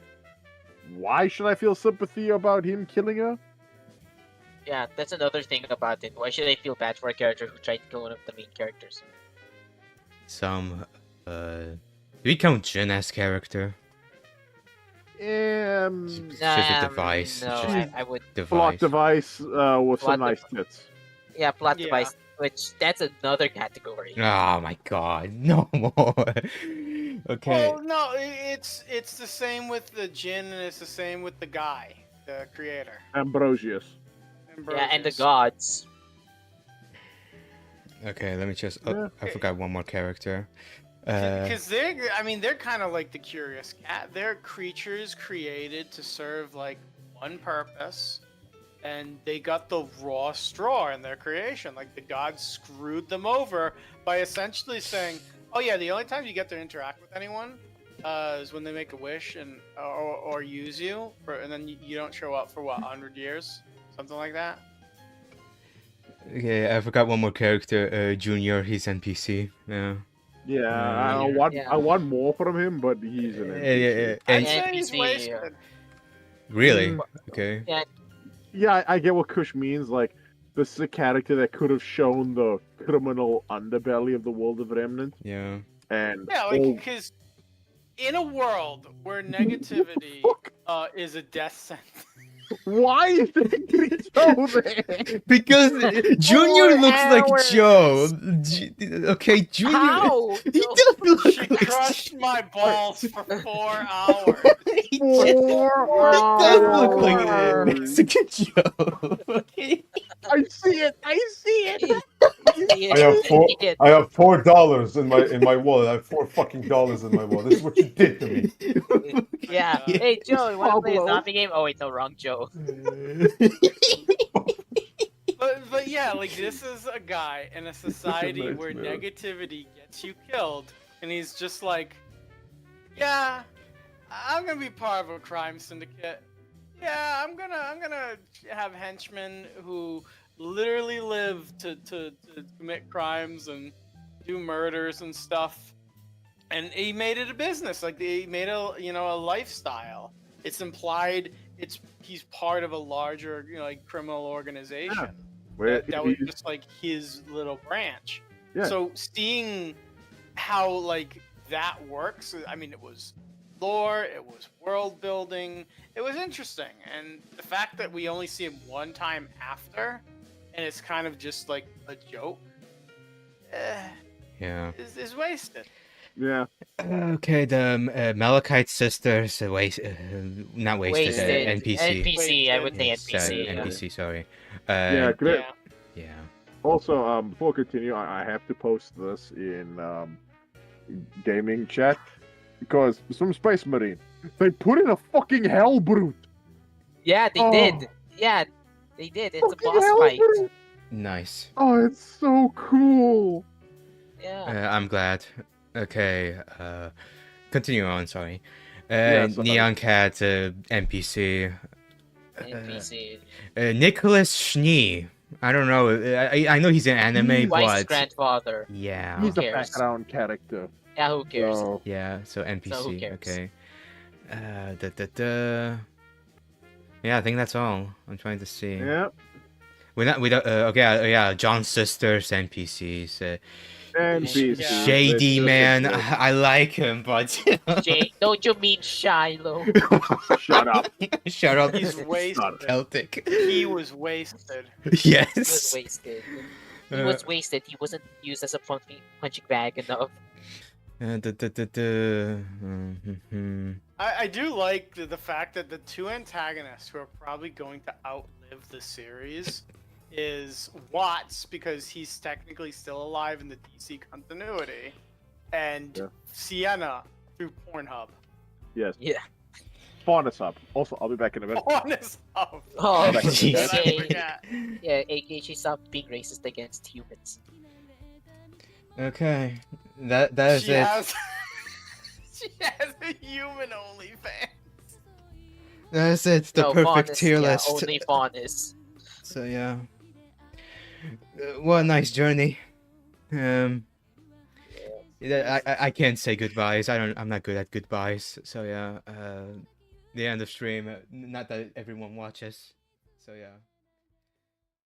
Why should I feel sympathy about him killing her? Yeah, that's another thing about it. Why should I feel bad for a character who tried to kill one of the main characters? Do we count Jin as character? She's a device. No, She's I would. Plot device with some Plot nice tits. Yeah, plot Yeah. device, which that's another category. Oh my god, no more. Okay. Well, no, it's the same with the Jin, and it's the same with the guy, the creator. Ambrosius. Yeah, and the Ambrosius. gods. Okay, let me just. Yeah. I forgot one more character. Because they're kind of like the curious cat. They're creatures created to serve like one purpose, and they got the raw straw in their creation. Like the gods screwed them over by essentially saying, "Oh yeah, the only time you get to interact with anyone is when they make a wish and or use you, and then you don't show up for what 100 years, something like that." Okay, I forgot one more character. Junior, he's NPC. Yeah. Yeah, Yeah. I want more from him, but he's an NPC. Yeah. I'd And say he's NPC, wasted. really? Okay. Yeah, I get what Kush means. Like, this is a character that could have shown the criminal underbelly of the world of Remnant. Yeah. And Yeah, like because in a world where negativity is a death sentence. why is the Joe there? Because Junior looks like hours. Joe. Okay, Junior. How? He doesn't look She like crushed my balls for 4 hours. He does look like a hours. Mexican Joe. Okay. I see it. I have $4 in my wallet. I have $4 fucking in my wallet. This is what you did to me. Yeah. Yeah. Hey, Joe, you want to play a Pablo. zombie game? Oh, wait, no, wrong Joe. But yeah, like this is a guy in a society nice where man. negativity gets you killed, and he's just like, yeah, I'm gonna be part of a crime syndicate. Yeah, I'm gonna have henchmen who literally live to commit crimes and do murders and stuff. And he made it a business. Like he made a lifestyle. It's implied he's part of a larger, like criminal organization. Where That was he's- just like his little branch. Yeah. So seeing how like that works, I mean, it was lore, it was world building, it was interesting, and the fact that we only see him one time after, and it's kind of just like a joke, Yeah. is wasted. yeah. Okay, the Malachite sisters, not wasted, Wasted. NPC. NPC, I would say Sorry, NPC. yeah. NPC, sorry. Yeah, great. Yeah. Yeah. Also, before I continue, I have to post this in gaming chat because some Space Marine, they put in a fucking Hell Brute. Yeah, they Oh. did. Yeah, they did. It's a Fucking boss Hell fight. Brute. Nice. Oh, it's so cool. Yeah. I'm glad. Okay, continue on, sorry. Yeah, sorry. Neon Cat, NPC. NPC. Nicholas Schnee. I don't know. I know he's an anime, Weiss' but grandfather. yeah, He's a cares? background character. Yeah, who cares? So, yeah. So NPC. So who cares? Okay. Yeah, I think that's all. I'm trying to see. yeah. We don't. Okay. Yeah. John's sisters, NPCs. NPC. Yeah. Shady It's man. just a I like him, but Jay, don't you mean Shiloh? joke. Shut up. shut up. He's wasted. Celtic. He was wasted. He was Yes. wasted. He was wasted. He wasn't used as a punching bag enough. I do like the fact that the two antagonists who are probably going to outlive the series is Watts, because he's technically still alive in the DC continuity, and Yeah. Sienna through Pornhub. Yes. Yeah. Spawn us up. Also, I'll be back in a minute. Honest up. Oh, Back in a jeez. minute. Jay. Yeah. Yeah, AK, she stopped being racist against humans. Okay. That is She it. has she has a human OnlyFans. That's it. The No, perfect Faunus, tier yeah, list. only Faunus. So yeah. What a nice journey. Yeah, I can't say goodbyes. I'm not good at goodbyes. So yeah. The end of stream. Not that everyone watches. So yeah.